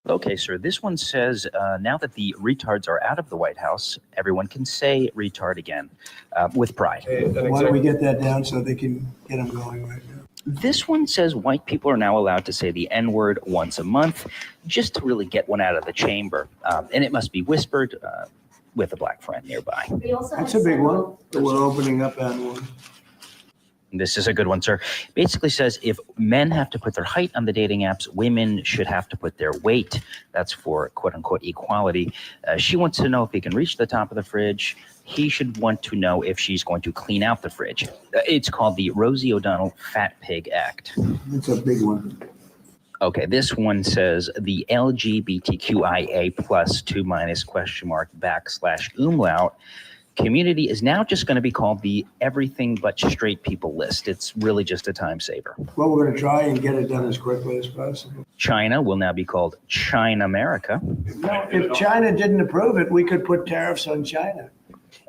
Okay, sir. This one says, now that the retards are out of the White House, everyone can say retard again with pride. Why don't we get that down so they can get them going right now? This one says white people are now allowed to say the N-word once a month just to really get one out of the chamber. And it must be whispered with a black friend nearby. That's a big one. We're opening up N-word. This is a good one, sir. Basically says if men have to put their height on the dating apps, women should have to put their weight. That's for quote-unquote equality. She wants to know if he can reach the top of the fridge. He should want to know if she's going to clean out the fridge. It's called the Rosie O'Donnell Fat Pig Act. It's a big one. Okay, this one says the LGBTQIA plus 2- umlaut community is now just going to be called the everything but straight people list. It's really just a time saver. Well, we're going to try and get it done as quickly as possible. China will now be called China America. No, if China didn't approve it, we could put tariffs on China.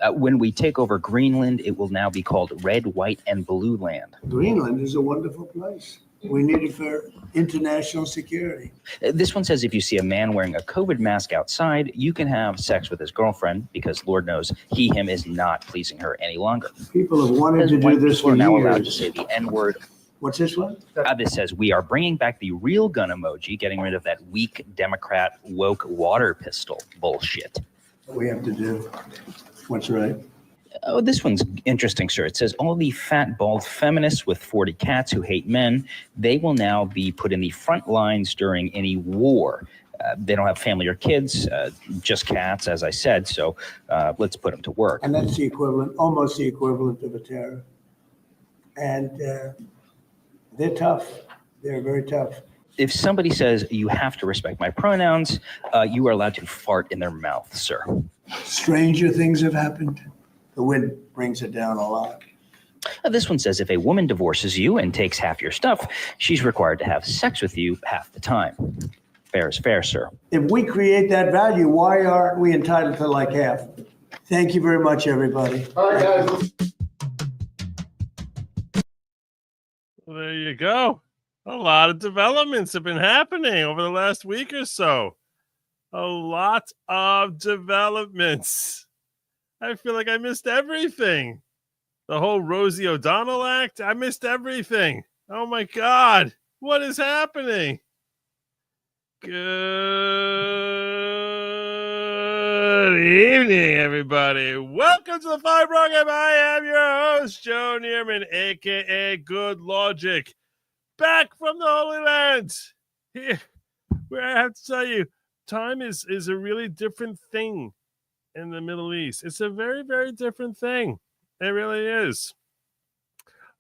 When we take over Greenland, it will now be called Red, White, and Blue Land. Greenland is a wonderful place. We need it for international security. This one says if you see a man wearing a COVID mask outside, you can have sex with his girlfriend because Lord knows him is not pleasing her any longer. People have wanted to do this for years. Now allowed to say the N-word. What's this one? This says we are bringing back the real gun emoji, getting rid of that weak Democrat woke water pistol bullshit. We have to do what's right. Oh, this one's interesting, sir. It says all the fat, bald feminists with 40 cats who hate men, they will now be put in the front lines during any war. They don't have family or kids, just cats, as I said. So let's put them to work. And that's the equivalent, almost the equivalent of a tariff. And they're tough. They're very tough. If somebody says you have to respect my pronouns, you are allowed to fart in their mouth, sir. Stranger things have happened. The wind brings it down a lot. This one says if a woman divorces you and takes half your stuff, she's required to have sex with you half the time. Fair is fair, sir. If we create that value, why aren't we entitled to like half? Thank you very much, everybody. All right, guys. Well, there you go. A lot of developments have been happening over the last week or so. A lot of developments. I feel like I missed everything. The whole Rosie O'Donnell act, I missed everything. Oh my God, what is happening? Good evening, everybody. Welcome to the Five Program. I am your host, Joe Neerman, a.k.a. Good Lawgic. Back from the Holy Land. Here, where I have to tell you, time is a really different thing in the Middle East. It's a very, very different thing. It really is.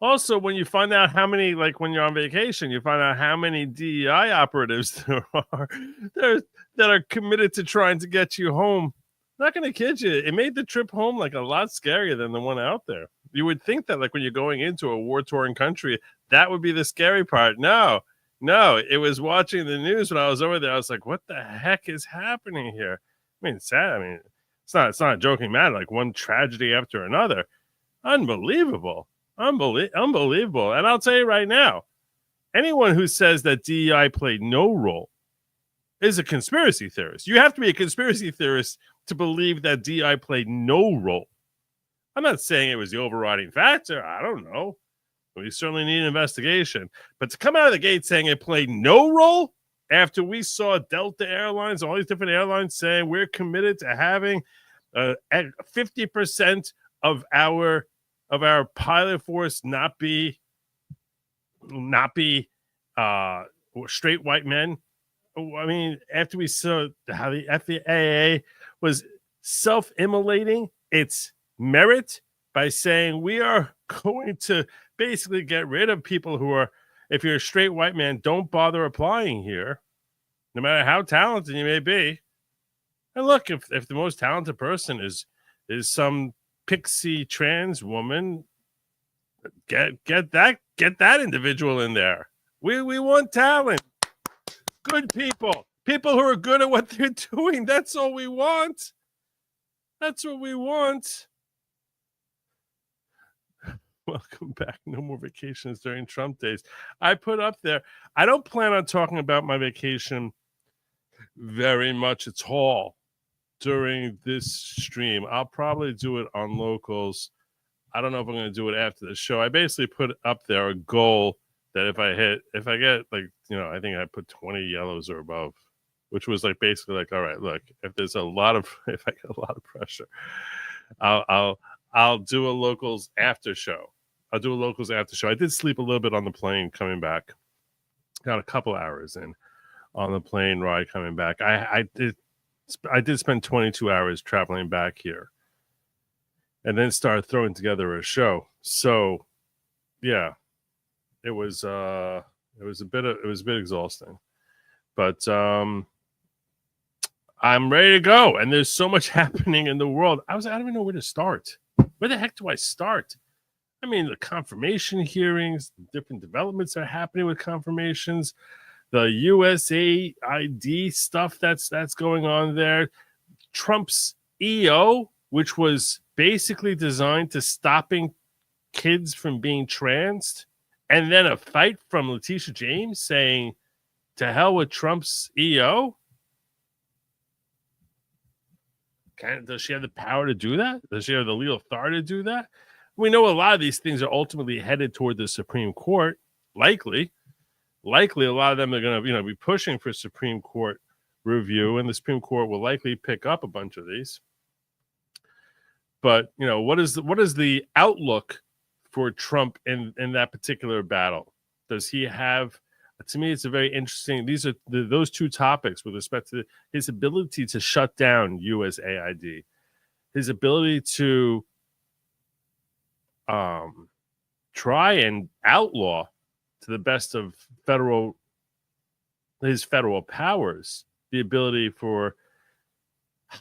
Also, when you find out how many, like when you're on vacation, you find out how many DEI operatives there are that are committed to trying to get you home. I'm not going to kid you. It made the trip home like a lot scarier than the one out there. You would think that like when you're going into a war-torn country, that would be the scary part. No, it was watching the news when I was over there. I was like, what the heck is happening here? I mean, it's sad. I mean, it's not a joking matter. Like one tragedy after another. Unbelievable. Unbelievable. And I'll tell you right now, anyone who says that DEI played no role is a conspiracy theorist. You have to be a conspiracy theorist to believe that DEI played no role. I'm not saying it was the overriding factor. I don't know. We certainly need an investigation. But to come out of the gate saying it played no role after we saw Delta Airlines, all these different airlines saying we're committed to having 50% of our pilot force not be straight white men. I mean, after we saw how the FAA was self-immolating its merit by saying we are going to basically get rid of people who are, if you're a straight white man, don't bother applying here, no matter how talented you may be. And look, if the most talented person is some pixie trans woman, get that individual in there. We want talent, good people who are good at what they're doing. That's all we want. That's what we want. Welcome back. No more vacations during Trump days. I put up there, I don't plan on talking about my vacation very much at all during this stream. I'll probably do it on locals. I don't know if I'm going to do it after the show. I basically put up there a goal that if I get like, I think I put 20 yellows or above, which was like basically like, all right, look, if I get a lot of pressure, I'll do a locals after show. I'll do a locals after show. I did sleep a little bit on the plane coming back. Got a couple hours in on the plane ride coming back. I did spend 22 hours traveling back here, and then started throwing together a show. So, yeah, it was a bit exhausting, but I'm ready to go. And there's so much happening in the world. I don't even know where to start. Where the heck do I start? I mean, the confirmation hearings, the different developments that are happening with confirmations, the USAID stuff that's going on there, Trump's EO, which was basically designed to stopping kids from being transed, and then a fight from Letitia James saying, to hell with Trump's EO. Does she have the power to do that? Does she have the legal authority to do that? We know a lot of these things are ultimately headed toward the Supreme Court. Likely a lot of them are going to be pushing for Supreme Court review, and the Supreme Court will likely pick up a bunch of these. But what is the outlook for Trump in that particular battle? Does he have? To me, it's a very interesting. These are those two topics with respect to his ability to shut down USAID, his ability to try and outlaw, to the best of his federal powers, the ability for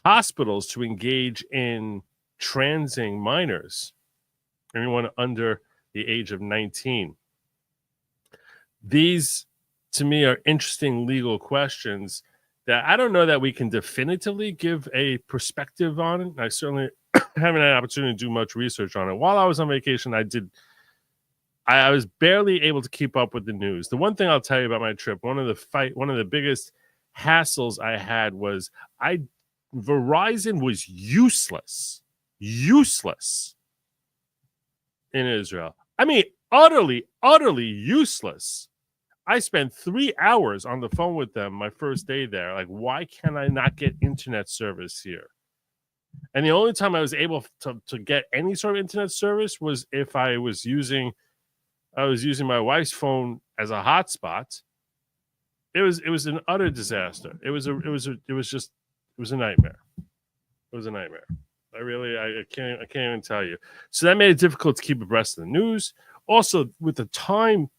hospitals to engage in transing minors, anyone under the age of 19. These, to me, are interesting legal questions that I don't know that we can definitively give a perspective on. I certainly haven't had an opportunity to do much research on it. While I was on vacation, I was barely able to keep up with the news. The one thing I'll tell you about my trip, one of the biggest hassles I had was Verizon was useless in Israel. I mean, utterly useless. I spent 3 hours on the phone with them my first day there. Like, why can I not get internet service here? And the only time I was able to get any sort of internet service was if I was using my wife's phone as a hotspot. It was an utter disaster. It was a nightmare. It was a nightmare. I can't even tell you. So that made it difficult to keep abreast of the news. Also, with the time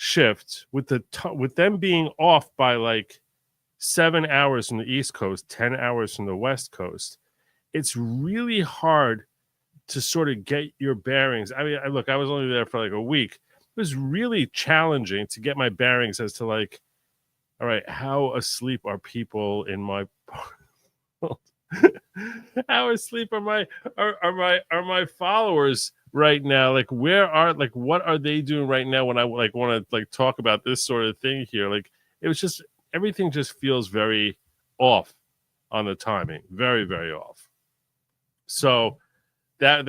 shift, with them being off by like 7 hours from the East Coast, 10 hours from the West Coast, it's really hard to sort of get your bearings. I mean, I was only there for like a week. It was really challenging to get my bearings as to like, all right, how asleep are people in my world? How asleep are my followers right now? Like, what are they doing right now when I want to talk about this sort of thing here? Like, it was just, everything just feels very off on the timing, very, very off. So that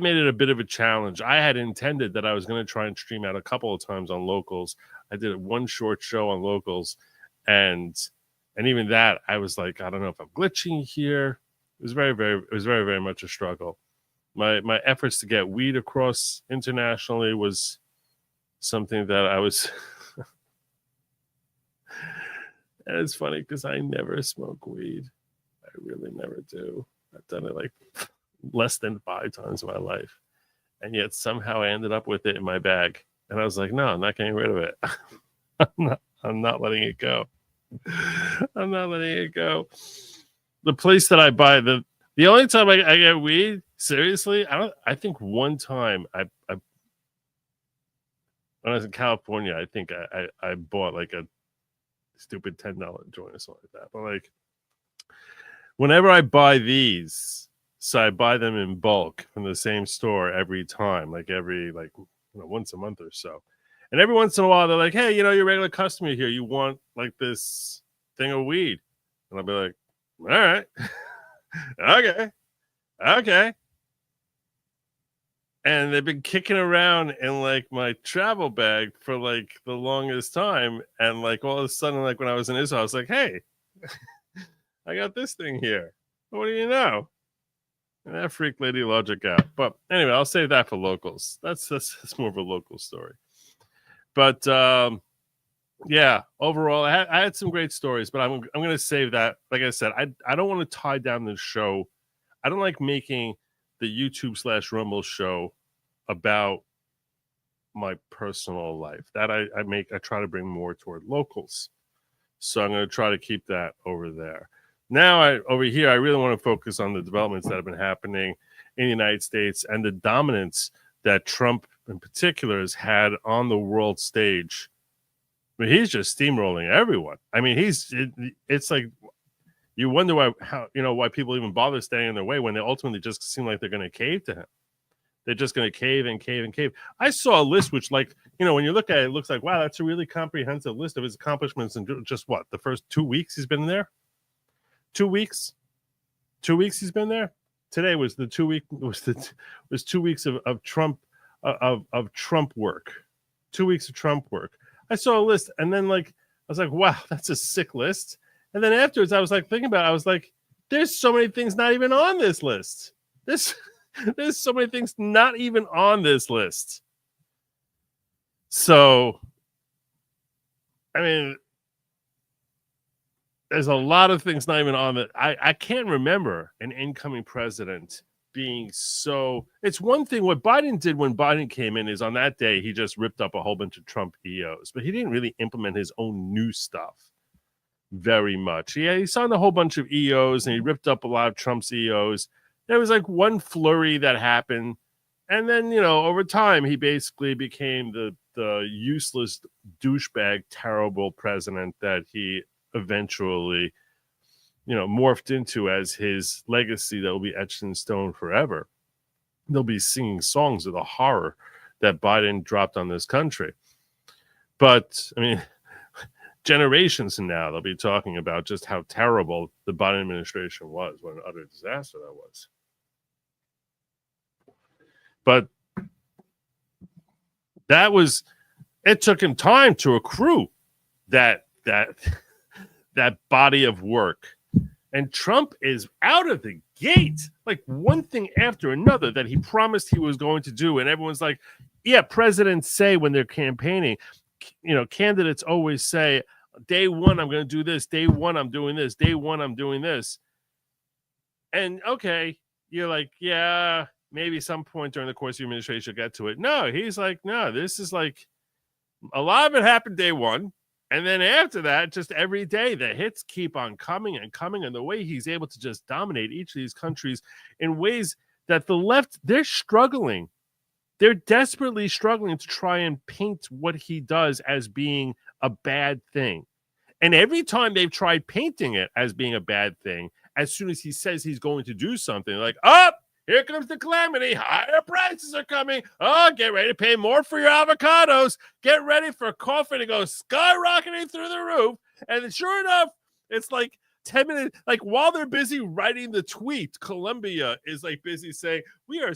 made it a bit of a challenge. I had intended that I was going to try and stream out a couple of times on locals. I did one short show on locals, and even that, I was like, I don't know if I'm glitching here. It was very, very much a struggle. My efforts to get weed across internationally was something that I was. And it's funny because I never smoke weed. I really never do. I've done it like less than 5 times in my life, and yet somehow I ended up with it in my bag. And I was like, no, I'm not getting rid of it. I'm not letting it go. I'm not letting it go. The place that I buy the only time I get weed, seriously, I think one time I when I was in California, I think I bought like a stupid $10 joint or something like that. But like, whenever I buy these, so I buy them in bulk from the same store every time, once a month or so. And every once in a while, they're like, hey, you're a regular customer here. You want like this thing of weed. And I'll be like, all right, okay. And they've been kicking around in like my travel bag for like the longest time. And like all of a sudden, like when I was in Israel, I was like, hey, I got this thing here. What do you know? And that freaked Lady Lawgic out. But anyway, I'll save that for locals. That's more of a local story. But yeah, overall, I had some great stories, but I'm going to save that. Like I said, I don't want to tie down the show. I don't like making the YouTube/Rumble show about my personal life. That I try to bring more toward locals. So I'm going to try to keep that over there. Now, over here, I really want to focus on the developments that have been happening in the United States and the dominance that Trump, in particular, has had on the world stage. I mean, he's just steamrolling everyone. I mean, it's like you wonder why people even bother staying in their way when they ultimately just seem like they're going to cave to him. They're just going to cave and cave and cave. I saw a list which, like, when you look at it, it looks like, wow, that's a really comprehensive list of his accomplishments in just what, the first 2 weeks he's been there? 2 weeks? 2 weeks he's been there? Today was the 2 week was 2 weeks of Trump of Trump work. 2 weeks of Trump work. I saw a list, and then I was like, wow, that's a sick list. And then afterwards, I was like thinking about it. I was like, there's so many things not even on this list. There's so many things not even on this list. So, I mean, there's a lot of things not even on it. I can't remember an incoming president being so. It's one thing what Biden did when Biden came in is on that day he just ripped up a whole bunch of Trump EOs, but he didn't really implement his own new stuff very much. Yeah, he signed a whole bunch of EOs and he ripped up a lot of Trump's EOs. There was like one flurry that happened, and then over time he basically became the useless douchebag, terrible president that he eventually morphed into as his legacy that will be etched in stone forever. They'll be singing songs of the horror that Biden dropped on this country. But I mean, generations from now, they'll be talking about just how terrible the Biden administration was, what an utter disaster that was. But it took him time to accrue that body of work. And Trump is out of the gate, like one thing after another that he promised he was going to do. And everyone's like, yeah, presidents say when they're campaigning, candidates always say, day one, I'm going to do this. Day one, I'm doing this. Day one, I'm doing this. And okay, you're like, yeah, maybe some point during the course of your administration you'll get to it. No, he's like, no, this is like, a lot of it happened day one. And then after that, just every day, the hits keep on coming and coming. And the way he's able to just dominate each of these countries in ways that the left, they're struggling. They're desperately struggling to try and paint what he does as being a bad thing. And every time they've tried painting it as being a bad thing, as soon as he says he's going to do something, like, here comes the calamity. Higher prices are coming. Oh, get ready to pay more for your avocados. Get ready for coffee to go skyrocketing through the roof. And sure enough, it's like 10 minutes. Like while they're busy writing the tweet, Colombia is like busy saying, we are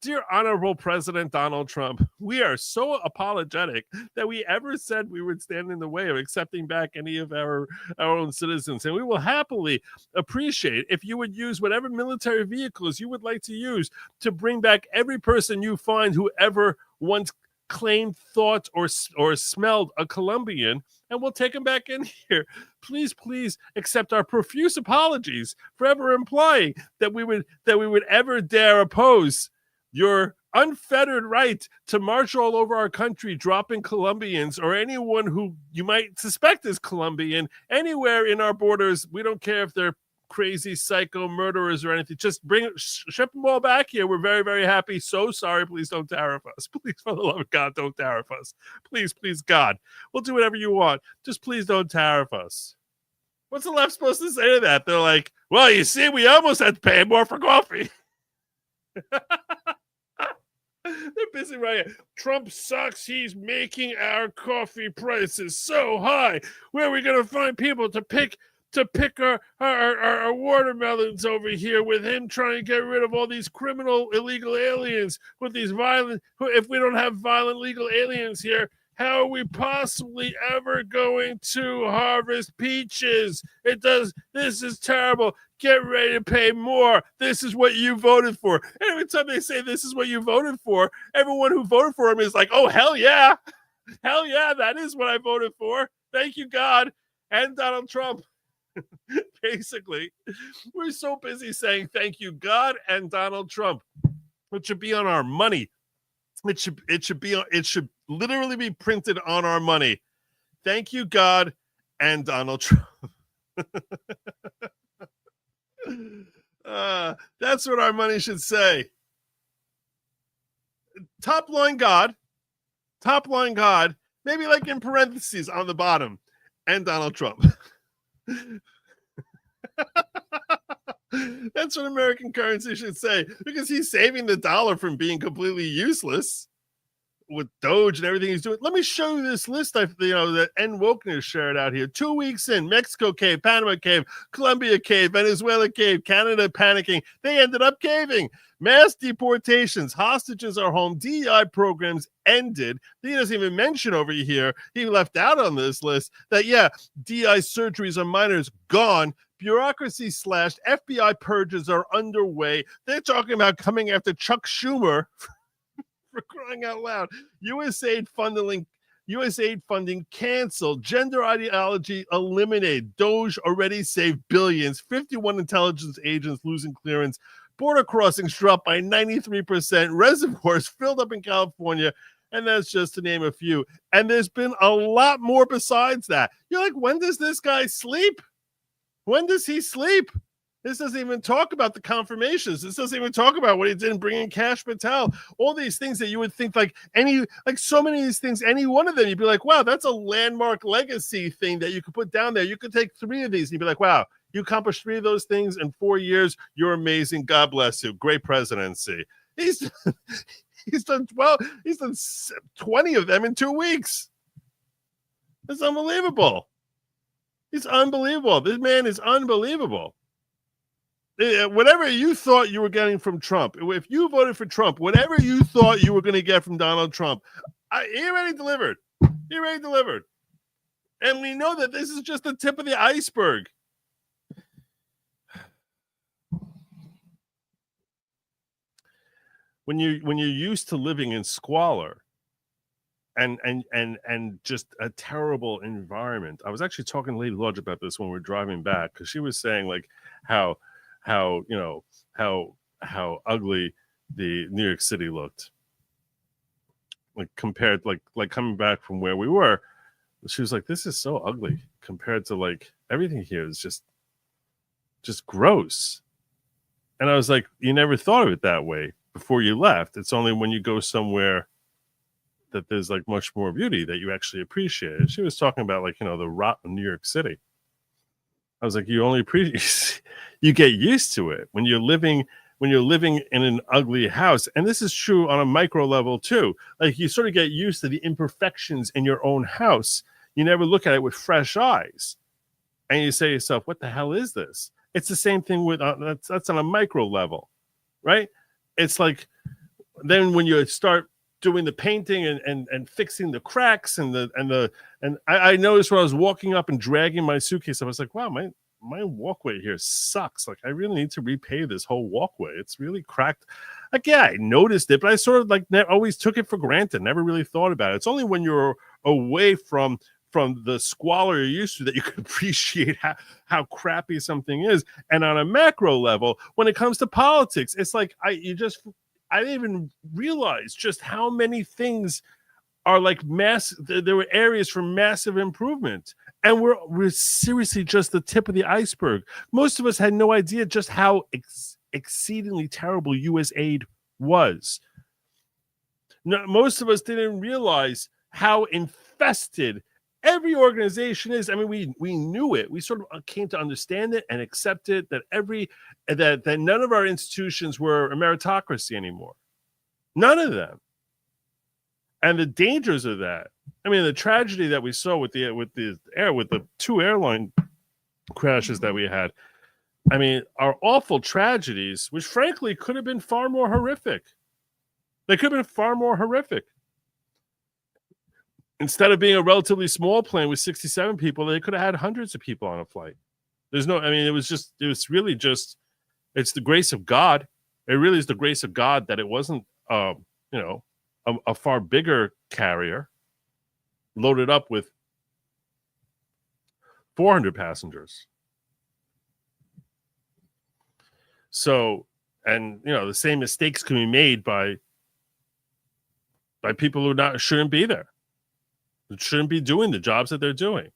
dear Honorable President Donald Trump, we are so apologetic that we ever said we would stand in the way of accepting back any of our own citizens. And we will happily appreciate if you would use whatever military vehicles you would like to use to bring back every person you find who ever once claimed, thought, or smelled a Colombian, and we'll take them back in here. Please accept our profuse apologies for ever implying that we would ever dare oppose your unfettered right to march all over our country, dropping Colombians or anyone who you might suspect is Colombian anywhere in our borders. We don't care if they're crazy psycho murderers or anything. Just ship them all back here. We're very, very happy. So sorry. Please don't tariff us. Please, for the love of God, don't tariff us. Please, God. We'll do whatever you want. Just please don't tariff us. What's the left supposed to say to that? They're like, well, you see, we almost had to pay more for coffee. They're We're busy right here. Trump sucks. He's making our coffee prices so high. Where are we going to find people to pick our watermelons over here with him trying to get rid of all these criminal illegal aliens with these violent? If we don't have violent legal aliens here, how are we possibly ever going to harvest peaches? This is terrible. Get ready to pay more. This is what you voted for. And every time they say this is what you voted for, everyone who voted for him is like, oh, hell yeah. Hell yeah, that is what I voted for. Thank you, God. And Donald Trump. Basically, we're so busy saying thank you, God and Donald Trump. It should be on our money. It should literally be printed on our money. Thank you, God and Donald Trump. That's what our money should say. Top line God, maybe like in parentheses on the bottom, and Donald Trump. That's what American currency should say, because he's saving the dollar from being completely useless with Doge and everything he's doing. Let me show you this list that N Wokeness shared out here. 2 weeks in, Mexico cave, Panama cave, Colombia cave, Venezuela cave, Canada panicking. They ended up caving. Mass deportations, hostages are home, DEI programs ended. He doesn't even mention over here, he left out on this list that, DEI surgeries on minors gone. Bureaucracy slashed, FBI purges are underway. They're talking about coming after Chuck Schumer for crying out loud. USAID funding canceled. Gender ideology eliminated. Doge already saved billions. 51 intelligence agents losing clearance. Border crossings dropped by 93%. Reservoirs filled up in California. And that's just to name a few. And there's been a lot more besides that. You're like, when does this guy sleep? When does he sleep? This doesn't even talk about the confirmations. This doesn't even talk about what he did in bringing Cash Patel. All these things that you would think like so many of these things, any one of them, you'd be like, wow, that's a landmark legacy thing that you could put down there. You could take 3 of these and you'd be like, wow, you accomplished 3 of those things in 4 years. You're amazing. God bless you. Great presidency. He's done 20 of them in 2 weeks. It's unbelievable. He's unbelievable. This man is unbelievable. Whatever you thought you were getting from Trump, if you voted for Trump, whatever you thought you were going to get from Donald Trump, he already delivered. He already delivered. And we know that this is just the tip of the iceberg. When you're used to living in squalor and just a terrible environment. I was actually talking to Lady Lawgic about this when we were driving back, because she was saying like how ugly the New York City looked, like compared like coming back from where we were. She was like, this is so ugly compared to like everything here is just gross. And I was like, you never thought of it that way before you left. It's only when you go somewhere that there's like much more beauty that you actually appreciate it. She was talking about like, the rot in New York City. I was like, you only appreciate, you get used to it when you're living in an ugly house. And this is true on a micro level too. Like you sort of get used to the imperfections in your own house. You never look at it with fresh eyes. And you say to yourself, what the hell is this? It's the same thing with, that's on a micro level, right? It's like, then when you start doing the painting and fixing the cracks and I noticed when I was walking up and dragging my suitcase, I was like, wow, my walkway here sucks. Like I really need to repave this whole walkway. It's really cracked. Like, yeah, I noticed it, but I sort of like always took it for granted. Never really thought about it. It's only when you're away from the squalor you're used to that you can appreciate how crappy something is. And on a macro level, when it comes to politics, it's like I didn't even realize just how many things are like there were areas for massive improvement. And we're seriously just the tip of the iceberg. Most of us had no idea just how exceedingly terrible USAID was. No, most of us didn't realize how infested every organization is. I mean, we knew it. We sort of came to understand it and accept it, that that none of our institutions were a meritocracy anymore. None of them. And the dangers of that. I mean, the tragedy that we saw with the two airline crashes that we had. I mean, are awful tragedies, which frankly could have been far more horrific. They could have been far more horrific. Instead of being a relatively small plane with 67 people, they could have had hundreds of people on a flight. It's the grace of God. It really is the grace of God that it wasn't, a far bigger carrier loaded up with 400 passengers. So, and the same mistakes can be made by people who shouldn't be there, who shouldn't be doing the jobs that they're doing.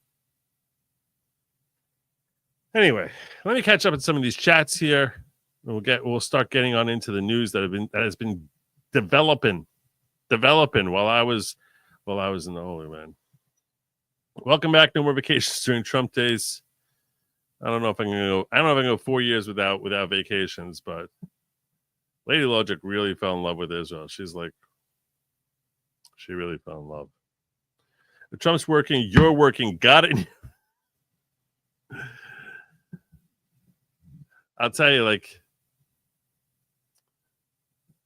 Anyway, let me catch up on some of these chats here. We'll start getting on into the news that has been developing while I was in the Holy Land. Welcome back. No more vacations during Trump days. I don't know if I can go 4 years without vacations, but Lady Lawgic really fell in love with Israel. She really fell in love. If Trump's working, you're working. Got it. I'll tell you,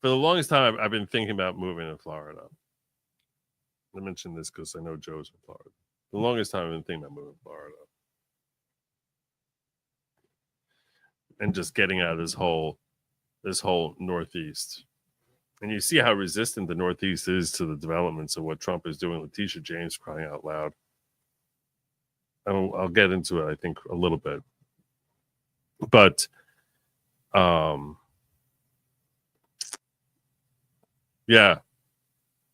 for the longest time, I've been thinking about moving to Florida. I mentioned this because I know Joe's from Florida. For the longest time, I've been thinking about moving to Florida. And just getting out of this whole Northeast. And you see how resistant the Northeast is to the developments of what Trump is doing. Letitia James crying out loud. I'll get into it, I think, a little bit. But, yeah.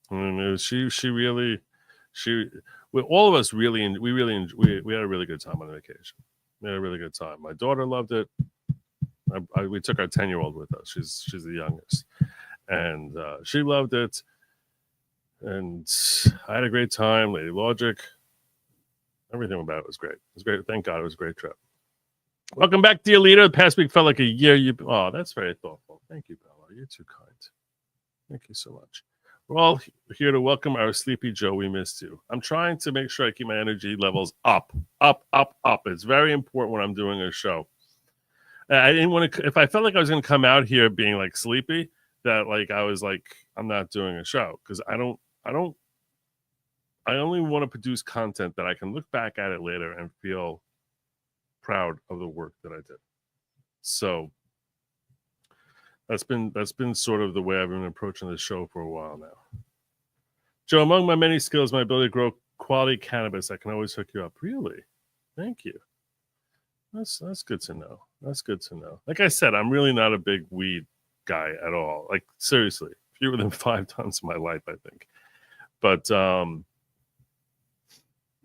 I mean, all of us we had a really good time on the vacation. We had a really good time. My daughter loved it. We took our 10-year-old with us. She's the youngest, and she loved it. And I had a great time. Lady Lawgic, everything about it was great. It was great. Thank God, it was a great trip. Welcome back, dear leader. The past week felt like a year. That's very thoughtful. Thank you, Bella. You're too kind. Thank you so much. We're all here to welcome our sleepy Joe. We missed you. I'm trying to make sure I keep my energy levels up. It's very important when I'm doing a show. I didn't want to. If I felt like I was going to come out here being sleepy, that I was I'm not doing a show, because I only want to produce content that I can look back at it later and feel proud of the work that I did. So that's been sort of the way I've been approaching this show for a while now. Joe, among my many skills, my ability to grow quality cannabis, I can always hook you up. Really? Thank you. That's good to know. That's good to know. Like I said, I'm really not a big weed guy at all. Seriously, fewer than 5 times in my life, I think. But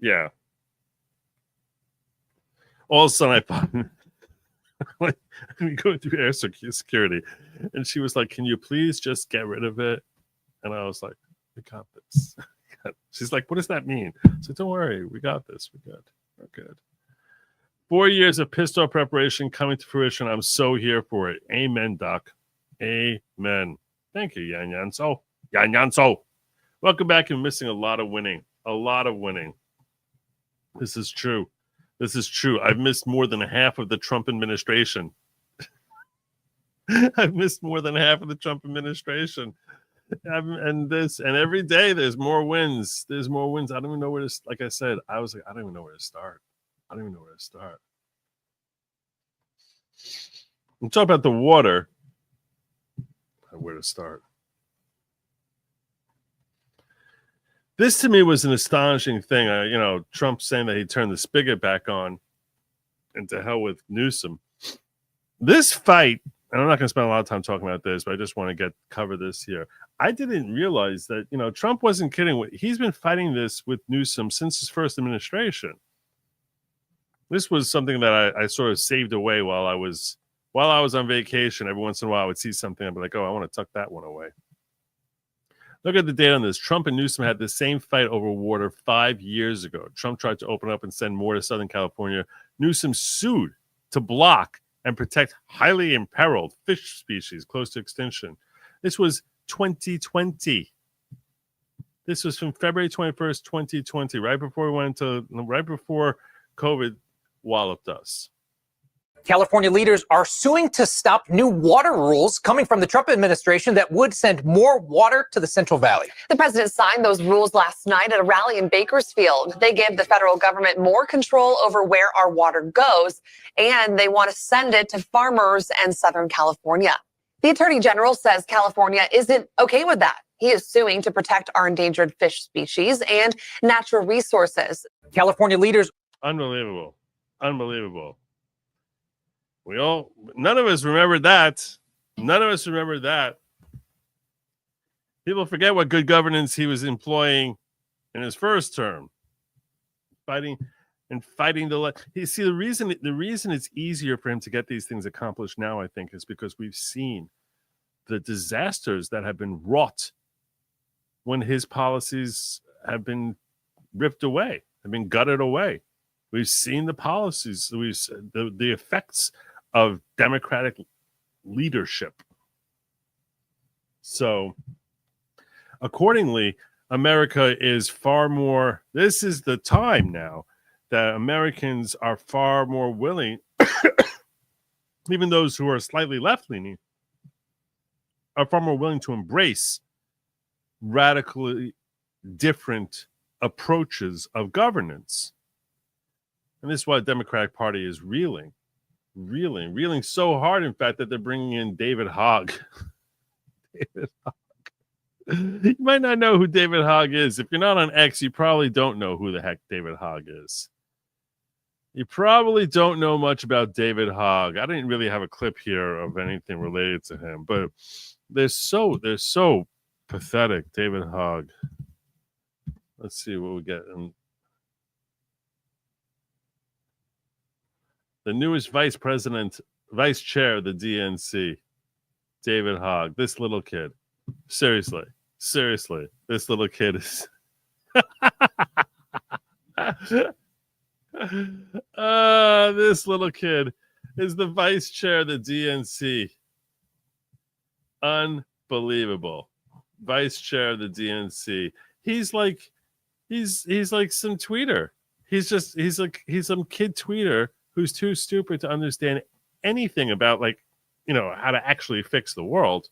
yeah. All of a sudden, I find we go through air security, and she was like, "Can you please just get rid of it?" And I was like, "We got this." She's like, "What does that mean?" So don't worry, we got this. We're good. We're good. 4 years of pissed off preparation coming to fruition. I'm so here for it. Amen, Doc. Amen. Thank you, Yan Yanso. Yan Yanso. Welcome back. And missing a lot of winning. A lot of winning. This is true. This is true. I've missed more than half of the Trump administration. I've missed more than half of the Trump administration. And every day there's more wins. There's more wins. I don't even know where to, like I said, I was like, I don't even know where to start. I'm talking about the water. Where to start? This to me was an astonishing thing. Trump saying that he turned the spigot back on, and to hell with Newsom. This fight, and I'm not going to spend a lot of time talking about this, but I just want to cover this here. I didn't realize that, Trump wasn't kidding. He's been fighting this with Newsom since his first administration. This was something that I sort of saved away while I was on vacation. Every once in a while, I would see something. I'd be like, oh, I want to tuck that one away. Look at the date on this. Trump and Newsom had the same fight over water 5 years ago. Trump tried to open up and send more to Southern California. Newsom sued to block and protect highly imperiled fish species close to extinction. This was 2020. This was from February 21st, 2020, right before COVID walloped us. California leaders are suing to stop new water rules coming from the Trump administration that would send more water to the Central Valley. The president signed those rules last night at a rally in Bakersfield. They give the federal government more control over where our water goes, and they want to send it to farmers in Southern California. The attorney general says California isn't okay with that. He is suing to protect our endangered fish species and natural resources. California leaders. Unbelievable. Unbelievable. None of us remembered that. None of us remembered that. People forget what good governance he was employing in his first term. Fighting the you see, the reason it's easier for him to get these things accomplished now, I think, is because we've seen the disasters that have been wrought when his policies have been ripped away, have been gutted away. We've seen the policies, the effects of Democratic leadership. So, accordingly, America is far more, this is the time now that Americans are far more willing, even those who are slightly left-leaning, are far more willing to embrace radically different approaches of governance. And this is why the Democratic Party is reeling so hard, in fact, that they're bringing in David Hogg. David Hogg. You might not know who David Hogg is. If you're not on X, you probably don't know who the heck David Hogg is. You probably don't know much about David Hogg. I didn't really have a clip here of anything related to him, but they're so pathetic. David Hogg. Let's see what we get. The newest vice chair of the DNC, David Hogg. This little kid. Seriously, this little kid is. This little kid is the vice chair of the DNC. Unbelievable. Vice chair of the DNC. He's like some tweeter. He's some kid tweeter who's too stupid to understand anything about, how to actually fix the world.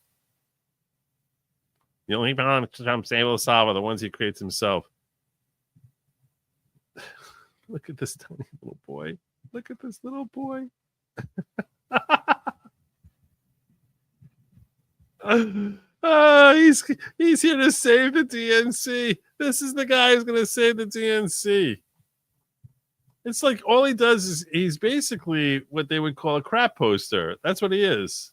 The only problems Trump's able to solve are the ones he creates himself. Look at this tiny little boy. Look at this little boy. He's here to save the DNC. This is the guy who's going to save the DNC. It's like all he does is he's basically what they would call a crap poster. That's what he is.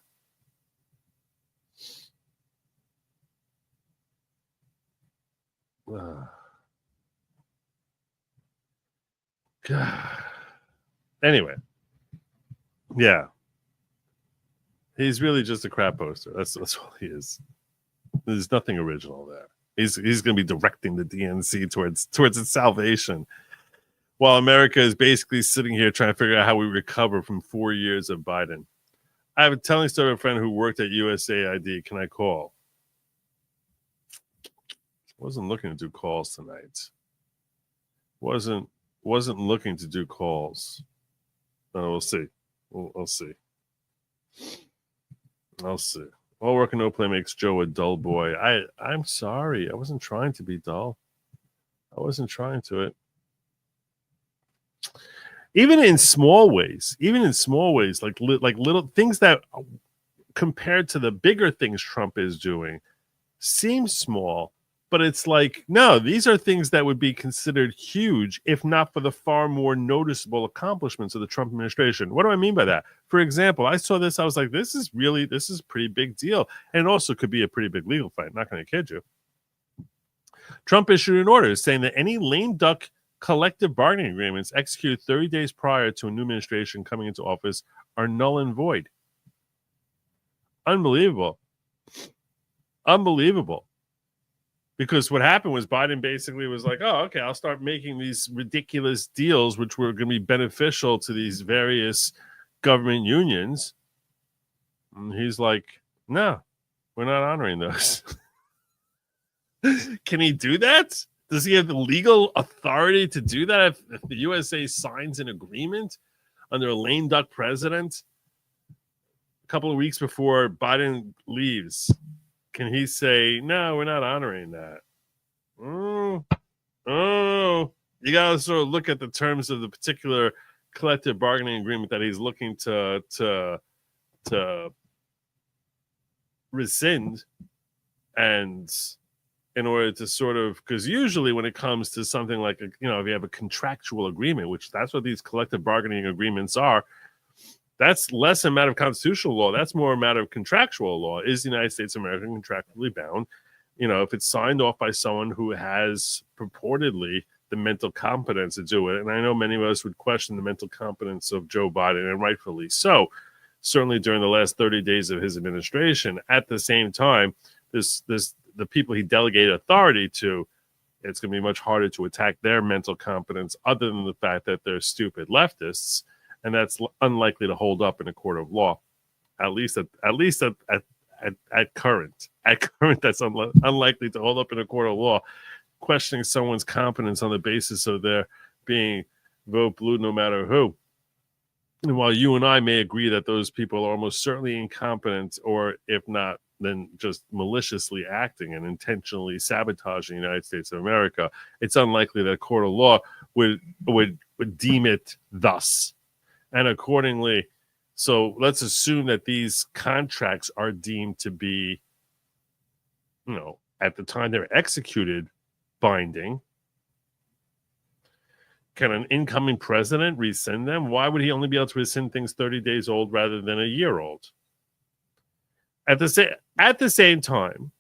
God. Anyway, yeah, he's really just a crap poster. That's all he is. There's nothing original there. He's going to be directing the DNC towards its salvation, while America is basically sitting here trying to figure out how we recover from 4 years of Biden. I have a telling story of a friend who worked at USAID. Can I call? Wasn't looking to do calls tonight. Wasn't looking to do calls. We'll see. I'll see. I'll see. All work and no play makes Joe a dull boy. I'm sorry. I wasn't trying to be dull. I wasn't trying to it. Even in small ways, like little things that, compared to the bigger things Trump is doing, seem small. But it's like, no, these are things that would be considered huge if not for the far more noticeable accomplishments of the Trump administration. What do I mean by that? For example, I saw this. I was like, this is a pretty big deal. And it also could be a pretty big legal fight. I'm not going to kid you. Trump issued an order saying that any lame duck collective bargaining agreements executed 30 days prior to a new administration coming into office are null and void. Unbelievable. Because what happened was Biden basically was like, oh, okay, I'll start making these ridiculous deals which were going to be beneficial to these various government unions. And he's like, no, we're not honoring those. Can he do that? Does he have the legal authority to do that if the USA signs an agreement under a lame duck president a couple of weeks before Biden leaves? Can he say, no, we're not honoring that? You got to sort of look at the terms of the particular collective bargaining agreement that he's looking to rescind, and in order to sort of, because usually when it comes to something like, if you have a contractual agreement, which that's what these collective bargaining agreements are, that's less a matter of constitutional law. That's more a matter of contractual law. Is the United States of America contractually bound? If it's signed off by someone who has purportedly the mental competence to do it. And I know many of us would question the mental competence of Joe Biden, and rightfully so, certainly during the last 30 days of his administration. At the same time, the people he delegated authority to, it's going to be much harder to attack their mental competence, other than the fact that they're stupid leftists, and that's unlikely to hold up in a court of law, at least at current. At current, that's unlikely to hold up in a court of law. Questioning someone's competence on the basis of their being vote blue no matter who. And while you and I may agree that those people are almost certainly incompetent, or if not, then just maliciously acting and intentionally sabotaging the United States of America, it's unlikely that a court of law would deem it thus. And accordingly, so let's assume that these contracts are deemed to be, at the time they're executed, binding. Can an incoming president rescind them? Why would he only be able to rescind things 30 days old rather than a year old? At the same time,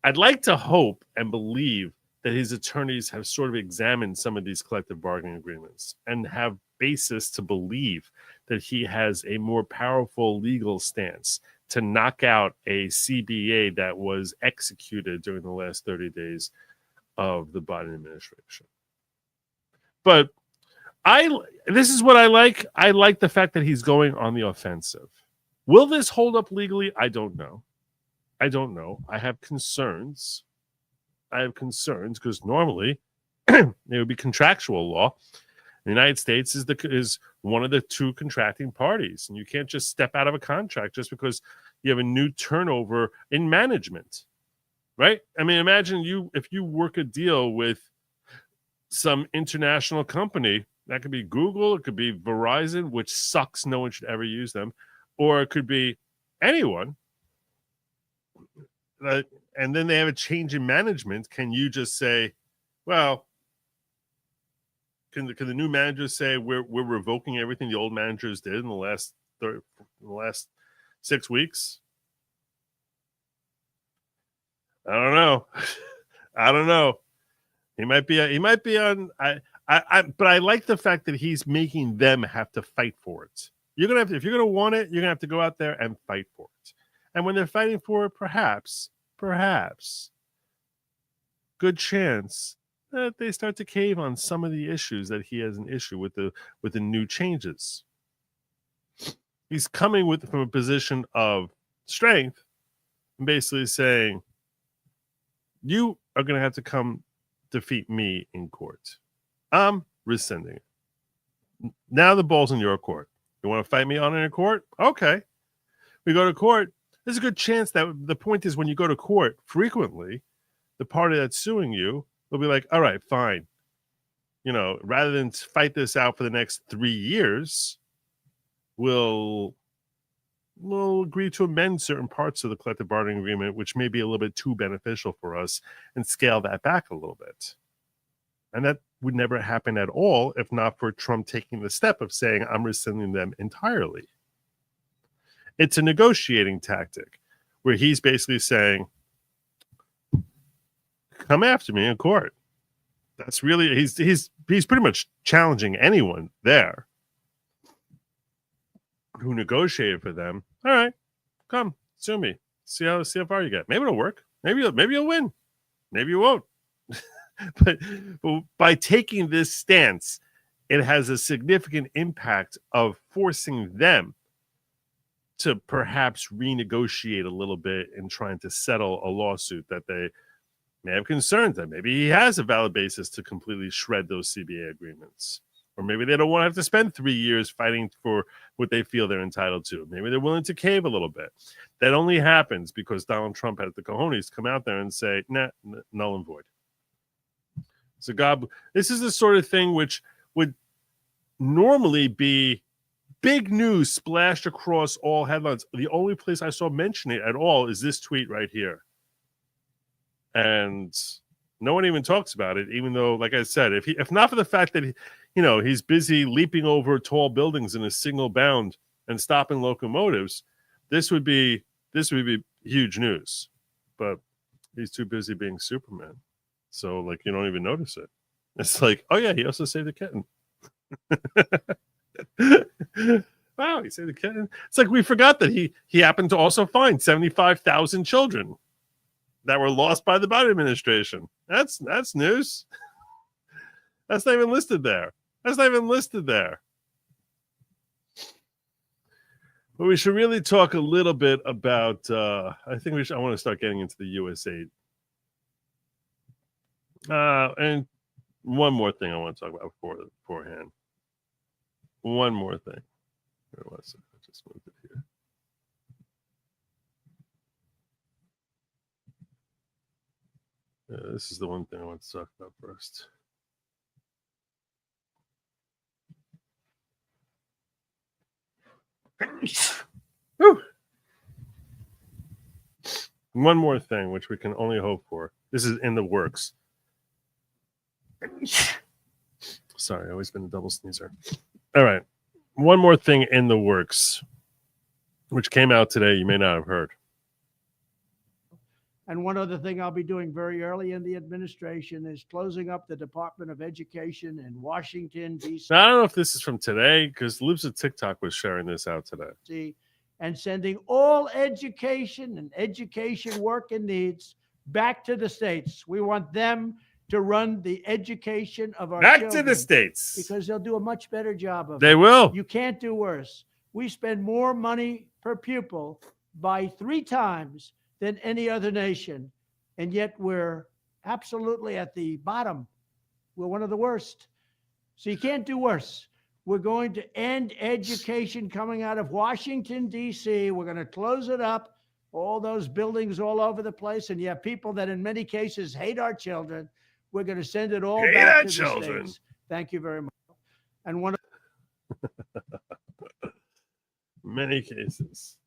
I'd like to hope and believe that his attorneys have sort of examined some of these collective bargaining agreements and have basis to believe that he has a more powerful legal stance to knock out a CBA that was executed during the last 30 days of the Biden administration. But this is what I like. I like the fact that he's going on the offensive. Will this hold up legally? I don't know. I have concerns. Because normally it would be contractual law. The United States is one of the two contracting parties, and you can't just step out of a contract just because you have a new turnover in management, right? I mean, imagine if you work a deal with some international company. That could be Google, it could be Verizon, which sucks. No one should ever use them. Or it could be anyone. And then they have a change in management. Can you just say, well, can the new managers say we're revoking everything the old managers did in the last 6 weeks? I don't know. He might be on. But I like the fact that he's making them have to fight for it. If you're gonna want it, you're gonna have to go out there and fight for it. And when they're fighting for it, perhaps, good chance that they start to cave on some of the issues that he has an issue with the new changes. He's coming from a position of strength and basically saying, you are going to have to come defeat me in court. I'm rescinding it. Now the ball's in your court. You want to fight me on it in court? Okay. We go to court. There's a good chance that the point is when you go to court, frequently, the party that's suing you will be like, all right, fine. Rather than fight this out for the next 3 years, we'll agree to amend certain parts of the collective bargaining agreement, which may be a little bit too beneficial for us, and scale that back a little bit. And that would never happen at all if not for Trump taking the step of saying, I'm rescinding them entirely. It's a negotiating tactic where he's basically saying, come after me in court. That's really, he's pretty much challenging anyone there who negotiated for them. All right, come sue me. See how far you get. Maybe it'll work. Maybe you'll win. Maybe you won't. but by taking this stance, it has a significant impact of forcing them to perhaps renegotiate a little bit in trying to settle a lawsuit that they may have concerns that maybe he has a valid basis to completely shred those CBA agreements. Or maybe they don't want to have to spend 3 years fighting for what they feel they're entitled to. Maybe they're willing to cave a little bit. That only happens because Donald Trump had the cojones to come out there and say, nah, null and void. So God, this is the sort of thing which would normally be big news splashed across all headlines. The only place I saw mention it at all is this tweet right here. And no one even talks about it, even though, like I said, if not for the fact that he's busy leaping over tall buildings in a single bound and stopping locomotives, this would be huge news. But he's too busy being Superman. So you don't even notice it. It's like, oh yeah, he also saved a kitten. Wow, he saved a kitten. It's like we forgot that he happened to also find 75,000 children that were lost by the Biden administration. That's news. That's not even listed there. But we should really talk a little bit about. I want to start getting into the USAID. And one more thing I want to talk about beforehand. One more thing. Where was it? I just moved it here. This is the one thing I want to talk about first. Whew. One more thing, which we can only hope for. This is in the works. Sorry, I've always been a double sneezer. All right. One more thing in the works, which came out today. You may not have heard. And one other thing I'll be doing very early in the administration is closing up the Department of Education in Washington, D.C. Now, I don't know if this is from today because Loops of TikTok was sharing this out today. And sending all education and education work and needs back to the states. We want them to run the education of our children. Back to the states. Because they'll do a much better job of it. They will. You can't do worse. We spend more money per pupil by 3 times than any other nation. And yet we're absolutely at the bottom. We're one of the worst. So you can't do worse. We're going to end education coming out of Washington, D.C. We're going to close it up, all those buildings all over the place. And you have people that in many cases hate our children. We're going to send it all back to the states. Thank you very much. And one of many cases.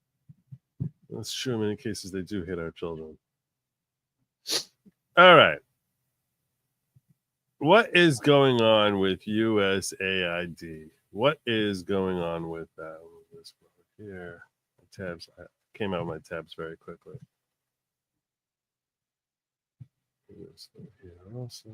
That's true. In many cases, they do hit our children. All right. What is going on with USAID? What is going on with that? This here, tabs. I came out of my tabs very quickly. This here also.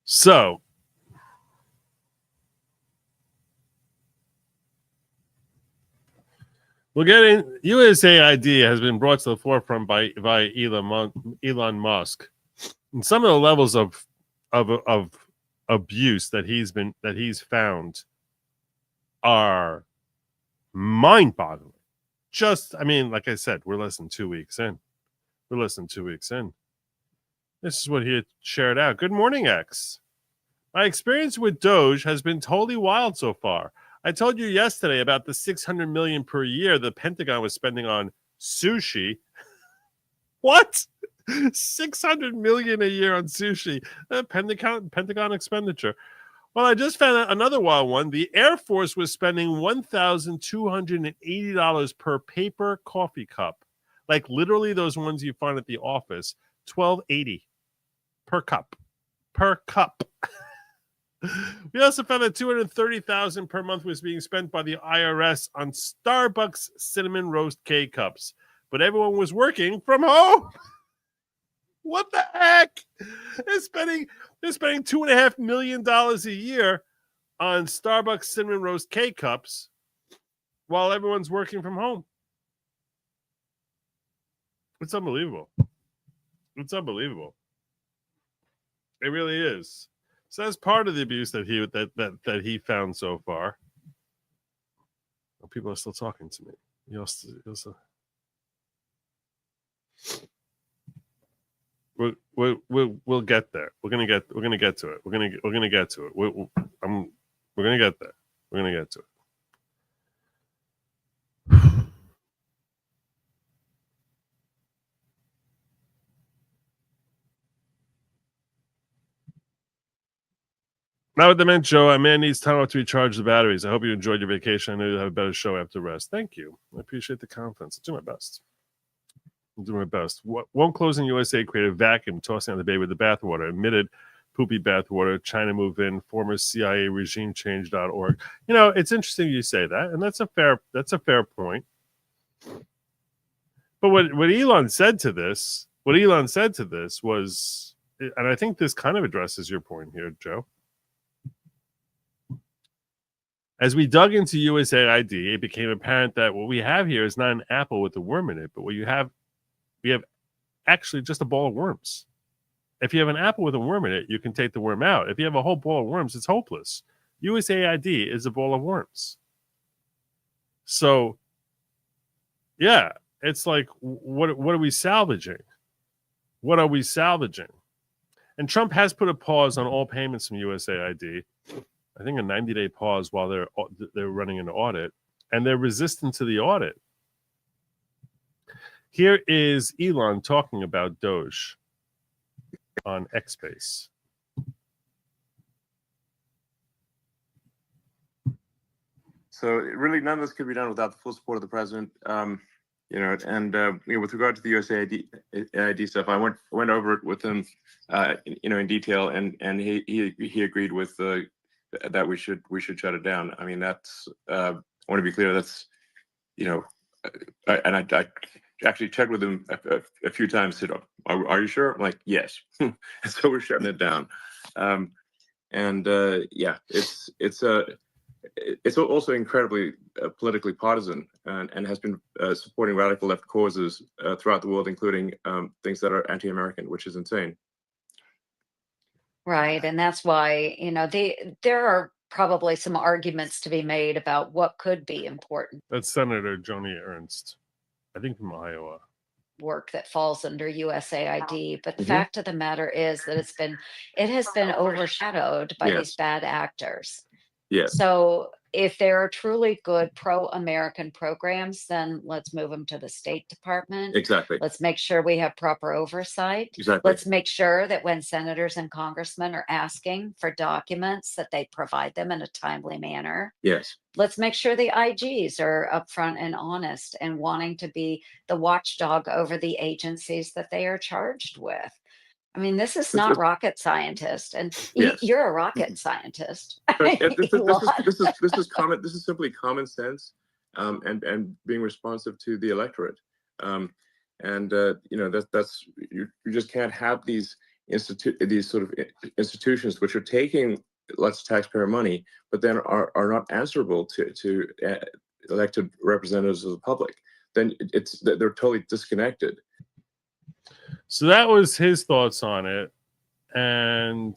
So, we're getting USAID has been brought to the forefront by Elon Musk, and some of the levels of abuse that he's found are mind-boggling. Like I said, we're less than 2 weeks in. This is what he had shared out. Good morning, X. My experience with Doge has been totally wild so far. I told you yesterday about the $600 million per year the Pentagon was spending on sushi. What? $600 million a year on sushi. Pentagon expenditure. Well, I just found out another wild one. The Air Force was spending $1,280 per paper coffee cup. Like literally those ones you find at the office. $1,280 per cup. We also found that $230,000 per month was being spent by the IRS on Starbucks cinnamon roast K-cups, but everyone was working from home. What the heck? They're spending $2.5 million a year on Starbucks cinnamon roast K-cups, while everyone's working from home. It's unbelievable. It's unbelievable. It really is. So that's part of the abuse that he found so far. Well, people are still talking to me. We'll get there. We're gonna get to it. We're gonna get to it. We're gonna get there. We're gonna get to it. Now with the mint show, a man needs time off to recharge the batteries. I hope you enjoyed your vacation. I know you'll have a better show after rest. Thank you. I appreciate the confidence. I'll do my best. I'll do my best. Won't closing USAID create a vacuum, tossing out the baby with the bathwater? Admitted poopy bathwater. China move in. Former CIA regime change.org. You know, it's interesting you say that, and that's a fair point. But what Elon said to this was, and I think this kind of addresses your point here, Joe. As we dug into USAID, it became apparent that what we have here is not an apple with a worm in it, but we have actually just a ball of worms. If you have an apple with a worm in it, you can take the worm out. If you have a whole ball of worms, it's hopeless. USAID is a ball of worms. So, yeah, it's like, what are we salvaging? What are we salvaging? And Trump has put a pause on all payments from USAID. I think a 90-day pause while they're running an audit, and they're resistant to the audit. Here is Elon talking about Doge on X-Space. So really, none of this could be done without the full support of the president. With regard to the USAID stuff, I went over it with him, in detail, and he agreed with that we should shut it down. I mean, that's I want to be clear. That's I actually checked with him a few times. Said, "Are you sure?" I'm like, "Yes." So we're shutting it down. It's also incredibly politically partisan and has been supporting radical left causes throughout the world, including things that are anti-American, which is insane. Right. And that's why, there are probably some arguments to be made about what could be important That's Senator Joni Ernst, I think from Iowa. work that falls under USAID. But the Mhm. fact of the matter is that it has been overshadowed by these Yes. bad actors. Yes. So if there are truly good pro-American programs, then let's move them to the State Department. Exactly. Let's make sure we have proper oversight. Exactly. Let's make sure that when senators and congressmen are asking for documents, that they provide them in a timely manner. Yes. Let's make sure the IGs are upfront and honest and wanting to be the watchdog over the agencies that they are charged with. I mean, this is not rocket scientist, and Yes. you're a rocket scientist. But this Elon. is simply common sense, and being responsive to the electorate. That's you just can't have these sort of institutions which are taking lots of taxpayer money, but then are not answerable to elected representatives of the public. Then they're totally disconnected. So that was his thoughts on it. And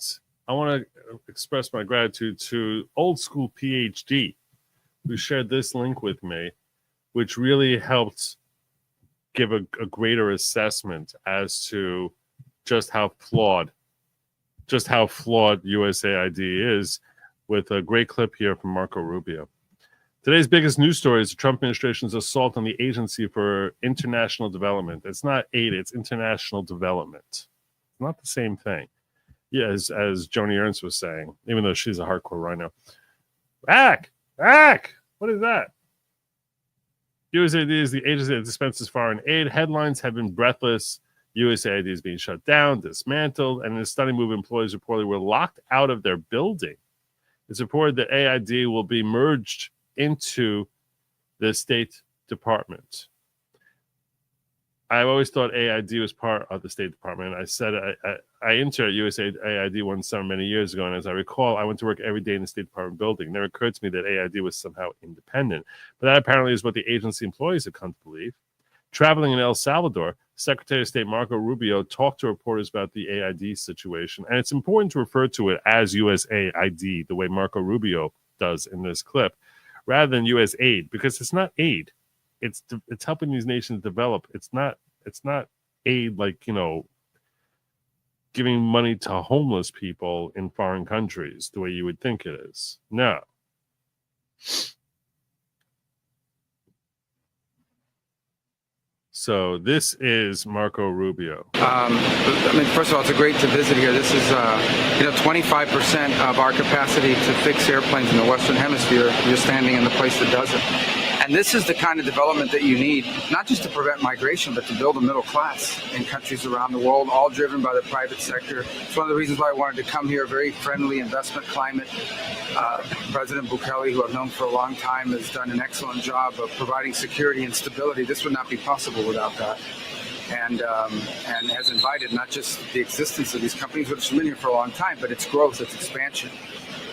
I want to express my gratitude to Old School PhD, who shared this link with me, which really helped give a greater assessment as to just how flawed USAID is, with a great clip here from Marco Rubio. Today's biggest news story is the Trump administration's assault on the Agency for International Development. It's not aid, it's international development. It's not the same thing. Yeah, as Joni Ernst was saying, even though she's a hardcore rhino. Back! What is that? USAID is the agency that dispenses foreign aid. Headlines have been breathless. USAID is being shut down, dismantled, and in a stunning move, employees reportedly were locked out of their building. It's reported that AID will be merged into the State Department. I've always thought AID was part of the State Department. I said I interned at USAID one summer many years ago, and as I recall, I went to work every day in the State Department building. It never occurred to me that AID was somehow independent, but that apparently is what the agency employees have come to believe. Traveling in El Salvador, Secretary of State Marco Rubio talked to reporters about the AID situation, and it's important to refer to it as USAID, the way Marco Rubio does in this clip, rather than USAID, because it's not aid. It's helping these nations develop. It's not aid like, giving money to homeless people in foreign countries the way you would think it is. No. So this is Marco Rubio. First of all, it's great to visit here. This is, 25% of our capacity to fix airplanes in the Western Hemisphere. You're standing in the place that does it. And this is the kind of development that you need, not just to prevent migration, but to build a middle class in countries around the world, all driven by the private sector. It's one of the reasons why I wanted to come here, a very friendly investment climate. President Bukele, who I've known for a long time, has done an excellent job of providing security and stability. This would not be possible without that. And has invited not just the existence of these companies, which have been here for a long time, but its growth, its expansion.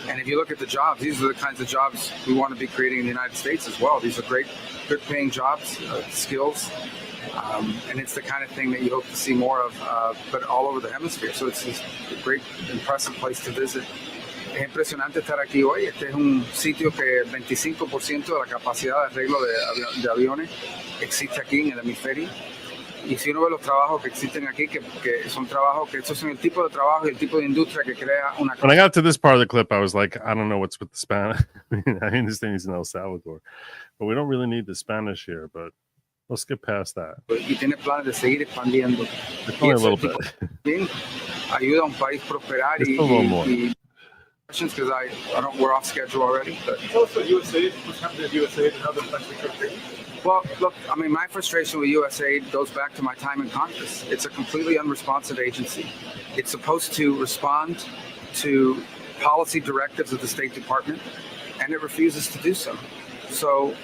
And if you look at the jobs, these are the kinds of jobs we want to be creating in the United States as well. These are great, good-paying jobs, skills, and it's the kind of thing that you hope to see more of, but all over the hemisphere. So it's a great, impressive place to visit. Es impresionante estar aquí hoy. Este es un sitio que 25% de la capacidad de arreglo de aviones existe aquí en el hemisferio. Y si uno ve los trabajos que existen aquí, que son trabajos, que estos son el tipo de trabajo y el tipo de industria que crea una... When I got to this part of the clip, I was like, I don't know what's with the Spanish. I understand he's in El Salvador, but we don't really need the Spanish here, but let's get past that. Y tiene planes de seguir expandiendo. It's only a little bit. Bien, ayuda a un país prosperar Just a little more. Questions, because we're off schedule already. But tell us what USAID, what's happening at USAID and how they're affecting country. Well, look, my frustration with USAID goes back to my time in Congress. It's a completely unresponsive agency. It's supposed to respond to policy directives of the State Department, and it refuses to do so. So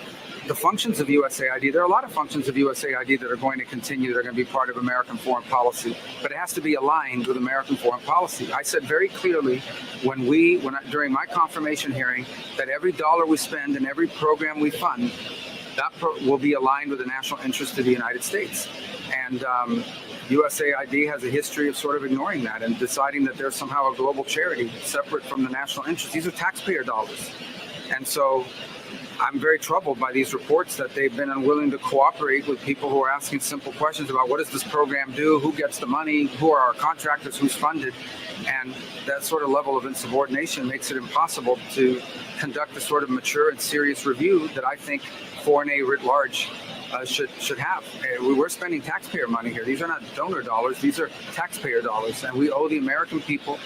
the functions of USAID, there are a lot of functions of USAID that are going to continue, that are going to be part of American foreign policy, but it has to be aligned with American foreign policy. I said very clearly during my confirmation hearing that every dollar we spend and every program we fund, that will be aligned with the national interest of the United States. And USAID has a history of sort of ignoring that and deciding that there's somehow a global charity separate from the national interest. These are taxpayer dollars. And so I'm very troubled by these reports that they've been unwilling to cooperate with people who are asking simple questions about what does this program do, who gets the money, who are our contractors, who's funded. And that sort of level of insubordination makes it impossible to conduct the sort of mature and serious review that I think foreign aid writ large should have. We're spending taxpayer money here. These are not donor dollars. These are taxpayer dollars. And we owe the American people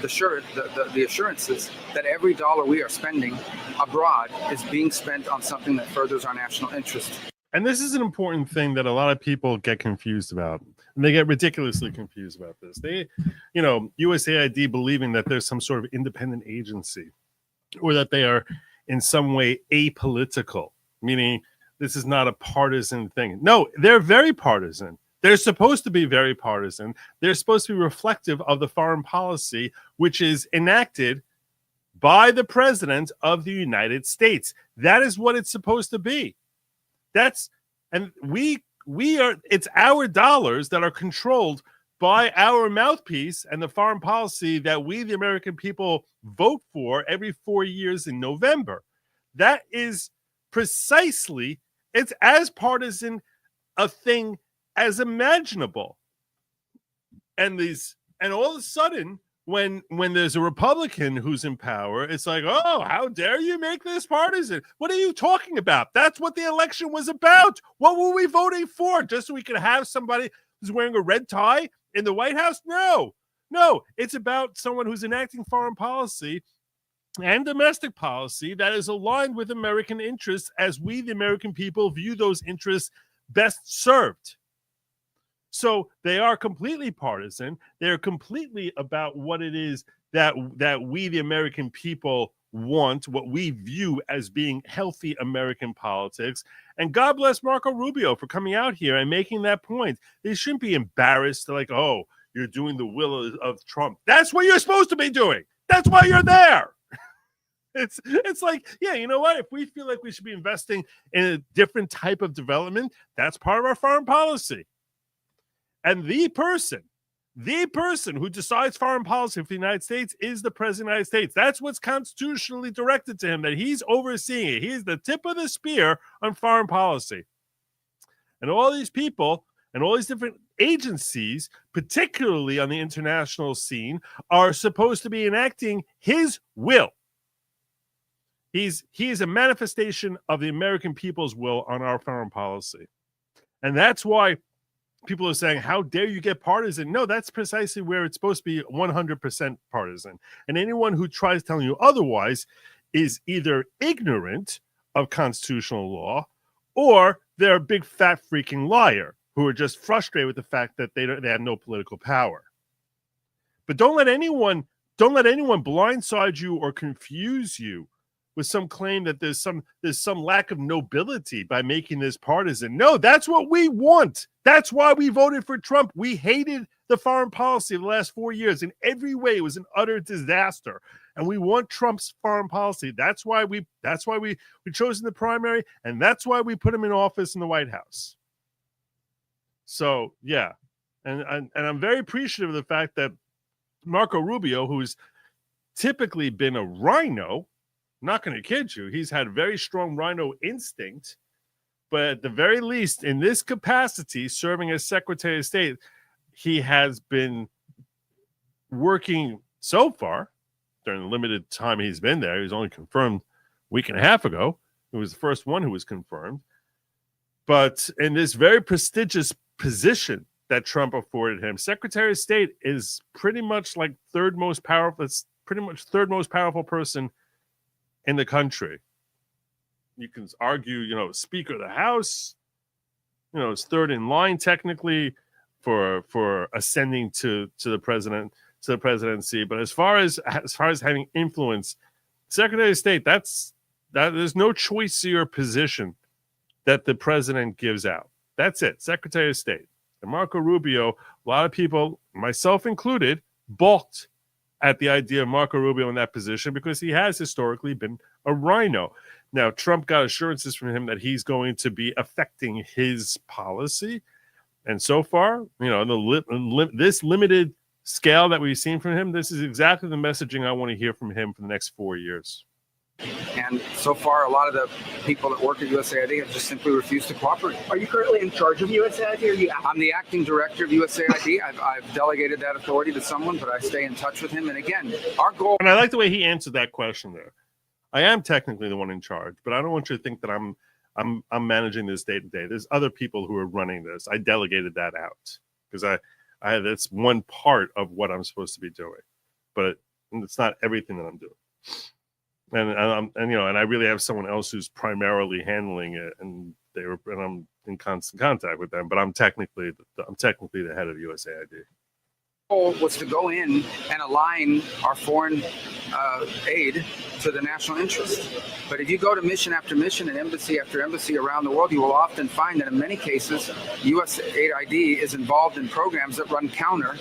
the assurances that every dollar we are spending abroad is being spent on something that furthers our national interest. And this is an important thing that a lot of people get confused about. And they get ridiculously confused about this. They, USAID believing that there's some sort of independent agency or that they are in some way apolitical, meaning this is not a partisan thing. No, they're very partisan. They're supposed to be very partisan. They're supposed to be reflective of the foreign policy, which is enacted by the President of the United States. That is what it's supposed to be. It's our dollars that are controlled by our mouthpiece and the foreign policy that we, the American people, vote for every 4 years in November. That is precisely, it's as partisan a thing as imaginable. And all of a sudden, when there's a Republican who's in power, it's like, oh, how dare you make this partisan? What are you talking about? That's what the election was about. What were we voting for? Just so we could have somebody who's wearing a red tie in the White House? No, it's about someone who's enacting foreign policy and domestic policy that is aligned with American interests as we, the American people, view those interests best served. So they are completely partisan. They're completely about what it is that we, the American people, want what we view as being healthy American politics. And God bless Marco Rubio for coming out here and making that point. They shouldn't be embarrassed, like, oh, you're doing the will of Trump. That's what you're supposed to be doing. That's why you're there. It's like, yeah, you know what? If we feel like we should be investing in a different type of development, that's part of our foreign policy. And the person who decides foreign policy for the United States is the President of the United States. That's what's constitutionally directed to him, that he's overseeing it. He's the tip of the spear on foreign policy. And all these people and all these different agencies, particularly on the international scene, are supposed to be enacting his will. He is a manifestation of the American people's will on our foreign policy. And that's why people are saying, how dare you get partisan? No, that's precisely where it's supposed to be 100% partisan. And anyone who tries telling you otherwise is either ignorant of constitutional law or they're a big fat freaking liar who are just frustrated with the fact that they have no political power. But don't let anyone blindside you or confuse you with some claim that there's some lack of nobility by making this partisan. No, that's what we want. That's why we voted for Trump. We hated the foreign policy of the last 4 years. In every way, it was an utter disaster. And we want Trump's foreign policy. That's why we chose in the primary, and that's why we put him in office in the White House. So yeah, and I'm very appreciative of the fact that Marco Rubio, who's typically been a rhino, I'm not going to kid you, he's had very strong rhino instinct, but at the very least, in this capacity, serving as Secretary of State, he has been working so far during the limited time he's been there. He was only confirmed a week and a half ago. He was the first one who was confirmed. But in this very prestigious position that Trump afforded him, Secretary of State is pretty much like third most powerful person in the country. You can argue, Speaker of the House, is third in line technically for ascending to the presidency. But as far as having influence, Secretary of State, that there's no choicier position that the president gives out. That's it, Secretary of State. And Marco Rubio, a lot of people, myself included, balked at the idea of Marco Rubio in that position because he has historically been a rhino. Now, Trump got assurances from him that he's going to be affecting his policy. And so far, this limited scale that we've seen from him, this is exactly the messaging I want to hear from him for the next 4 years. And so far, a lot of the people that work at USAID have just simply refused to cooperate. Are you currently in charge of USAID? I'm the acting director of USAID. I've delegated that authority to someone, but I stay in touch with him. And again, our goal... And I like the way he answered that question there. I am technically the one in charge, but I don't want you to think that I'm managing this day to day. There's other people who are running this. I delegated that out because I that's one part of what I'm supposed to be doing, but it's not everything that I'm doing. And I really have someone else who's primarily handling it, and I'm in constant contact with them. But I'm technically the head of USAID. Goal was to go in and align our foreign aid to the national interest. But if you go to mission after mission and embassy after embassy around the world, you will often find that in many cases, USAID is involved in programs that run counter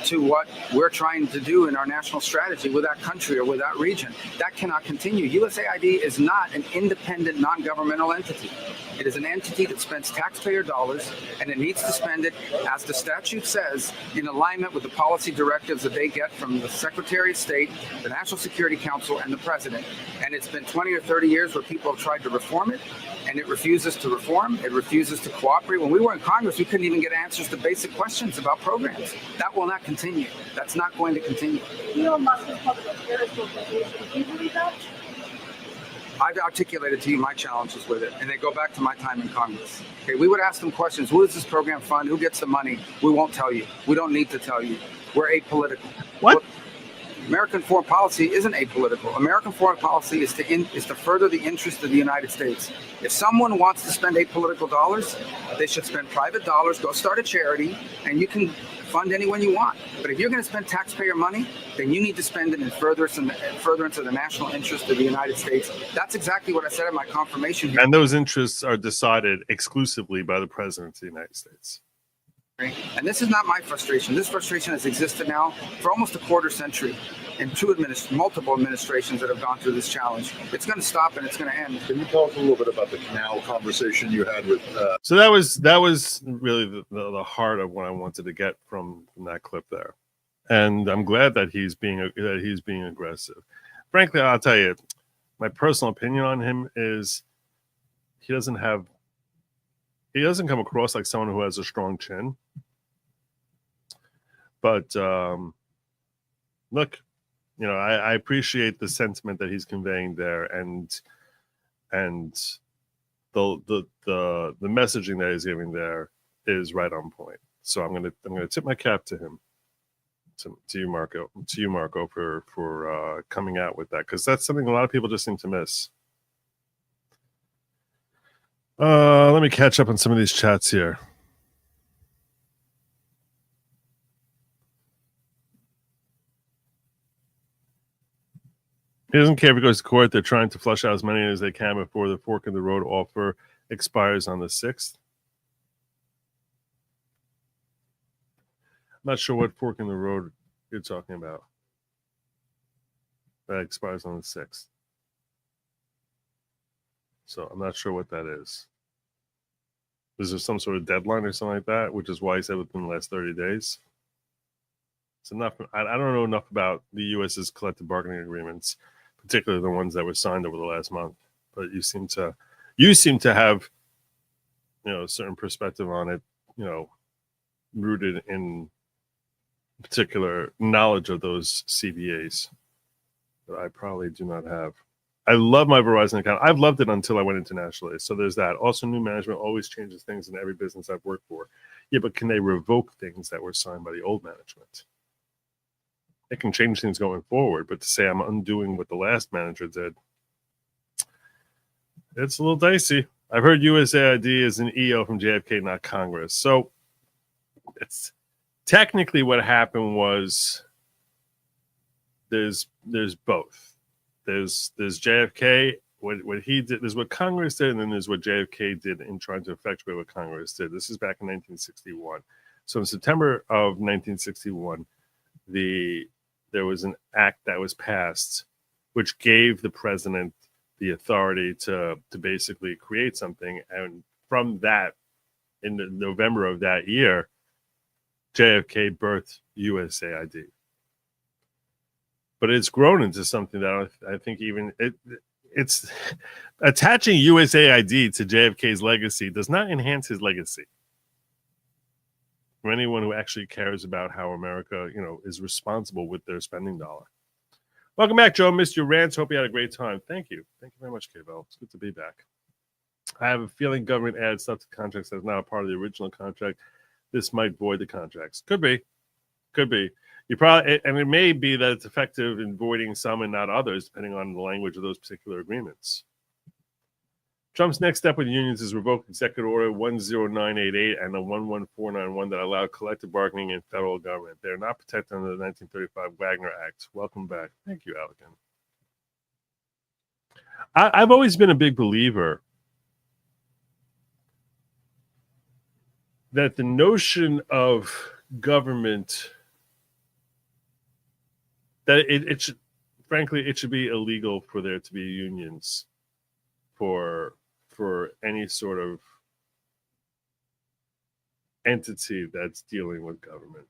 to what we're trying to do in our national strategy with that country or with that region. That cannot continue. USAID is not an independent, non-governmental entity. It is an entity that spends taxpayer dollars, and it needs to spend it, as the statute says, in alignment with the policy directives that they get from the Secretary of State, the National Security Council, and the President. And it's been 20 or 30 years where people have tried to reform it, and it refuses to reform. It refuses to cooperate. When we were in Congress, we couldn't even get answers to basic questions about programs. That will not continue. That's not going to continue. Elon Musk is public affairs organization. Do you believe that? I've articulated to you my challenges with it, and they go back to my time in Congress. Okay, we would ask them questions. Who does this program fund? Who gets the money? We won't tell you. We don't need to tell you. We're apolitical. What? American foreign policy isn't apolitical. American foreign policy is to further the interest of the United States. If someone wants to spend apolitical dollars, they should spend private dollars, go start a charity, and you can fund anyone you want. But if you're going to spend taxpayer money, then you need to spend it in furtherance of the national interest of the United States. That's exactly what I said in my confirmation here. And those interests are decided exclusively by the President of the United States. And this is not my frustration. This frustration has existed now for almost a quarter century, and multiple administrations that have gone through this challenge. It's going to stop and it's going to end. Can you tell us a little bit about the canal conversation you had with? So that was really the heart of what I wanted to get from that clip there, and I'm glad that he's being aggressive. Frankly, I'll tell you, my personal opinion on him is he doesn't come across like someone who has a strong chin. But look, I appreciate the sentiment that he's conveying there, and the messaging that he's giving there is right on point. So I'm gonna tip my cap to him, to you, Marco, for coming out with that, because that's something a lot of people just seem to miss. Let me catch up on some of these chats here. He doesn't care if it goes to court. They're trying to flush out as many as they can before the fork in the road offer expires on the 6th. I'm not sure what fork in the road you're talking about. That expires on the 6th. So I'm not sure what that is. Is there some sort of deadline or something like that? Which is why he said within the last 30 days. It's enough. I don't know enough about the U.S.'s collective bargaining agreements, particularly the ones that were signed over the last month. But you seem to have, a certain perspective on it, rooted in particular knowledge of those CBAs that I probably do not have. I love my Verizon account. I've loved it until I went internationally. So there's that. Also, new management always changes things in every business I've worked for. Yeah, but can they revoke things that were signed by the old management? It can change things going forward, but to say I'm undoing what the last manager did, it's a little dicey. I've heard USAID is an EO from JFK, not Congress. So it's technically what happened was there's both. There's JFK, what he did, there's what Congress did, and then there's what JFK did in trying to effectuate what Congress did. This is back in 1961. So in September of 1961, there was an act that was passed which gave the president the authority to basically create something. And from that, in November of that year, JFK birthed USAID. But it's grown into something that I think even it's attaching USAID to JFK's legacy does not enhance his legacy. For anyone who actually cares about how America, is responsible with their spending dollar. Welcome back, Joe. Missed your rants. Hope you had a great time. Thank you. Thank you very much, K-Bell. It's good to be back. I have a feeling government added stuff to contracts that's not a part of the original contract. This might void the contracts. Could be. You probably, and it may be that it's effective in voiding some and not others, depending on the language of those particular agreements. Trump's next step with unions is revoke Executive Order 10988 and the 11491 that allow collective bargaining in federal government. They're not protected under the 1935 Wagner Act. Welcome back. Thank you, Allegan. I've always been a big believer that the notion of government, that it should, frankly, it should be illegal for there to be unions for any sort of entity that's dealing with government.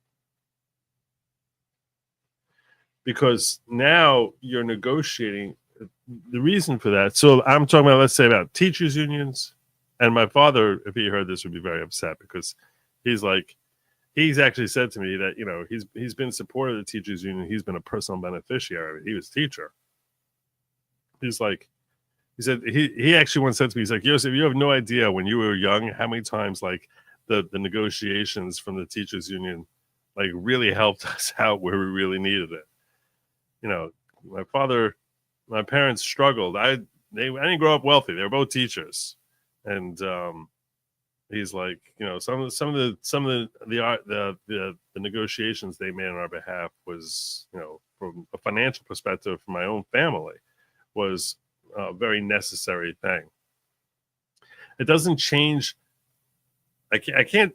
Because now you're negotiating. The reason for that, so I'm talking about, let's say, about teachers' unions. And my father, if he heard this, would be very upset, because he's actually said to me that, he's been supportive of the teachers' union. He's been a personal beneficiary of it. He was a teacher. He said he actually once said to me, he's like, Yosef, you have no idea when you were young how many times the negotiations from the teachers union really helped us out where we really needed it. my parents struggled. I didn't grow up wealthy. They were both teachers, and he's like, some of the negotiations they made on our behalf was, from a financial perspective for my own family, was a very necessary thing. It doesn't change. I can't.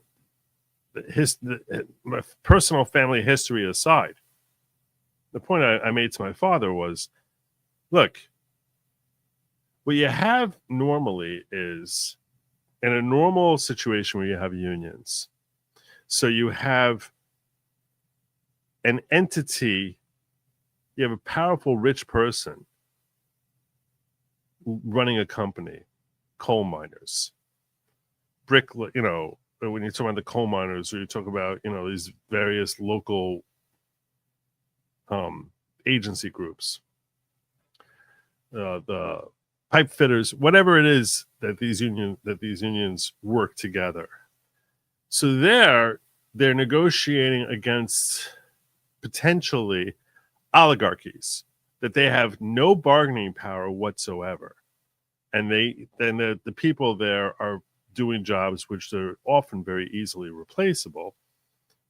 My personal family history aside, the point I made to my father was, look, what you have normally is, in a normal situation where you have unions, so you have an entity, you have a powerful, rich person running a company, coal miners, when you talk about the coal miners, or you talk about, these various local agency groups, the pipe fitters, whatever it is that these unions work together. So they're negotiating against potentially oligarchies that they have no bargaining power whatsoever, and the people there are doing jobs which are often very easily replaceable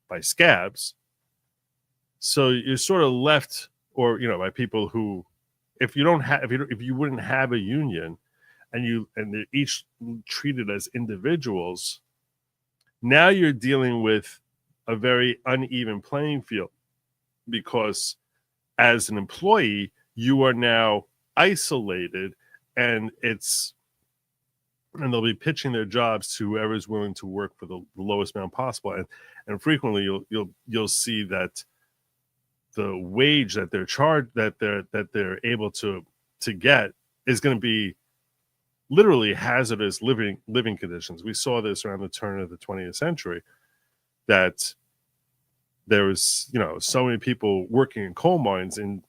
by scabs. So you're sort of left, or by people who, if you wouldn't have a union, and they're each treated as individuals, now you're dealing with a very uneven playing field, because as an employee you are now isolated, and they'll be pitching their jobs to whoever's willing to work for the lowest amount possible, and frequently you'll see that the wage that they're charged, that they're able to get, is going to be literally hazardous living conditions. We saw this around the turn of the 20th century, that there was so many people working in coal mines in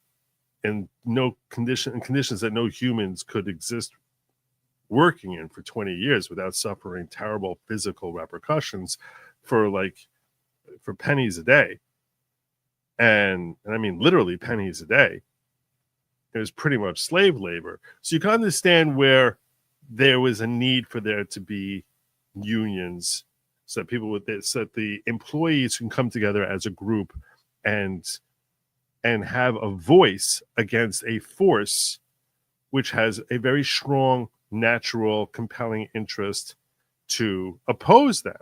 conditions that no humans could exist working in for 20 years without suffering terrible physical repercussions for pennies a day. And I mean literally pennies a day. It was pretty much slave labor. So you can understand where there was a need for there to be unions, so that the employees can come together as a group and have a voice against a force which has a very strong, natural, compelling interest to oppose them.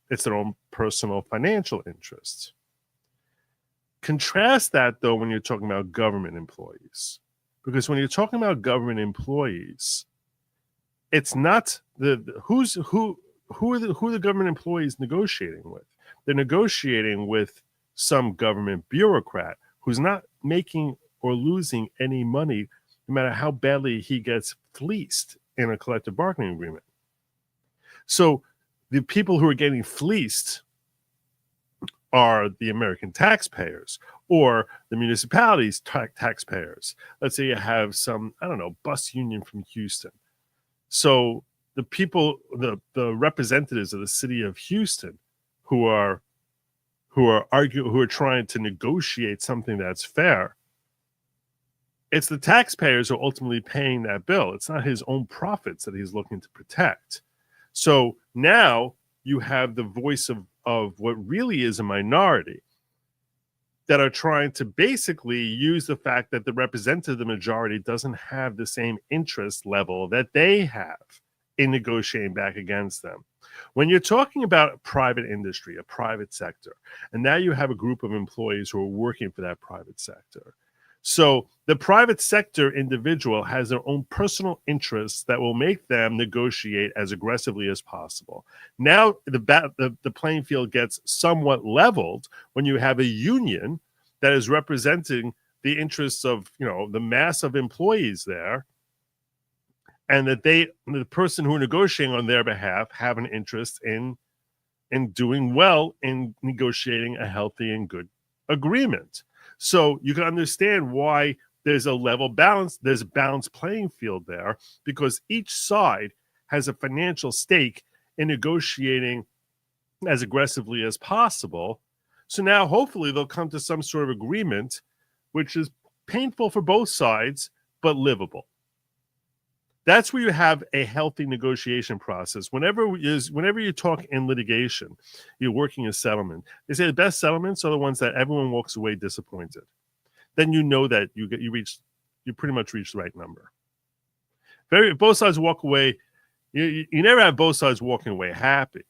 It's their own personal financial interests. Contrast that, though, when you're talking about government employees, because when you're talking about government employees, it's not who are the government employees negotiating with. They're negotiating with some government bureaucrat who's not making or losing any money, no matter how badly he gets fleeced in a collective bargaining agreement. So the people who are getting fleeced are the American taxpayers, or the municipalities' taxpayers. Let's say you have some, bus union from Houston. So the people, the representatives of the city of Houston, who are trying to negotiate something that's fair, it's the taxpayers who are ultimately paying that bill. It's not his own profits that he's looking to protect. So now you have the voice of what really is a minority that are trying to basically use the fact that the representative of the majority doesn't have the same interest level that they have in negotiating back against them. When you're talking about a private industry, a private sector, and now you have a group of employees who are working for that private sector. So the private sector individual has their own personal interests that will make them negotiate as aggressively as possible. Now the playing field gets somewhat leveled when you have a union that is representing the interests of the mass of employees there, and that the person who are negotiating on their behalf have an interest in doing well in negotiating a healthy and good agreement. So you can understand why there's a level balance, there's a balanced playing field there, because each side has a financial stake in negotiating as aggressively as possible. So now hopefully they'll come to some sort of agreement which is painful for both sides, but livable. That's where you have a healthy negotiation process. Whenever you talk in litigation, you're working a settlement. They say the best settlements are the ones that everyone walks away disappointed. Then you know that you pretty much reached the right number. Both sides walk away. You never have both sides walking away happy.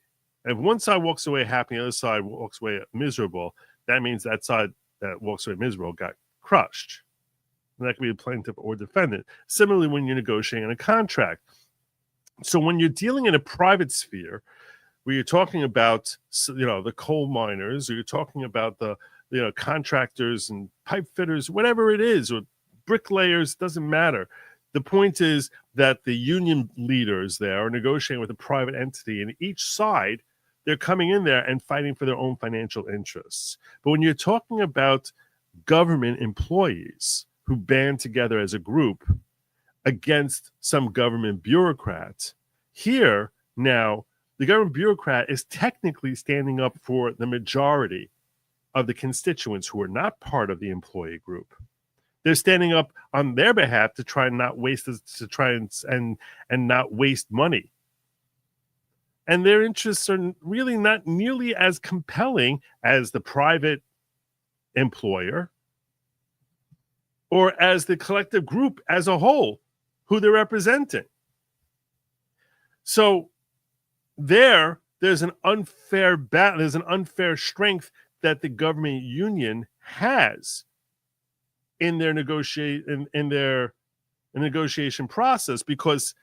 And if one side walks away happy, the other side walks away miserable, that means that side that walks away miserable got crushed. And that could be a plaintiff or defendant. Similarly, when you're negotiating a contract. So when you're dealing in a private sphere, where you're talking about, the coal miners, or you're talking about the contractors and pipe fitters, whatever it is, or bricklayers, doesn't matter. The point is that the union leaders there are negotiating with a private entity, and each side, they're coming in there and fighting for their own financial interests. But when you're talking about government employees who band together as a group against some government bureaucrat, here now the government bureaucrat is technically standing up for the majority of the constituents who are not part of the employee group. They're standing up on their behalf to try and not waste and not waste money. And their interests are really not nearly as compelling as the private employer or as the collective group as a whole who they're representing. So there's an unfair battle, there's an unfair strength that the government union has in their negotiation process, because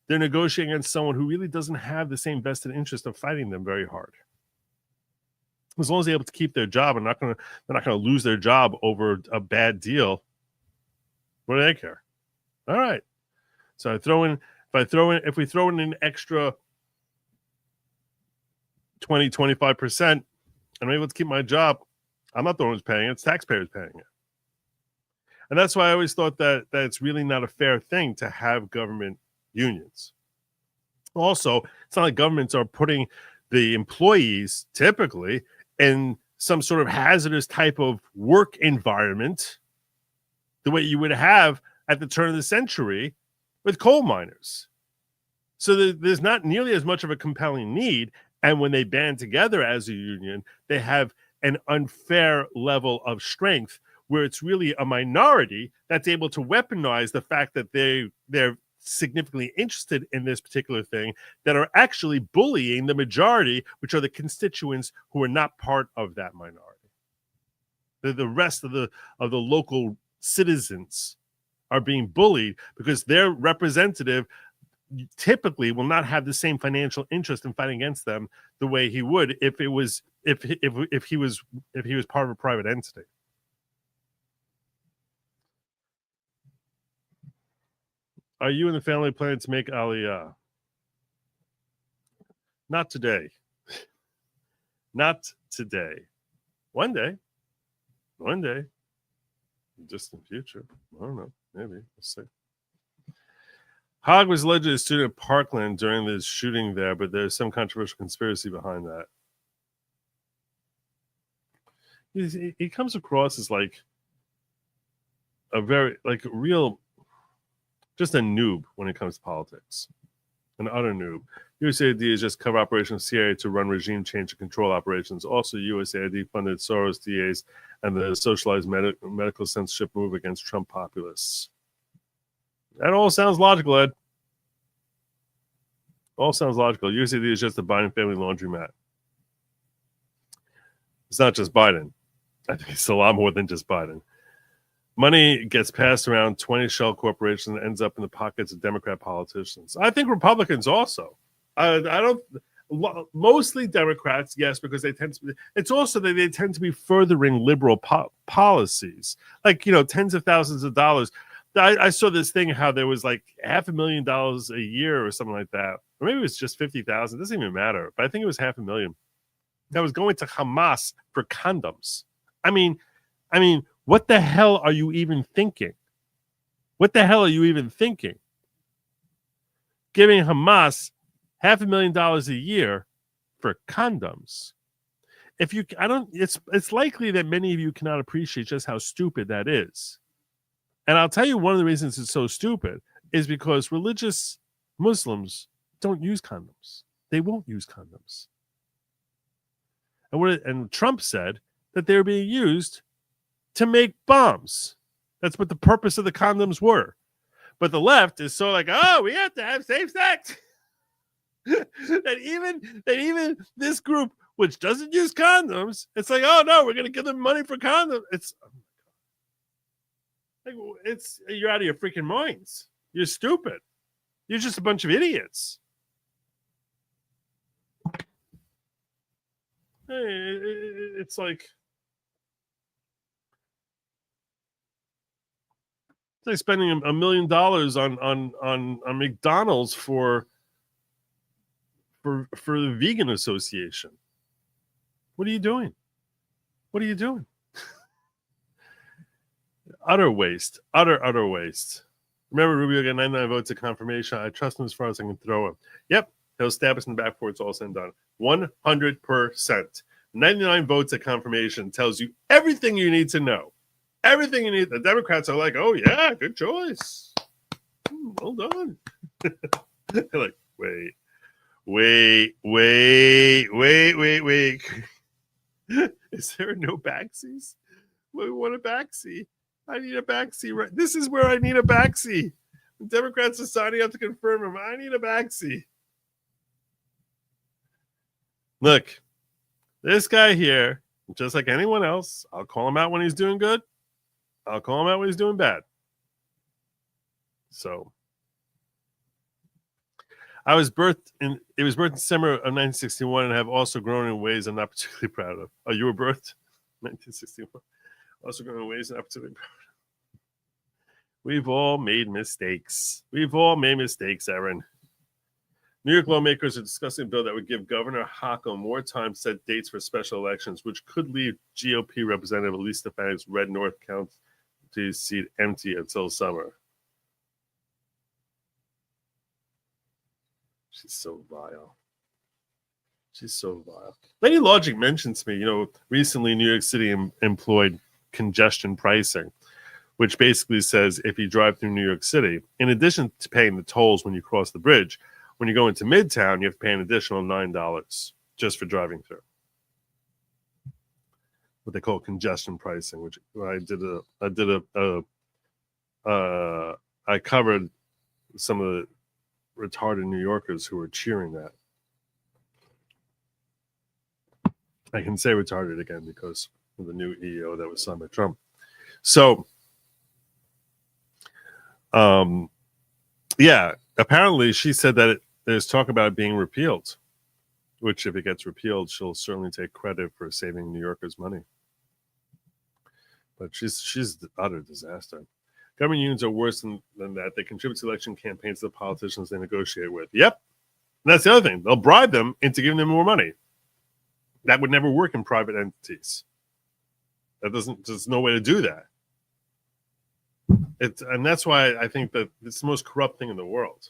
they're negotiating against someone who really doesn't have the same vested interest of fighting them very hard. As long as they're able to keep their job and they're not going to lose their job over a bad deal, what do they care? All right. So if we throw in an extra 20, 25%, and I'm able to keep my job, I'm not the one who's paying it, it's taxpayers paying it. And that's why I always thought that it's really not a fair thing to have government unions. Also, it's not like governments are putting the employees typically in some sort of hazardous type of work environment the way you would have at the turn of the century with coal miners. So there's not nearly as much of a compelling need. And when they band together as a union, they have an unfair level of strength where it's really a minority that's able to weaponize the fact that they're significantly interested in this particular thing, that are actually bullying the majority, which are the constituents who are not part of that minority. The rest of the local citizens are being bullied because their representative typically will not have the same financial interest in fighting against them the way he would if he was part of a private entity. Are you and the family planning to make Aliyah? Not today. Not today. One day. Distant future. I don't know. Maybe. We'll see. Hogg was allegedly a student at Parkland during the shooting there, but there's some controversial conspiracy behind that. He comes across as like a very, like a real, just a noob when it comes to politics. An utter noob. USAID is just cover operations CIA to run regime change and control operations. Also, USAID funded Soros DAs and the socialized medical censorship move against Trump populists. That all sounds logical, Ed. All sounds logical. USAID is just the Biden family laundromat. It's not just Biden. I think it's a lot more than just Biden. Money gets passed around 20 shell corporations and ends up in the pockets of Democrat politicians. I think Republicans also. I don't. Mostly Democrats, yes, because they tend to be. It's also that they tend to be furthering liberal policies, like tens of thousands of dollars. I saw this thing how there was like $500,000 a year or something like that, or maybe it was just 50,000. It doesn't even matter, but I think it was $500,000 that was going to Hamas for condoms. I mean, what the hell are you even thinking? What the hell are you even thinking? Giving Hamas $500,000 a year for condoms. It's likely that many of you cannot appreciate just how stupid that is. And I'll tell you one of the reasons it's so stupid is because religious Muslims don't use condoms. They won't use condoms. And Trump said that they were being used to make bombs. That's what the purpose of the condoms were. But the left is so like, oh, we have to have safe sex. that even this group, which doesn't use condoms, it's like, oh no, we're going to give them money for condoms. You're out of your freaking minds. You're stupid. You're just a bunch of idiots. It's like spending $1 million on McDonald's for the vegan association. What are you doing? What are you doing? Utter waste. Utter waste. Remember, Rubio got 99 votes of confirmation. I trust him as far as I can throw him. Yep, he'll stab us in the back before it's all said and done. 100%. 99 votes of confirmation tells you everything you need to know. Everything you need. The Democrats are like, oh yeah, good choice. Well done. They're like, wait. Is there no backsies? We want a backseat. I need a backseat. Right. This is where I need a backseat. The Democrats are signing up to confirm him. I need a backseat. Look, this guy here, just like anyone else, I'll call him out when he's doing good. I'll call him out when he's doing bad. So, it was birthed in December of 1961 and have also grown in ways I'm not particularly proud of. Oh, you were birthed 1961. Also grown in ways I'm not particularly proud of. We've all made mistakes. Aaron. New York lawmakers are discussing a bill that would give Governor Hochul more time to set dates for special elections, which could leave GOP Representative Elise Stefanik's Red North County seat empty until summer. She's so vile. Lady Lawgic mentioned to me, recently New York City employed congestion pricing, which basically says if you drive through New York City, in addition to paying the tolls when you cross the bridge, when you go into Midtown, you have to pay an additional $9 just for driving through. What they call congestion pricing, which I covered some of the retarded New Yorkers who were cheering that. I can say retarded again because of the new EO that was signed by Trump. So, apparently she said that there's talk about it being repealed, which if it gets repealed, she'll certainly take credit for saving New Yorkers money. But she's the utter disaster. Government unions are worse than that. They contribute to election campaigns to the politicians they negotiate with. Yep. And that's the other thing. They'll bribe them into giving them more money. That would never work in private entities. There's no way to do that. And that's why I think that it's the most corrupt thing in the world.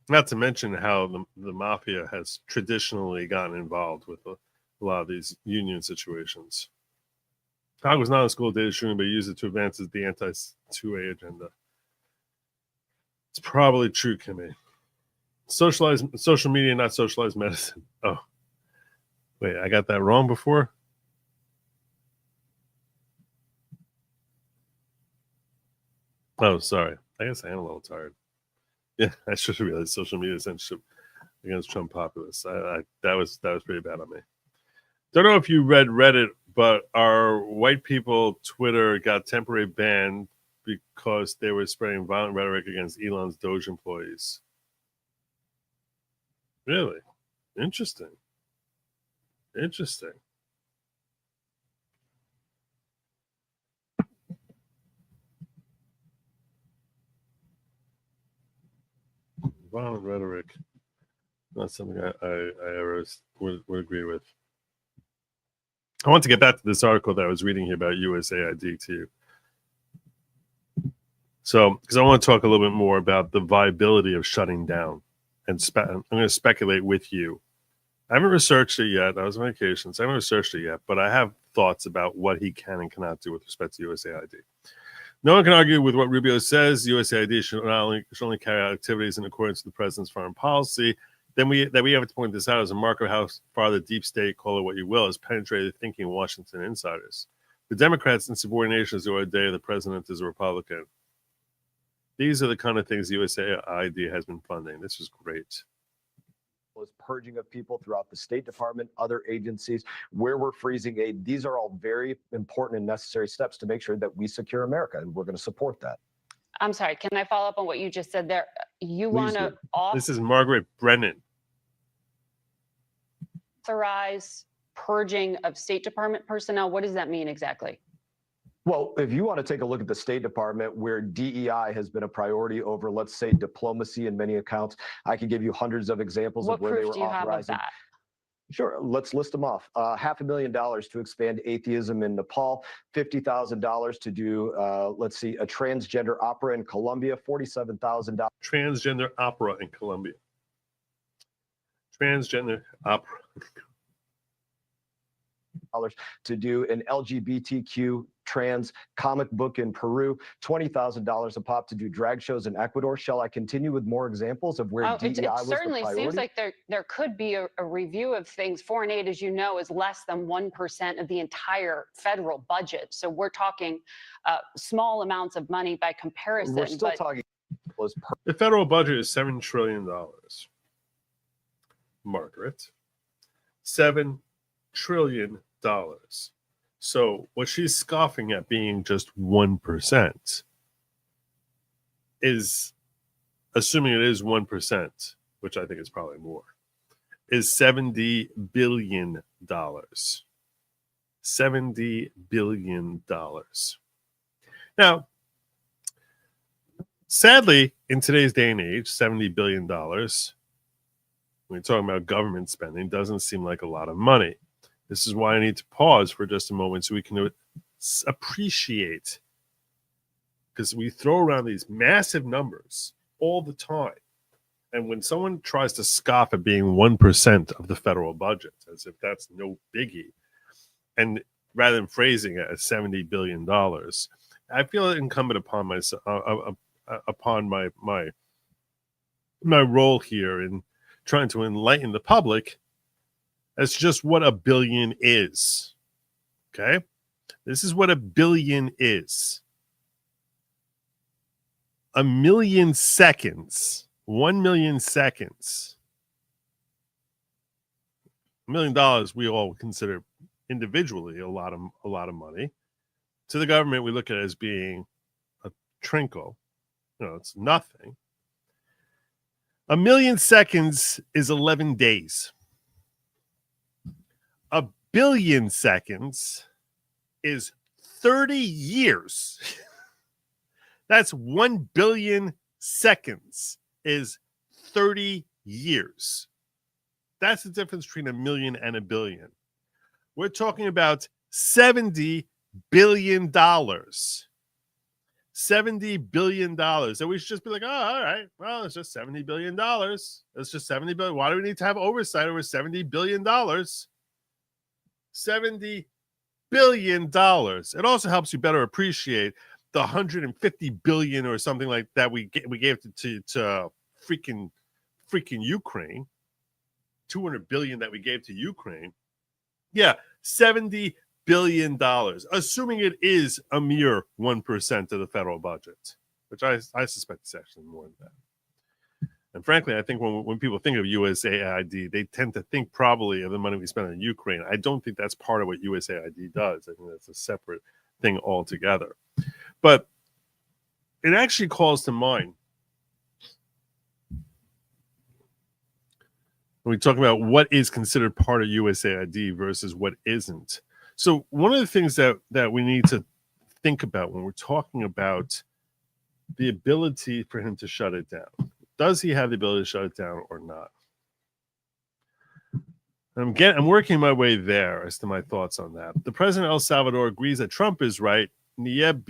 Not to mention how the mafia has traditionally gotten involved with a lot of these union situations. I was not a school data shooting, but used it to advance the anti-2A agenda. It's probably true, Kimmy. Social media, not socialized medicine. Oh, wait, I got that wrong before? Oh, sorry. I guess I am a little tired. Yeah, I should have realized social media censorship against Trump populists. That was pretty bad on me. Don't know if you read Reddit, but our white people Twitter got temporary banned because they were spreading violent rhetoric against Elon's Doge employees. Really? Interesting. Violent rhetoric. Not something I ever would agree with. I want to get back to this article that I was reading here about USAID to you. So, because I want to talk a little bit more about the viability of shutting down. And I'm going to speculate with you. I haven't researched it yet. I was on vacation, so I haven't researched it yet. But I have thoughts about what he can and cannot do with respect to USAID. No one can argue with what Rubio says. USAID should only carry out activities in accordance with the president's foreign policy. Then we have to point this out as a marker of how far the deep state, call it what you will, has penetrated the thinking of Washington insiders. The Democrats' insubordination is the idea the president is a Republican. These are the kind of things USAID has been funding. This is great. Is purging of people throughout the State Department, other agencies, where we're freezing aid. These are all very important and necessary steps to make sure that we secure America, and we're going to support that. I'm sorry, can I follow up on what you just said there? You want to This is Margaret Brennan. authorize purging of State Department personnel? What does that mean exactly? Well, if you want to take a look at the State Department, where DEI has been a priority over, let's say, diplomacy in many accounts, I can give you hundreds of examples of where they were do you have of authorizing. that? Sure, let's list them off. $500,000 to expand atheism in Nepal, $50,000 to do, let's see, a transgender opera in Colombia, $47,000. Transgender opera in Colombia. Transgender opera. To do an LGBTQ trans comic book in Peru, $20,000 a pop to do drag shows in Ecuador. Shall I continue with more examples of where DEI It was the certainly priority? seems like there could be a review of things. Foreign aid, as you know, is less than 1% of the entire federal budget. So we're talking small amounts of money by comparison. We're still talking. The federal budget is $7 trillion. Margaret, $7 trillion. So what she's scoffing at being just 1% is, assuming it is 1%, which I think is probably more, is $70 billion. $70 billion. Now, sadly, in today's day and age, $70 billion, when you're talking about government spending, doesn't seem like a lot of money. This is why I need to pause for just a moment so we can appreciate, because we throw around these massive numbers all the time. And when someone tries to scoff at being 1% of the federal budget, as if that's no biggie, and rather than phrasing it as $70 billion, I feel it incumbent upon myself, upon my role here in trying to enlighten the public as just what a billion is. Okay? This is what a billion is. 1 million seconds, 1 million seconds. $1 million we all consider individually a lot of money. To the government, we look at it as being a trinkle. It's nothing. 1 million seconds is 11 days. 1 billion seconds is 30 years. That's 1 billion seconds is 30 years. That's the difference between a million and a billion. We're talking about $70 billion. $70 billion. And we should just be like, oh, all right. Well, it's just $70 billion. It's just $70 billion. Why do we need to have oversight over $70 billion? $70 billion. It also helps you better appreciate the $150 billion or something like that we gave to freaking Ukraine. $200 billion that we gave to Ukraine. Yeah, $70 billion, assuming it is a mere 1% of the federal budget, which I suspect is actually more than that. And frankly, I think when people think of USAID, they tend to think probably of the money we spend on Ukraine. I don't think that's part of what USAID does. I think that's a separate thing altogether. But it actually calls to mind when we talk about what is considered part of USAID versus what isn't. So one of the things that we need to think about when we're talking about the ability for him to shut it down. Does he have the ability to shut it down or not? I'm working my way there as to my thoughts on that. The president of El Salvador agrees that Trump is right. Nayib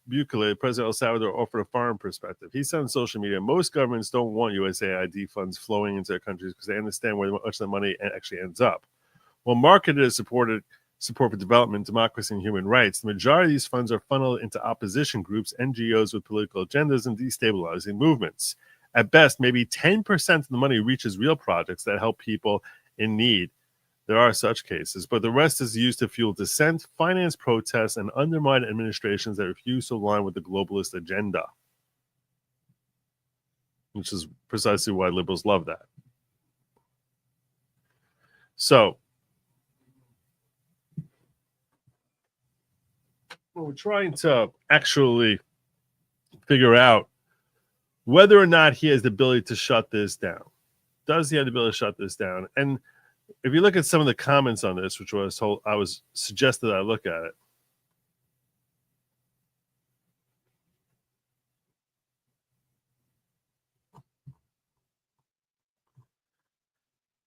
Bukele, president of El Salvador, offered a foreign perspective. He said on social media, most governments don't want USAID funds flowing into their countries because they understand where much of the money actually ends up. Well, marketed as supported support for development, democracy, and human rights. The majority of these funds are funneled into opposition groups, NGOs with political agendas, and destabilizing movements. At best, maybe 10% of the money reaches real projects that help people in need. There are such cases, but the rest is used to fuel dissent, finance protests, and undermine administrations that refuse to align with the globalist agenda, which is precisely why liberals love that. So, we're trying to actually figure out whether or not he has the ability to shut this down. Does he have the ability to shut this down? And if you look at some of the comments on this, which I was suggested I look at it.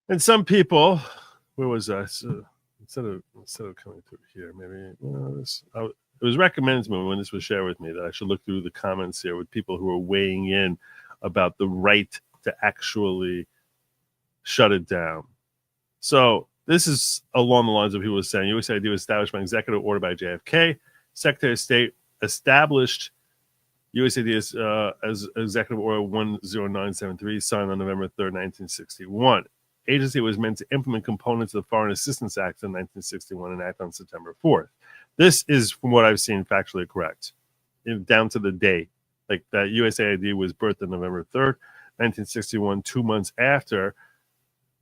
And some people, where was I? So instead of coming through here, maybe it was recommended to me when this was shared with me that I should look through the comments here with people who are weighing in about the right to actually shut it down. So this is along the lines of people saying USAID was established by executive order by JFK. Secretary of State established USAID as Executive Order 10973, signed on November 3rd, 1961. Agency was meant to implement components of the Foreign Assistance Act of 1961 and act on September 4th. This is, from what I've seen, factually correct, down to the day. Like that USAID was birthed on November 3rd, 1961, 2 months after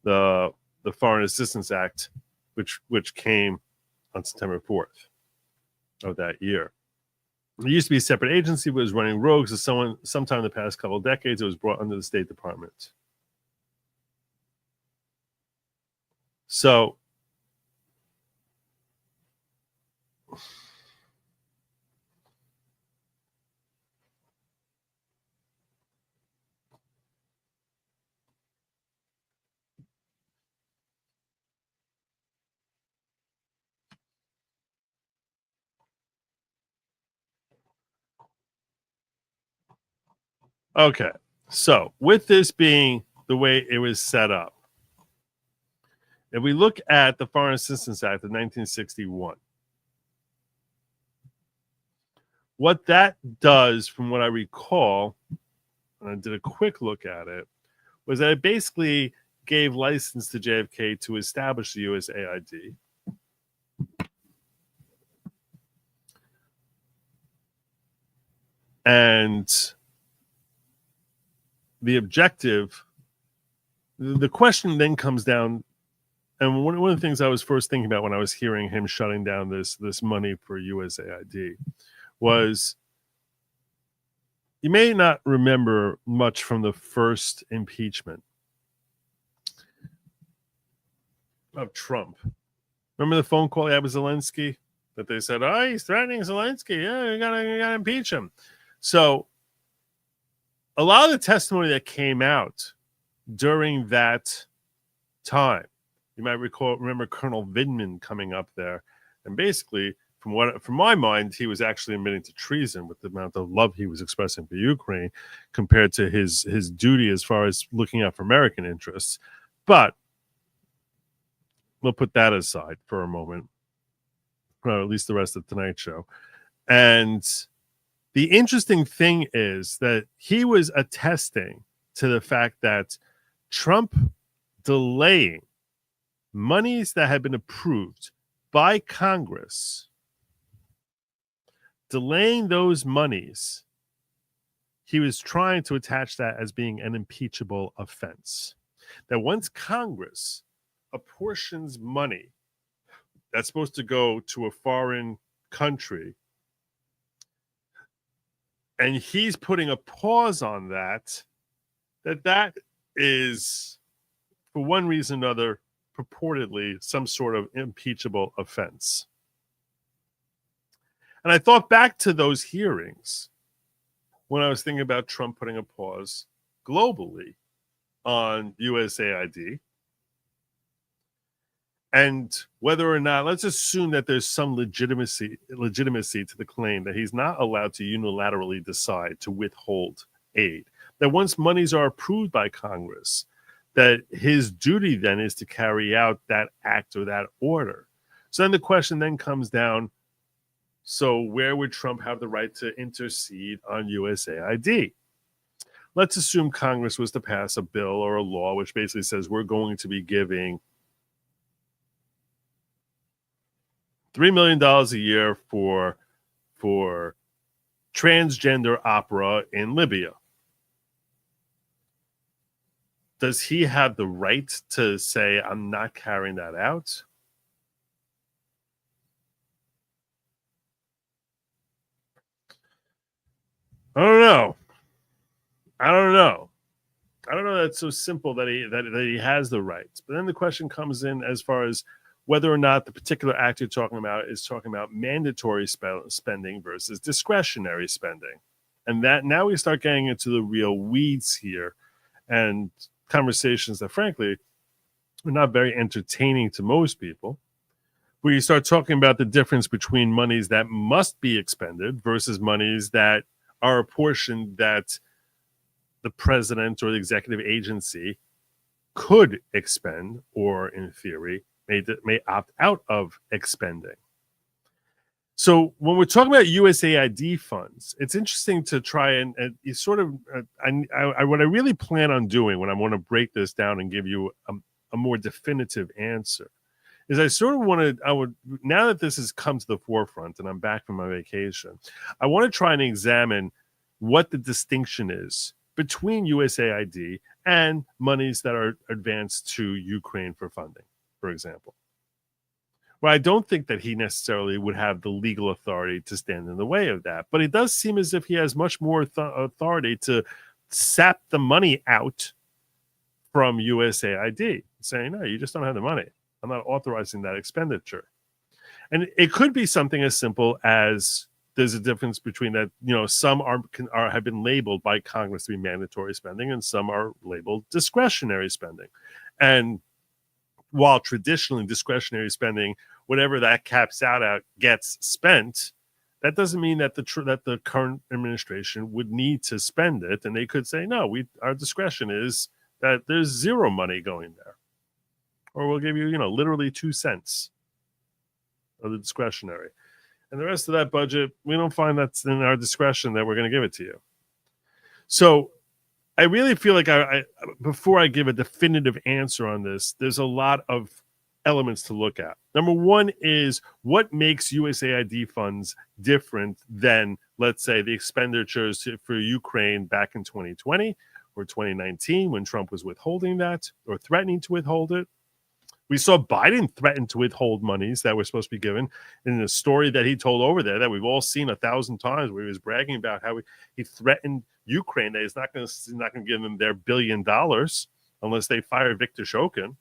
the Foreign Assistance Act, which came on September 4th of that year. It used to be a separate agency, but was running rogue. So sometime in the past couple of decades, it was brought under the State Department. So okay, so with this being the way it was set up, if we look at the Foreign Assistance Act of 1961, what that does, from what I recall, and I did a quick look at it, was that it basically gave license to JFK to establish the USAID. And the objective, the question then comes down, and one of the things I was first thinking about when I was hearing him shutting down this money for USAID was, you may not remember much from the first impeachment of Trump. Remember the phone call he had with Zelensky that they said, "Oh, he's threatening Zelensky. Yeah, you gotta impeach him." So a lot of the testimony that came out during that time, you might remember Colonel Vindman coming up there, and basically, from my mind, he was actually admitting to treason with the amount of love he was expressing for Ukraine compared to his duty as far as looking out for American interests. But we'll put that aside for a moment, or at least the rest of Tonight's show. And the interesting thing is that he was attesting to the fact that Trump delaying monies that had been approved by Congress, delaying those monies, he was trying to attach that as being an impeachable offense. That once Congress apportions money that's supposed to go to a foreign country, and he's putting a pause on that is, for one reason or another, purportedly some sort of impeachable offense. And I thought back to those hearings when I was thinking about Trump putting a pause globally on USAID, and whether or not, let's assume that there's some legitimacy to the claim that he's not allowed to unilaterally decide to withhold aid. That once monies are approved by Congress, that his duty then is to carry out that act or that order. So then the question then comes down, so where would Trump have the right to intercede on USAID? Let's assume Congress was to pass a bill or a law which basically says we're going to be giving $3 million a year for transgender opera in Libya. Does he have the right to say, I'm not carrying that out? I don't know. I don't know that's so simple that he has the rights. But then the question comes in as far as whether or not the particular act you're talking about is talking about mandatory spending versus discretionary spending. And that now we start getting into the real weeds here and conversations that frankly are not very entertaining to most people, where you start talking about the difference between monies that must be expended versus monies that are a portion that the president or the executive agency could expend or in theory may opt out of expending. So when we're talking about USAID funds, it's interesting to try and you sort of, what I really plan on doing when I want to break this down and give you a more definitive answer is I sort of now that this has come to the forefront and I'm back from my vacation, I want to try and examine what the distinction is between USAID and monies that are advanced to Ukraine for funding, for example. Well, I don't think that he necessarily would have the legal authority to stand in the way of that, but it does seem as if he has much more authority to sap the money out from USAID, saying, no, you just don't have the money. I'm not authorizing that expenditure. And it could be something as simple as there's a difference between that, some have been labeled by Congress to be mandatory spending and some are labeled discretionary spending. And while traditionally discretionary spending, whatever that caps out at gets spent, that doesn't mean that the current administration would need to spend it. And they could say, no, our discretion is that there's zero money going there. Or we'll give you, literally 2 cents of the discretionary. And the rest of that budget, we don't find that's in our discretion that we're going to give it to you. So I really feel like before I give a definitive answer on this, there's a lot of elements to look at. Number one is what makes USAID funds different than, let's say, the expenditures for Ukraine back in 2020 or 2019 when Trump was withholding that or threatening to withhold it. We saw Biden threaten to withhold monies that were supposed to be given in the story that he told over there that we've all seen 1,000 times, where he was bragging about how he threatened Ukraine that he's not going to give them their $1 billion unless they fire Viktor Shokin.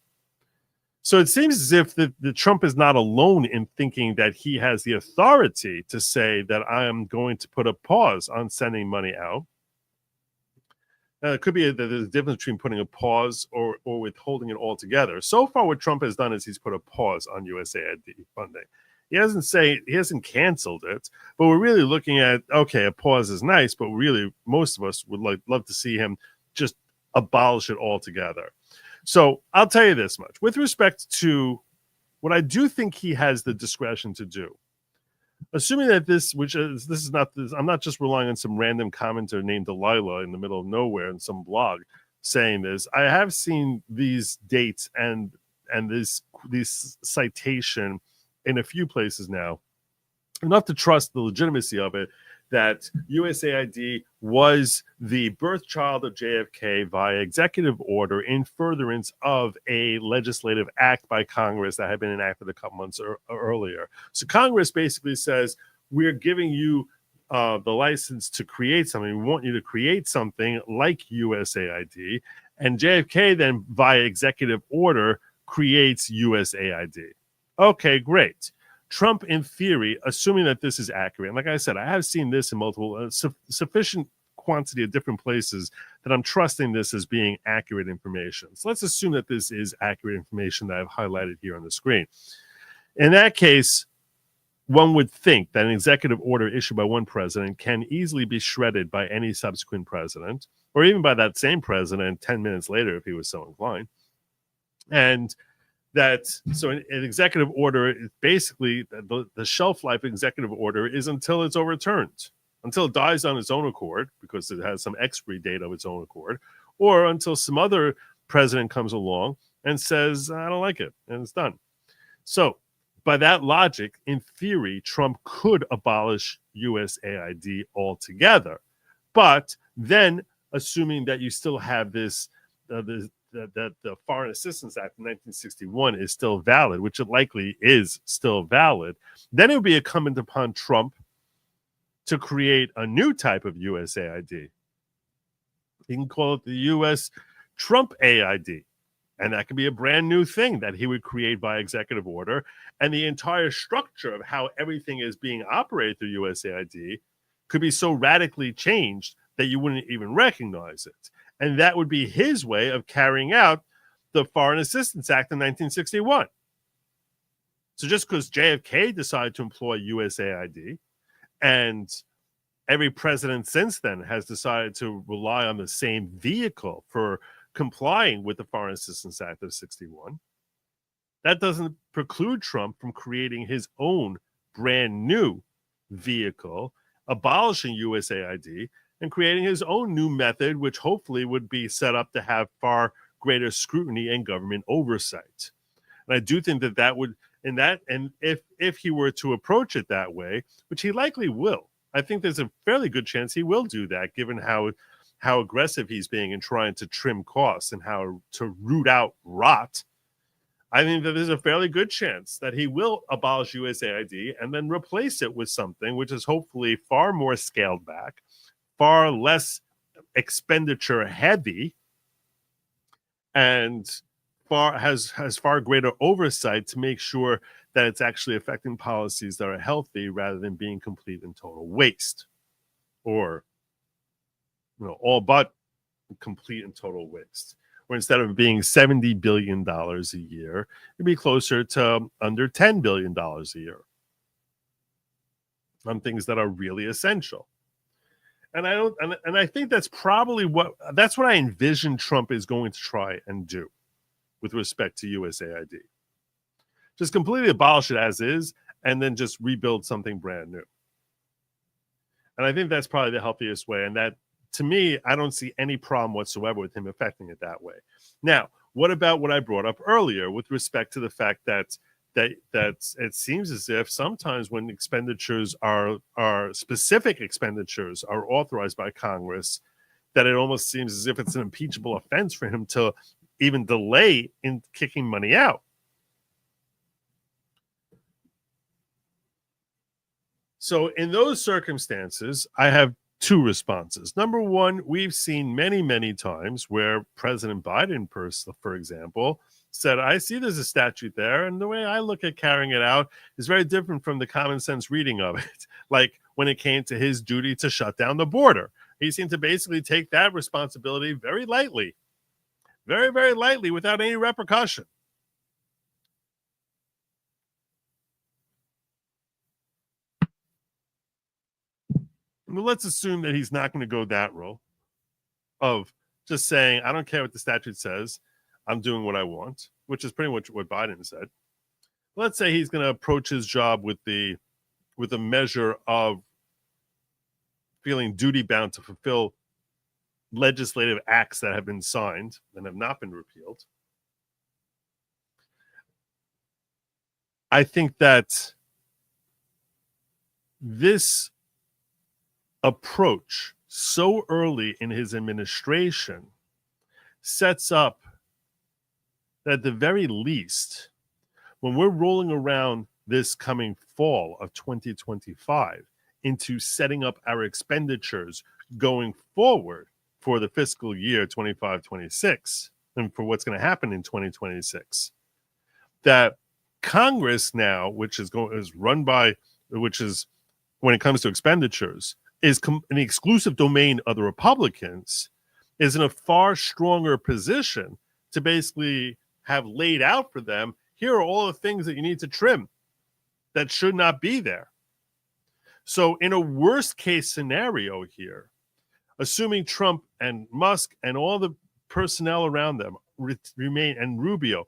So it seems as if the Trump is not alone in thinking that he has the authority to say that I am going to put a pause on sending money out. It could be that there's a difference between putting a pause or withholding it altogether. So far, what Trump has done is he's put a pause on USAID funding. He hasn't canceled it, but we're really looking at, okay, a pause is nice, but really most of us would love to see him just abolish it altogether. So I'll tell you this much. With respect to what I do think he has the discretion to do, assuming that I'm not just relying on some random commenter named Delilah in the middle of nowhere in some blog saying this. I have seen these dates and this citation in a few places now, enough to trust the legitimacy of it, that USAID was the birth child of JFK via executive order in furtherance of a legislative act by Congress that had been enacted a couple months earlier. So Congress basically says, we're giving you the license to create something. We want you to create something like USAID. And JFK then, via executive order, creates USAID. Okay, great. Trump, in theory, assuming that this is accurate, and like I said, I have seen this in multiple, sufficient quantity of different places that I'm trusting this as being accurate information. So let's assume that this is accurate information that I've highlighted here on the screen. In that case, one would think that an executive order issued by one president can easily be shredded by any subsequent president, or even by that same president 10 minutes later if he was so inclined. And that so an executive order is basically the shelf life executive order is until it's overturned, until it dies on its own accord because it has some expiry date of its own accord, or until some other president comes along and says, I don't like it, and it's done. So by that logic, in theory, Trump could abolish USAID altogether. But then, assuming that you still have this, that the Foreign Assistance Act of 1961 is still valid, which it likely is still valid, then it would be incumbent upon Trump to create a new type of USAID. He can call it the U.S. Trump AID. And that could be a brand new thing that he would create by executive order. And the entire structure of how everything is being operated through USAID could be so radically changed that you wouldn't even recognize it. And that would be his way of carrying out the Foreign Assistance Act of 1961. So just because JFK decided to employ USAID, and every president since then has decided to rely on the same vehicle for complying with the Foreign Assistance Act of 61, that doesn't preclude Trump from creating his own brand new vehicle, abolishing USAID, and creating his own new method, which hopefully would be set up to have far greater scrutiny and government oversight. And I do think that would, and if he were to approach it that way, which he likely will, I think there's a fairly good chance he will do that, given how aggressive he's being in trying to trim costs and how to root out rot. I think that there's a fairly good chance that he will abolish USAID and then replace it with something which is hopefully far more scaled back, far less expenditure heavy, and has far greater oversight to make sure that it's actually affecting policies that are healthy rather than being complete and total waste, or all but complete and total waste. Where instead of being $70 billion a year, it'd be closer to under $10 billion a year on things that are really essential. And I think that's probably what I envision Trump is going to try and do with respect to USAID. Just completely abolish it as is, and then just rebuild something brand new. And I think that's probably the healthiest way. And that, to me, I don't see any problem whatsoever with him affecting it that way. Now, what about what I brought up earlier with respect to the fact that it seems as if sometimes when expenditures are specific expenditures are authorized by Congress, that it almost seems as if it's an impeachable offense for him to even delay in kicking money out. So in those circumstances, I have two responses. Number one, we've seen many, many times where President Biden, for example, said, I see there's a statute there, and the way I look at carrying it out is very different from the common sense reading of it. Like when it came to his duty to shut down the border. He seemed to basically take that responsibility very lightly, very, very lightly, without any repercussion. Well, let's assume that he's not going to go that route of just saying, I don't care what the statute says, I'm doing what I want, which is pretty much what Biden said. Let's say he's going to approach his job with a measure of feeling duty bound to fulfill legislative acts that have been signed and have not been repealed. I think that this approach so early in his administration sets up that at the very least, when we're rolling around this coming fall of 2025 into setting up our expenditures going forward for the fiscal year 25-26 and for what's going to happen in 2026, that Congress now, which is run by, which is when it comes to expenditures, is an exclusive domain of the Republicans, is in a far stronger position to basically have laid out for them, here are all the things that you need to trim that should not be there. So in a worst case scenario here, assuming Trump and Musk and all the personnel around them remain, and Rubio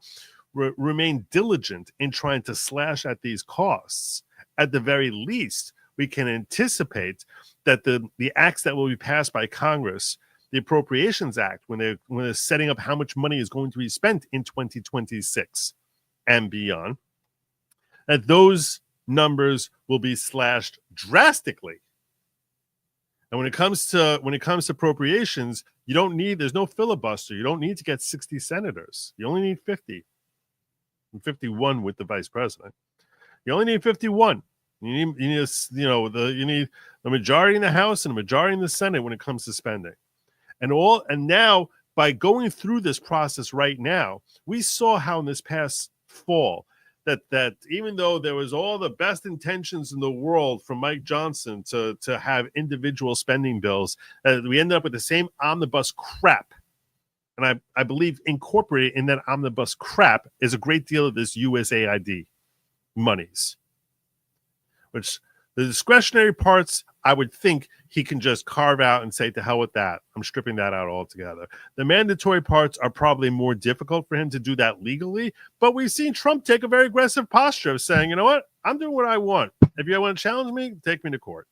remain diligent in trying to slash at these costs, at the very least, we can anticipate that the acts that will be passed by Congress, the Appropriations Act, when they're setting up how much money is going to be spent in 2026 and beyond, that those numbers will be slashed drastically. And when it comes to appropriations, there's no filibuster. You don't need to get 60 senators. You only need 50. And 51 with the vice president. You only need 51. You need the majority in the House and a majority in the Senate when it comes to spending. And now, by going through this process right now, we saw how in this past fall that even though there was all the best intentions in the world from Mike Johnson to have individual spending bills, we ended up with the same omnibus crap. And I believe incorporated in that omnibus crap is a great deal of this USAID monies, which the discretionary parts, I would think he can just carve out and say, to hell with that. I'm stripping that out altogether. The mandatory parts are probably more difficult for him to do that legally, but we've seen Trump take a very aggressive posture of saying, you know what, I'm doing what I want. If you want to challenge me, take me to court.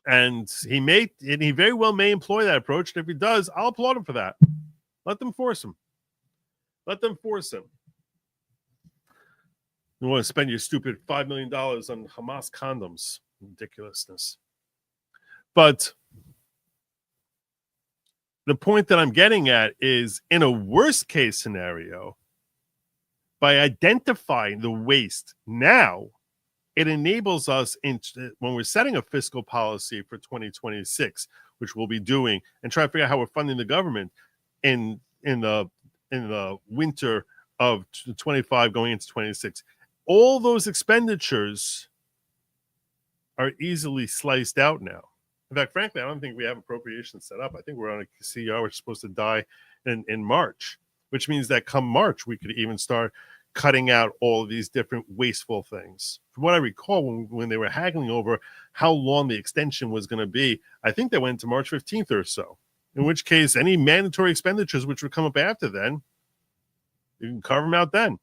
And he very well may employ that approach. And if he does, I'll applaud him for that. Let them force him. Let them force him. You want to spend your stupid $5 million on Hamas condoms. Ridiculousness. But the point that I'm getting at is, in a worst case scenario, by identifying the waste now, it enables us, when we're setting a fiscal policy for 2026, which we'll be doing, and try to figure out how we're funding the government in the winter of 25 going into 26. All those expenditures are easily sliced out now. In fact, frankly, I don't think we have appropriations set up. I think we're on a CR, which is supposed to die in March, which means that come March, we could even start cutting out all of these different wasteful things. From what I recall, when they were haggling over how long the extension was going to be, I think they went to March 15th or so, in which case any mandatory expenditures which would come up after then, you can carve them out then.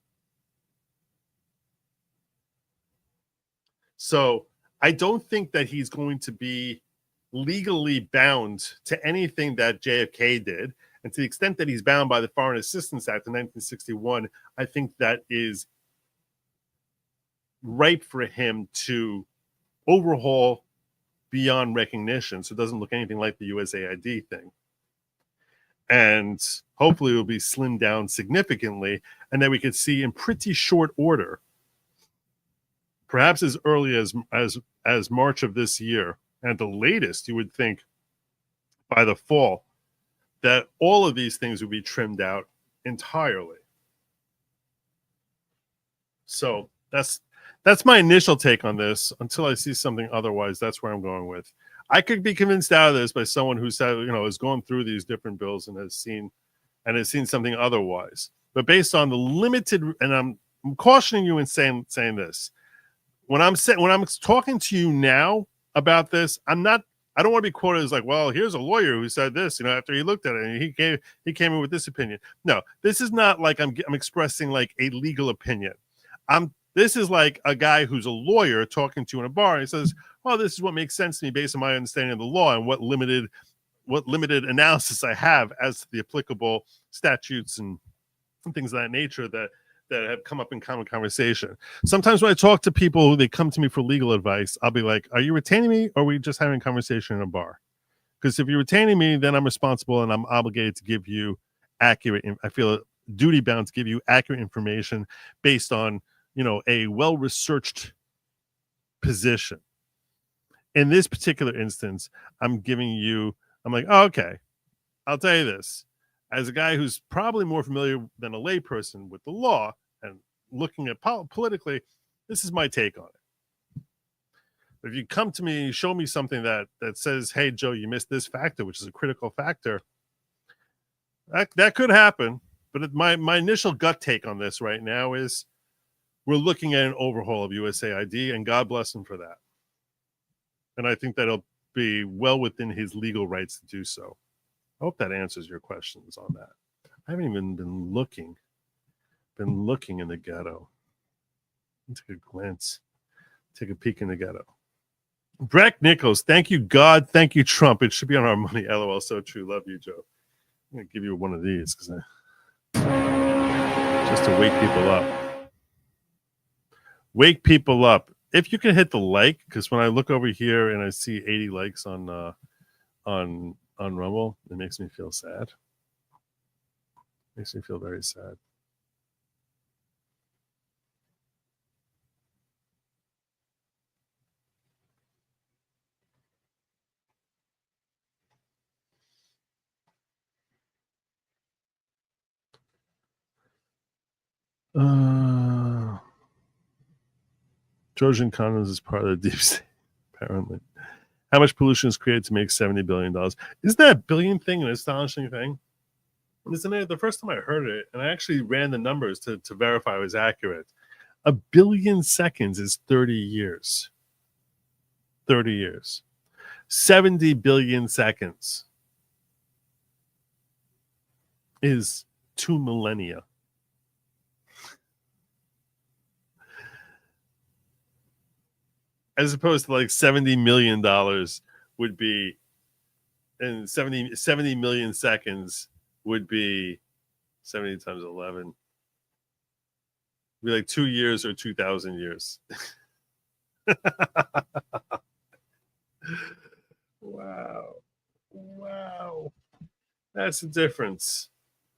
So I don't think that he's going to be legally bound to anything that JFK did. And to the extent that he's bound by the Foreign Assistance Act of 1961, I think that is ripe for him to overhaul beyond recognition, so it doesn't look anything like the USAID thing. And hopefully it will be slimmed down significantly, and then we could see in pretty short order, perhaps as early as March of this year, and at the latest, you would think by the fall, that all of these things would be trimmed out entirely. So that's my initial take on this. Until I see something otherwise, that's where I'm going with. I could be convinced out of this by someone who said, has gone through these different bills and has seen something otherwise. But based on the limited, and I'm cautioning you in saying this, when I'm talking to you now about this, I don't want to be quoted as like, well, here's a lawyer who said this, after he looked at it and he came in with this opinion. No, this is not like I'm expressing like a legal opinion. This is like a guy who's a lawyer talking to you in a bar, and he says, well, this is what makes sense to me based on my understanding of the law and what limited analysis I have as to the applicable statutes and things of that nature that have come up in common conversation. Sometimes when I talk to people who they come to me for legal advice, I'll be like, are you retaining me or are we just having a conversation in a bar? Because if you're retaining me, then I'm responsible and I'm obligated to give you accurate, I feel duty bound to give you accurate information based on, a well-researched position. In this particular instance, I'm like, oh, okay, I'll tell you this. As a guy who's probably more familiar than a layperson with the law and looking at politically, this is my take on it. If you come to me, show me something that says, hey, Joe, you missed this factor, which is a critical factor, that could happen. But my initial gut take on this right now is we're looking at an overhaul of USAID, and God bless him for that. And I think that'll be well within his legal rights to do so. I hope that answers your questions on that. I haven't even been looking in the ghetto. Take a glance, take a peek in the ghetto. Breck Nichols, thank you, God. Thank you, Trump. It should be on our money. LOL. So true. Love you, Joe. I'm going to give you one of these just to wake people up. Wake people up. If you can hit the like, because when I look over here and I see 80 likes on Rumble, it makes me feel sad. Makes me feel very sad. Trojan condoms is part of the deep state, apparently. How much pollution is created to make $70 billion? Isn't that a billion thing an astonishing thing? Isn't it? The first time I heard it, and I actually ran the numbers to verify it was accurate. 1 billion seconds is 30 years. 30 years. 70 billion seconds is 2 millennia. As opposed to like $70 million would be, and 70 million seconds would be 70 times 11. Would be like 2 years or 2,000 years. Wow. Wow. That's the difference.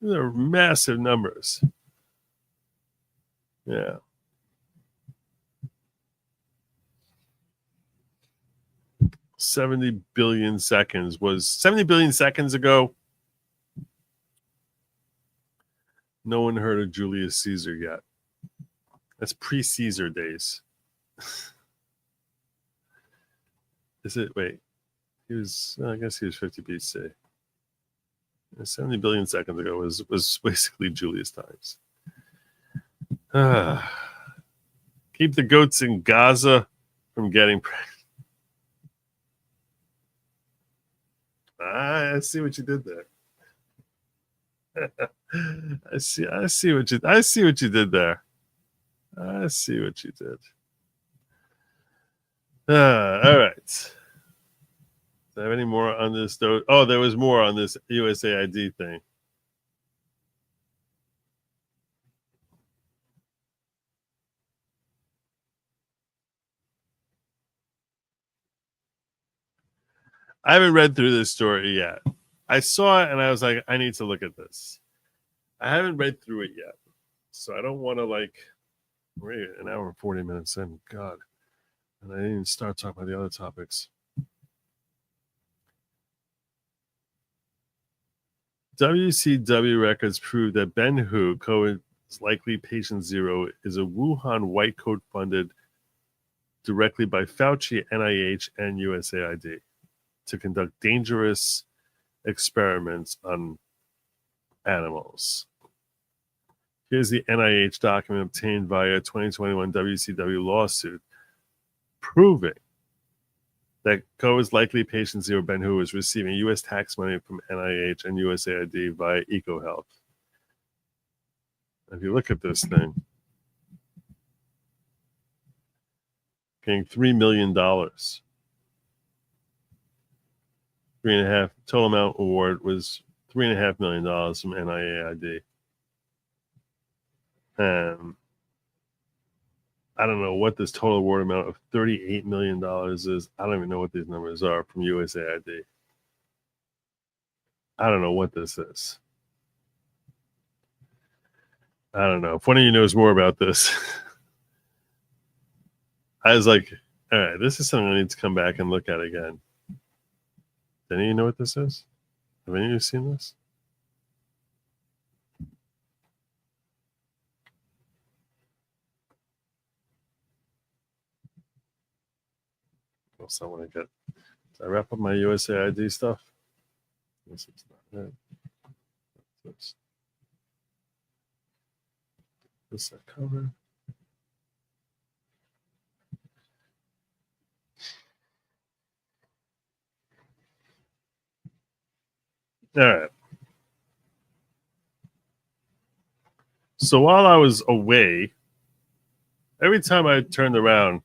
These are massive numbers. Yeah. $70 billion seconds was 70 billion seconds ago. No one heard of Julius Caesar yet. That's pre-Caesar days. Is it? Wait. He was, I guess he was 50 BC. 70 billion seconds ago was basically Julius times. Keep the goats in Gaza from getting pregnant. I see what you did there. I see what you did there. I see what you did. All right. Do I have any more on this? Oh, there was more on this USAID thing. I haven't read through this story yet. I saw it and I was like, I need to look at this. I haven't read through it yet. So I don't want to we're an hour and 40 minutes in. God. And I didn't even start talking about the other topics. WCW records prove that Ben Hu, COVID's likely patient zero, is a Wuhan white coat funded directly by Fauci, NIH, and USAID to conduct dangerous experiments on animals. Here's the NIH document obtained via a 2021 WCW lawsuit proving that COVID's likely patient zero, Ben Hu, is receiving U.S. tax money from NIH and USAID via EcoHealth. If you look at this thing, getting $3 million. Total amount award was $3.5 million from NIAID. I don't know what this total award amount of $38 million is. I don't even know what these numbers are from USAID. I don't know what this is. I don't know. If one of you knows more about this, I was like, all right, this is something I need to come back and look at again. Do any of you know what this is? Have any of you seen this? So I want to get. Did I wrap up my USAID stuff? This is not it. This I covered. All right. So while I was away, every time I turned around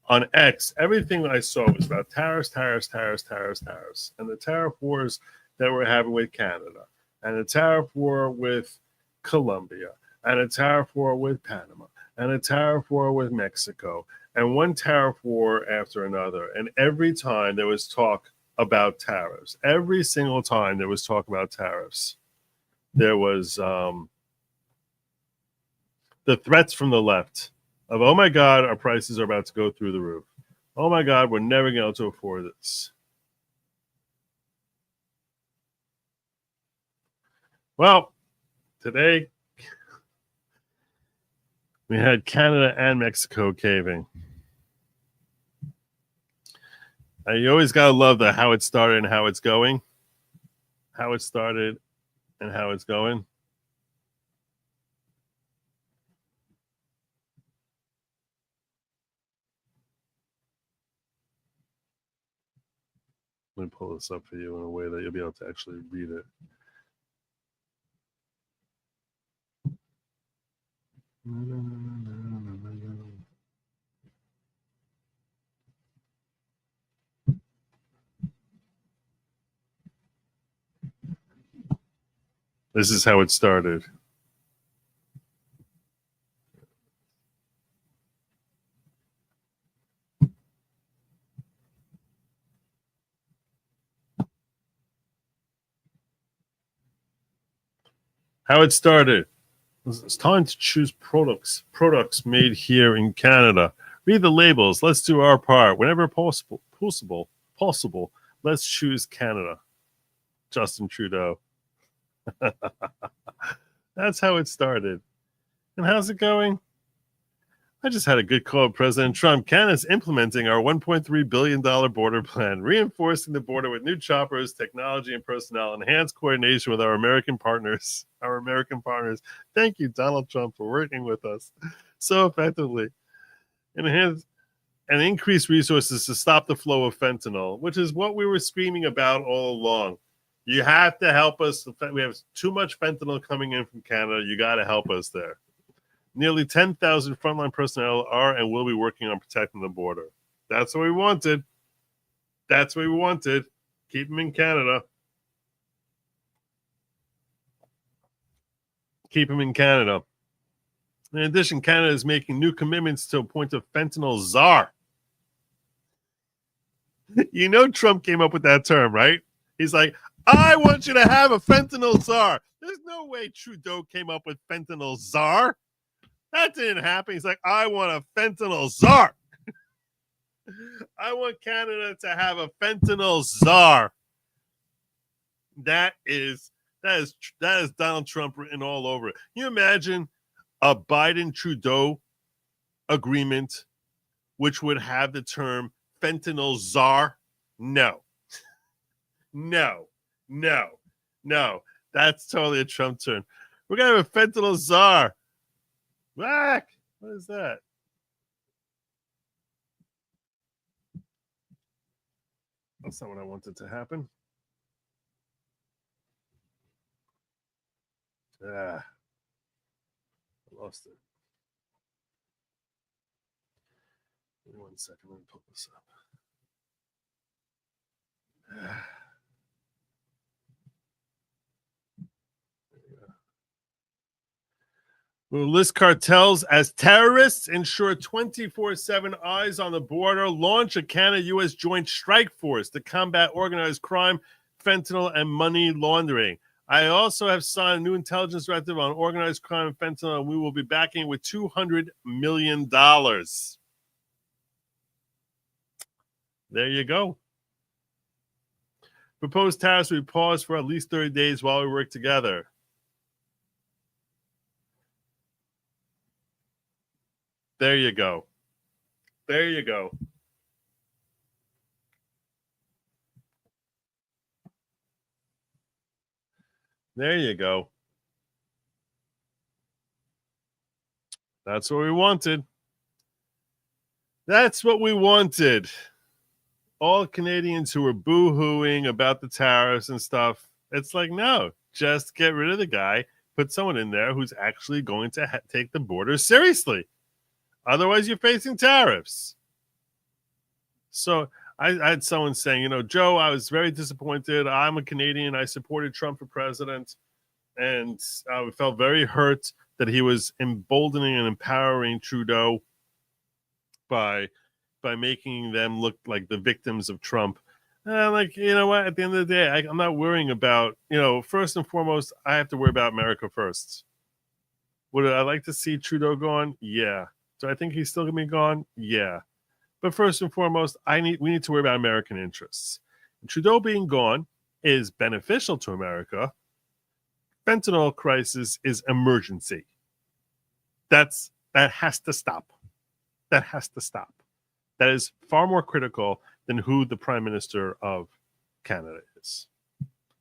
on X, everything I saw was about tariffs, tariffs, tariffs, tariffs, tariffs, and the tariff wars that we're having with Canada, and a tariff war with Colombia, and a tariff war with Panama, and a tariff war with Mexico, and one tariff war after another. And every time there was talk about tariffs, every single time there was talk about tariffs, there was the threats from the left of, oh my God, our prices are about to go through the roof. Oh my God, we're never going to be able to afford this. Well, today we had Canada and Mexico caving. And you always got to love the how it started and how it's going. How it started and how it's going. Let me pull this up for you in a way that you'll be able to actually read it. This is how it started. How it started. It's time to choose products made here in Canada. Read the labels. Let's do our part. Whenever possible, let's choose Canada. Justin Trudeau. That's how it started. And how's it going? I just had a good call with President Trump. Canada's implementing our $1.3 billion border plan, reinforcing the border with new choppers, technology, and personnel, enhanced coordination with our American partners. Thank you, Donald Trump, for working with us so effectively. Enhance and increase resources to stop the flow of fentanyl, which is what we were screaming about all along. You have to help us. We have too much fentanyl coming in from Canada. You got to help us there. Nearly 10,000 frontline personnel are and will be working on protecting the border. That's what we wanted. Keep them in Canada. In addition, Canada is making new commitments to appoint a fentanyl czar. You know Trump came up with that term, right? He's like, I want you to have a fentanyl czar. There's no way Trudeau came up with fentanyl czar. That didn't happen. He's like, I want a fentanyl czar. I want Canada to have a fentanyl czar. That is Donald Trump written all over it. Can you imagine a Biden-Trudeau agreement which would have the term fentanyl czar? No. That's totally a Trump term. We're going to have a fentanyl czar. Whack! What is that? That's not what I wanted to happen. I lost it. Give me 1 second. Let me pull this up. We'll list cartels as terrorists, ensure 24/7 eyes on the border, launch a Canada-U.S. joint strike force to combat organized crime, fentanyl, and money laundering. I also have signed a new intelligence directive on organized crime and fentanyl, and we will be backing it with $200 million. There you go. Proposed tariffs will be paused for at least 30 days while we work together. There you go. There you go. There you go. That's what we wanted. That's what we wanted. All Canadians who were boo-hooing about the tariffs and stuff, it's like, no, just get rid of the guy, put someone in there who's actually going to take the border seriously. Otherwise, you're facing tariffs. So I had someone saying, Joe, I was very disappointed. I'm a Canadian. I supported Trump for president. And I felt very hurt that he was emboldening and empowering Trudeau by making them look like the victims of Trump. And I'm like, you know what? At the end of the day, I'm not worrying about, first and foremost, I have to worry about America first. Would I like to see Trudeau gone? Yeah. Do I think he's still going to be gone? Yeah. But first and foremost, we need to worry about American interests. And Trudeau being gone is beneficial to America. Fentanyl crisis is emergency. That has to stop. That has to stop. That is far more critical than who the Prime Minister of Canada is.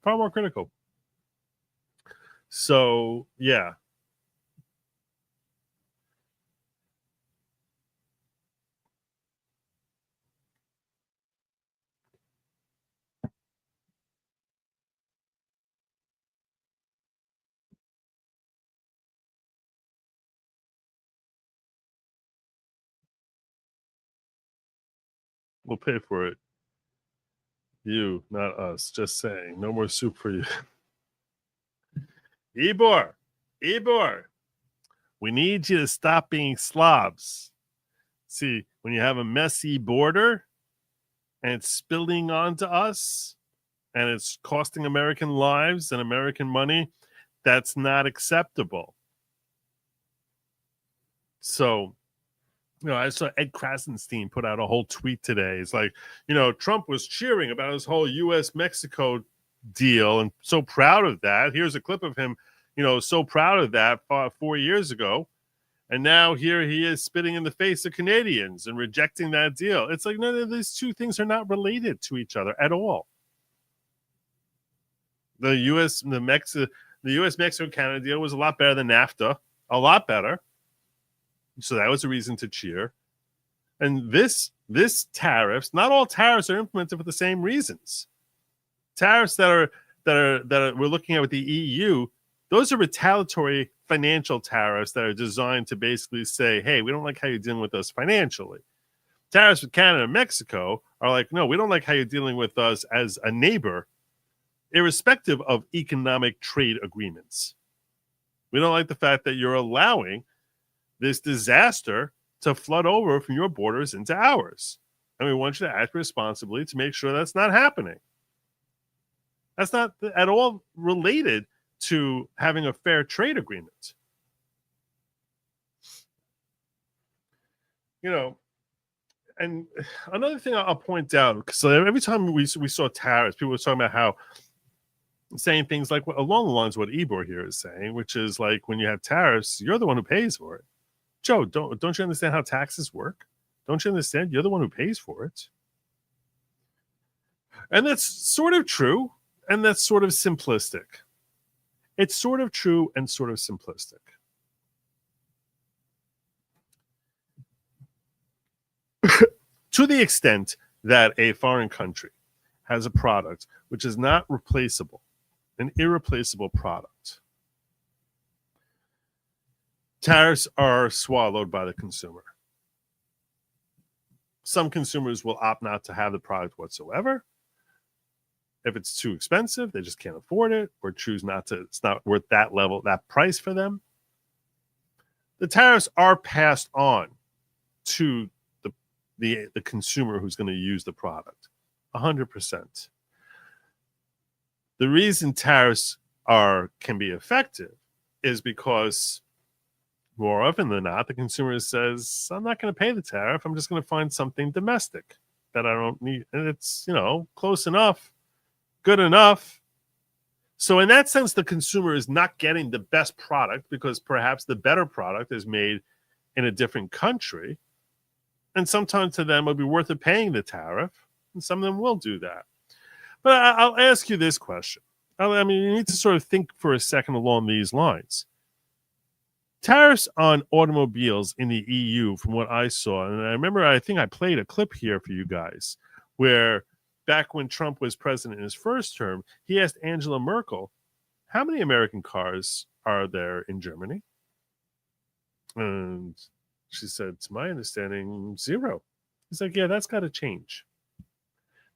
Far more critical. So, yeah. We'll pay for it. You, not us. Just saying. No more soup for you. Ibor, we need you to stop being slobs. See, when you have a messy border and it's spilling onto us and it's costing American lives and American money, that's not acceptable. So, I saw Ed Krasenstein put out a whole tweet today. It's like, Trump was cheering about his whole U.S.-Mexico deal and so proud of that. Here's a clip of him, so proud of that 4 years ago. And now here he is spitting in the face of Canadians and rejecting that deal. It's like, no, these two things are not related to each other at all. The U.S.-Mexico-Canada deal was a lot better than NAFTA, a lot better. So that was a reason to cheer. And this tariffs, not all tariffs are implemented for the same reasons. Tariffs that we're looking at with the EU, those are retaliatory financial tariffs that are designed to basically say, hey, we don't like how you're dealing with us financially. Tariffs with Canada and Mexico are like, no, we don't like how you're dealing with us as a neighbor, irrespective of economic trade agreements. We don't like the fact that you're allowing this disaster to flood over from your borders into ours. And we want you to act responsibly to make sure that's not happening. That's not at all related to having a fair trade agreement. And another thing I'll point out, because every time we saw tariffs, people were talking about how saying things like along the lines of what Ibor here is saying, which is like when you have tariffs, you're the one who pays for it. Joe, don't you understand how taxes work? Don't you understand? You're the one who pays for it. And that's sort of true, and that's sort of simplistic. It's sort of true and sort of simplistic. To the extent that a foreign country has a product which is not replaceable, an irreplaceable product, tariffs are swallowed by the consumer. Some consumers will opt not to have the product whatsoever. If it's too expensive, they just can't afford it or choose not to. It's not worth that level, that price for them. The tariffs are passed on to the consumer who's going to use the product, 100%. The reason tariffs can be effective is because more often than not, the consumer says, I'm not going to pay the tariff. I'm just going to find something domestic that I don't need. And it's, close enough, good enough. So in that sense, the consumer is not getting the best product because perhaps the better product is made in a different country. And sometimes to them, it'll be worth it paying the tariff. And some of them will do that. But I'll ask you this question. I mean, you need to sort of think for a second along these lines. Tariffs on automobiles in the EU, from what I saw, and I remember, I think I played a clip here for you guys, where back when Trump was president in his first term, he asked Angela Merkel how many American cars are there in Germany? And she said, to my understanding, 0. He's like, yeah, that's got to change.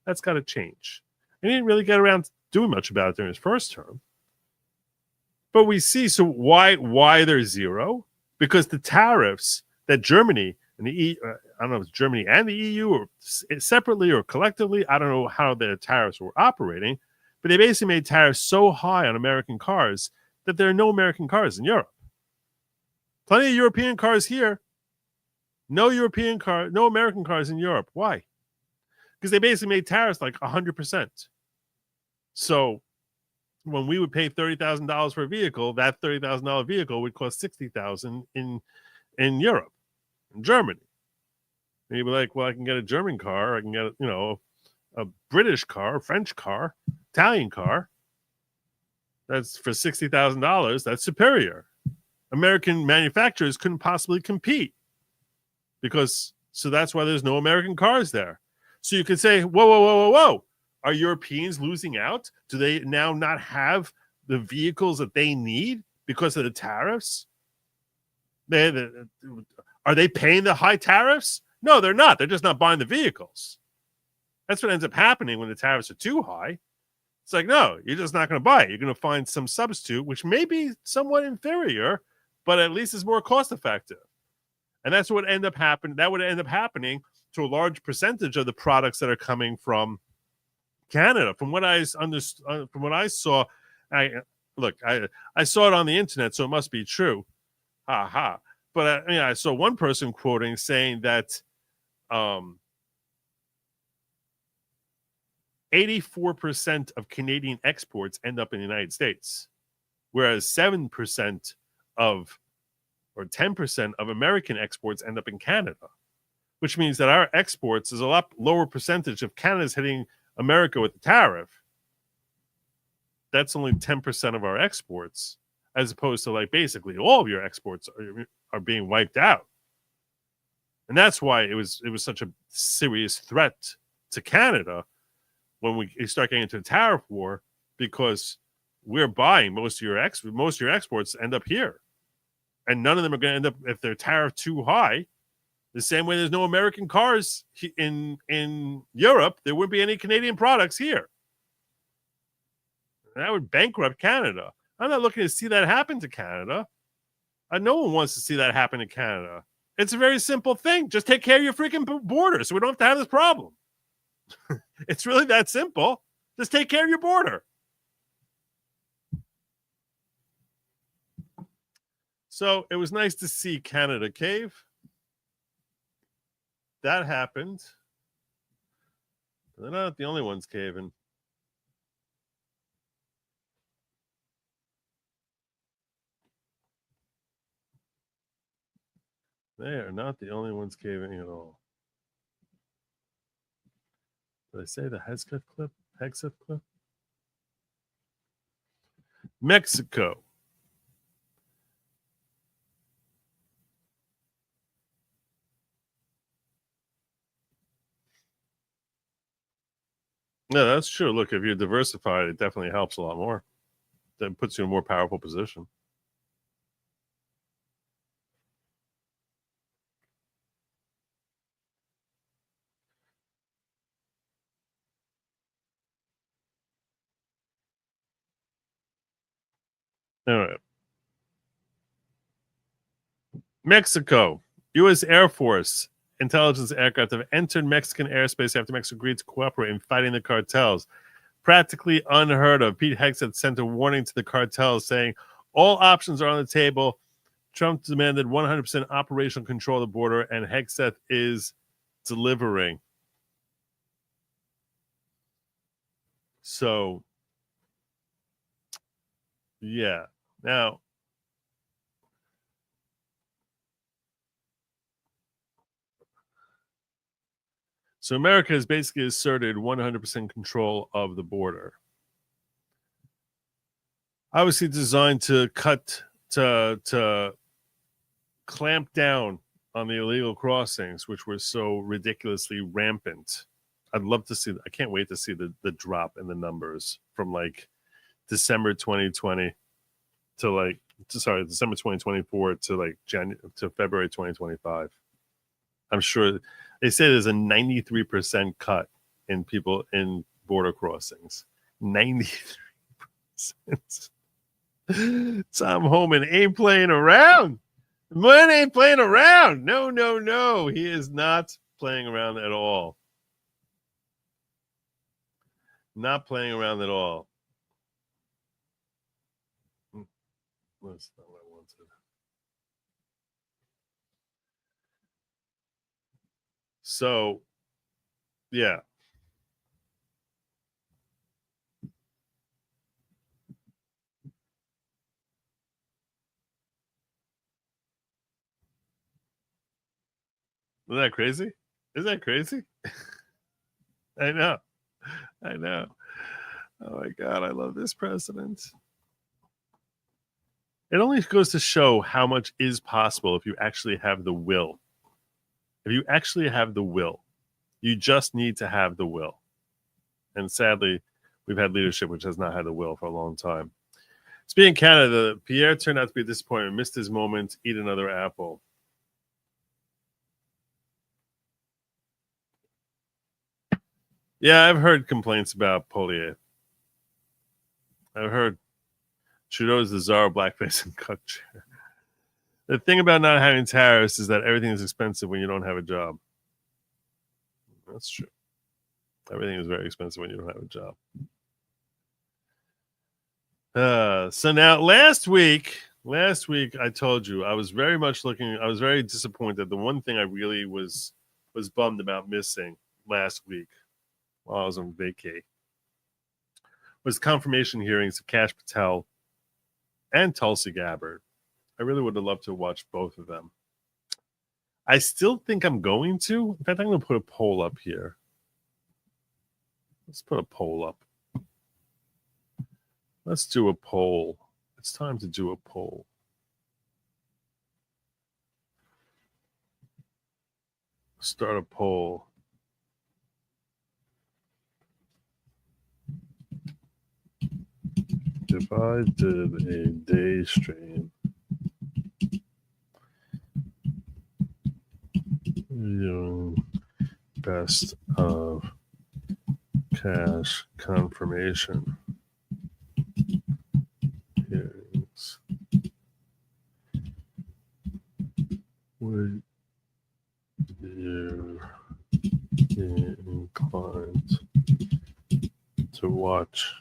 That's got to change. And he didn't really get around to doing much about it during his first term. But we see, so why there's 0? Because the tariffs that Germany and the EU, I don't know if it's Germany and the EU or separately or collectively, I don't know how the tariffs were operating, but they basically made tariffs so high on American cars that there are no American cars in Europe. Plenty of European cars here. No American cars in Europe. Why? Because they basically made tariffs like 100%. So when we would pay $30,000 for a vehicle, that $30,000 vehicle would cost $60,000 in Europe, in Germany. And you'd be like, well, I can get a German car, I can get a British car, a French car, Italian car. That's for $60,000. That's superior. American manufacturers couldn't possibly compete so that's why there's no American cars there. So you could say, whoa. Are Europeans losing out? Do they now not have the vehicles that they need because of the tariffs? Are they paying the high tariffs? No, they're not. They're just not buying the vehicles. That's what ends up happening when the tariffs are too high. It's like, no, you're just not going to buy it. You're going to find some substitute, which may be somewhat inferior, but at least is more cost effective. And that's what end up happening. That would end up happening to a large percentage of the products that are coming from Canada. From what I understood, from what I saw, I saw it on the internet, so it must be true. Ha ha. But I saw one person quoting saying that 84% of Canadian exports end up in the United States, whereas 7% or 10% of American exports end up in Canada, which means that our exports is a lot lower percentage of Canada's hitting America with the tariff. That's only 10% of our exports, as opposed to like basically all of your exports are being wiped out. And that's why it was such a serious threat to Canada when we start getting into a tariff war, because we're buying most of your exports end up here. And none of them are going to end up, if they're tariffed too high, the same way there's no American cars in Europe, there wouldn't be any Canadian products here. And that would bankrupt Canada. I'm not looking to see that happen to Canada. No one wants to see that happen to Canada. It's a very simple thing. Just take care of your freaking border so we don't have to have this problem. It's really that simple. Just take care of your border. So it was nice to see Canada cave. That happened. They're not the only ones caving. They are not the only ones caving at all. Did I say the Hegseth clip? Mexico. Yeah, that's true. Look, if you're diversified, it definitely helps a lot more. That puts you in a more powerful position. All right. Mexico. U.S. Air Force intelligence aircraft have entered Mexican airspace after Mexico agreed to cooperate in fighting the cartels. Practically unheard of. Pete Hegseth sent a warning to the cartels saying all options are on the table. Trump demanded 100% operational control of the border, and Hegseth is delivering. So, yeah. Now, so America has basically asserted 100% control of the border. Obviously designed to clamp down on the illegal crossings, which were so ridiculously rampant. I'd love to see, I can't wait to see the drop in the numbers from like December 2020 to December 2024 to to February 2025. I'm sure they say there's a 93% cut in people in border crossings. 93%. Tom Homan ain't playing around. Man ain't playing around. No. He is not playing around at all. Not playing around at all. That's not what I wanted. So, yeah. Isn't that crazy? Isn't that crazy? I know. Oh my God, I love this president. It only goes to show how much is possible if you actually have the will. If you actually have the will, you just need to have the will. And sadly, we've had leadership which has not had the will for a long time. Speaking of Canada, Pierre turned out to be a disappointment, missed his moment, eat another apple. Yeah, I've heard complaints about Pollier. I've heard Trudeau is the czar of blackface and culture. The thing about not having tariffs is that everything is expensive when you don't have a job. That's true. Everything is very expensive when you don't have a job. So now last week I told you I was very disappointed. The one thing I really was bummed about missing last week while I was on vacay was confirmation hearings of Kash Patel and Tulsi Gabbard. I really would have loved to watch both of them. I still think I'm going to. In fact, I'm going to put a poll up here. Let's put a poll up. Let's do a poll. It's time to do a poll. Start a poll. If I did a day stream, best of Kash confirmation hearings, would you be inclined to watch?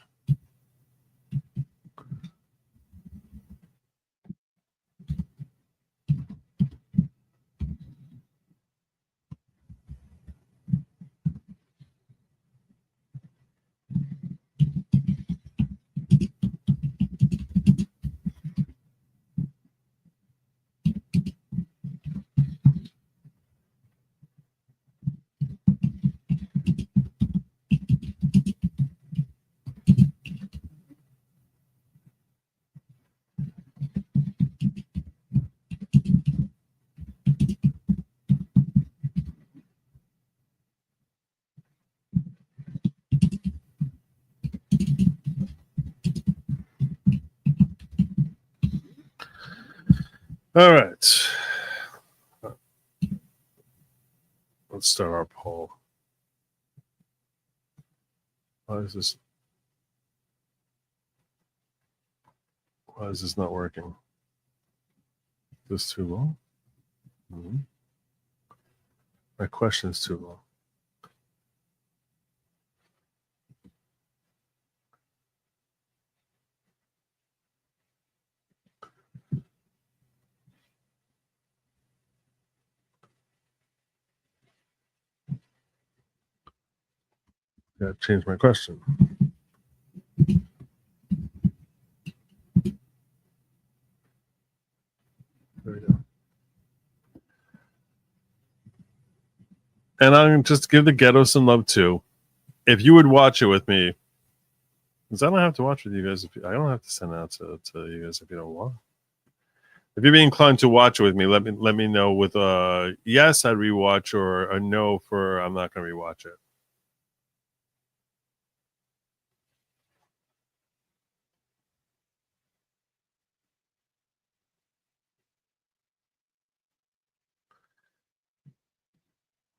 All right. Let's start our poll. Why is this not working? Is this too long? Mm-hmm. My question is too long. Gotta change my question. There we go. And I'm going to just give the ghetto some love too. If you would watch it with me, because I don't have to watch with you guys. I don't have to send it out to you guys if you don't want. If you'd be inclined to watch it with me, let me know with a yes, I'd rewatch, or a no for I'm not going to rewatch it.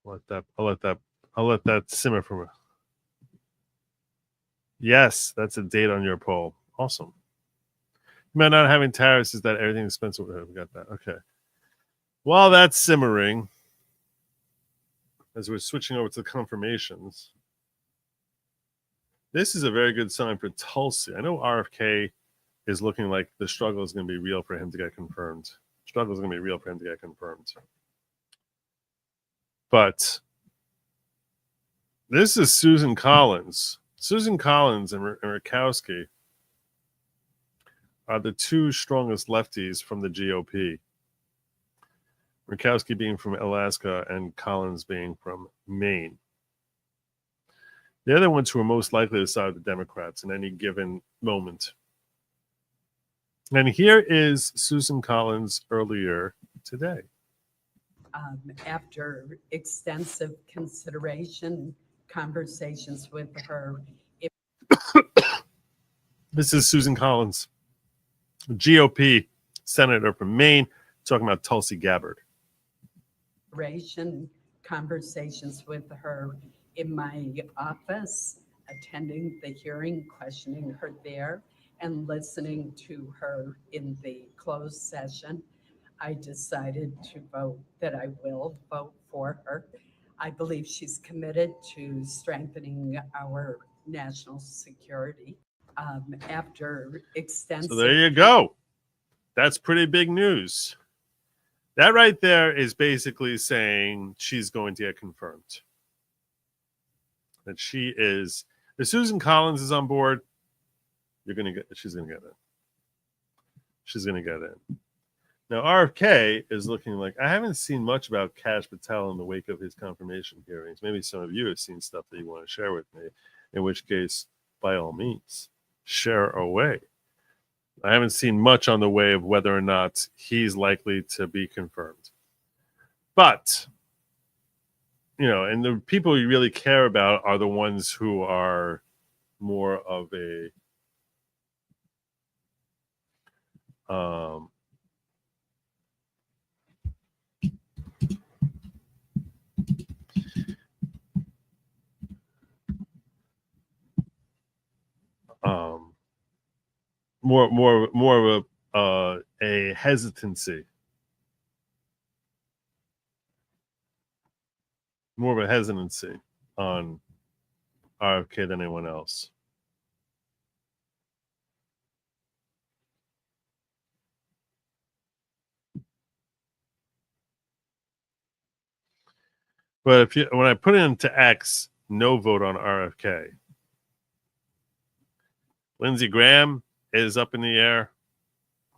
I'll let that simmer for a. Yes, that's a date on your poll. Awesome. About not having tariffs is that everything is expensive. We got that. Okay. While that's simmering, as we're switching over to the confirmations, this is a very good sign for Tulsi. I know RFK is looking like the struggle is going to be real for him to get confirmed. Struggle is going to be real for him to get confirmed. But this is Susan Collins. Susan Collins and Murkowski are the two strongest lefties from the GOP. Murkowski being from Alaska and Collins being from Maine. They're the ones who are most likely to side with the Democrats in any given moment. And here is Susan Collins earlier today. After extensive consideration, conversations with her. This is Susan Collins, GOP senator from Maine, talking about Tulsi Gabbard. Conversations with her in my office, attending the hearing, questioning her there, and listening to her in the closed session. I decided to vote that I will vote for her. I believe she's committed to strengthening our national security. After extensive. So there you go. That's pretty big news. That right there is basically saying she's going to get confirmed. That she is, if Susan Collins is on board, she's going to get in. She's going to get in. Now, RFK is looking like, I haven't seen much about Kash Patel in the wake of his confirmation hearings. Maybe some of you have seen stuff that you want to share with me, in which case, by all means, share away. I haven't seen much on the way of whether or not he's likely to be confirmed. But, you know, and the people you really care about are the ones who are more of a more of a hesitancy, on RFK than anyone else. But when I put it into X, no vote on RFK. Lindsey Graham is up in the air,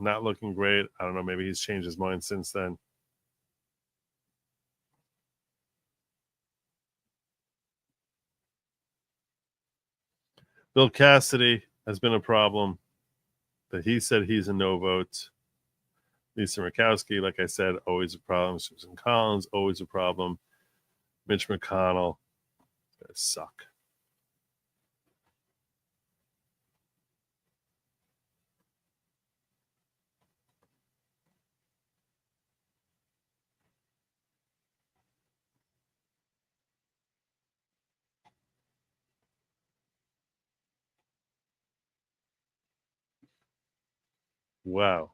not looking great. I don't know, maybe he's changed his mind since then. Bill Cassidy has been a problem, but he said he's a no vote. Lisa Murkowski, like I said, always a problem. Susan Collins, always a problem. Mitch McConnell, it's going to suck. Wow.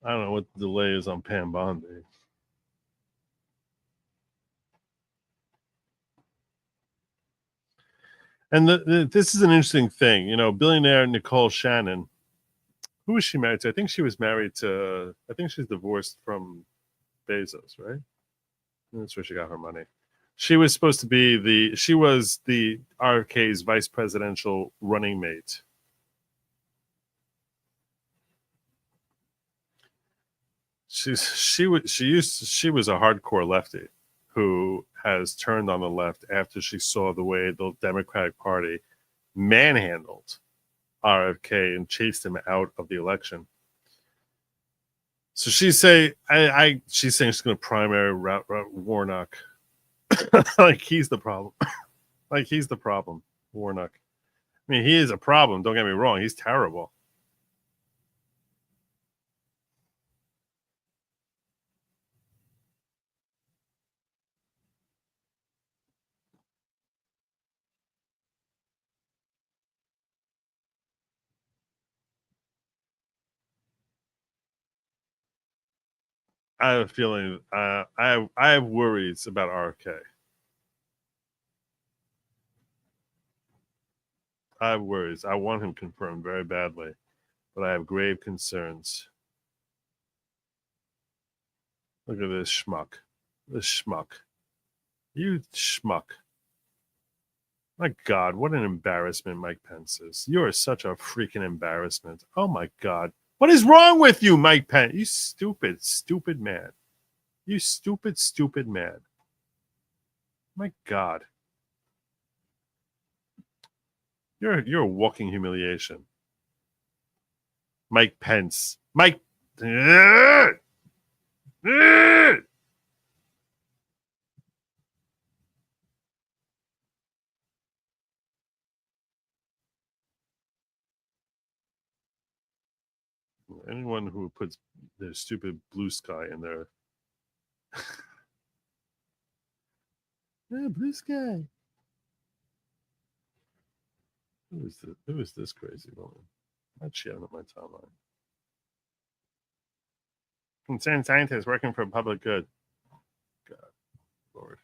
I don't know what the delay is on Pam Bondi. And this is an interesting thing. You know, billionaire Nicole Shannon, who was she married to? I think she was married to, I think she's divorced from Bezos, right? That's where she got her money. She was supposed to be she was the RFK's vice presidential running mate. She was a hardcore lefty who has turned on the left after she saw the way the Democratic Party manhandled RFK and chased him out of the election. So she's saying she's going to primary Warnock. Like he's the problem. Like he's the problem, Warnock. I mean, he is a problem. Don't get me wrong. He's terrible. I have a feeling. I have worries about RFK. I have worries. I want him confirmed very badly, but I have grave concerns. Look at this schmuck. This schmuck. You schmuck. My God, what an embarrassment Mike Pence is. You are such a freaking embarrassment. Oh my God. What is wrong with you, Mike Pence? You stupid, stupid man. You stupid, stupid man. My God. You're a walking humiliation. Mike Pence. Mike. Anyone who puts their stupid blue sky in there. Yeah, blue sky. Who is this crazy woman? Not sharing on my timeline. Concerned scientist working for public good. God, Lord.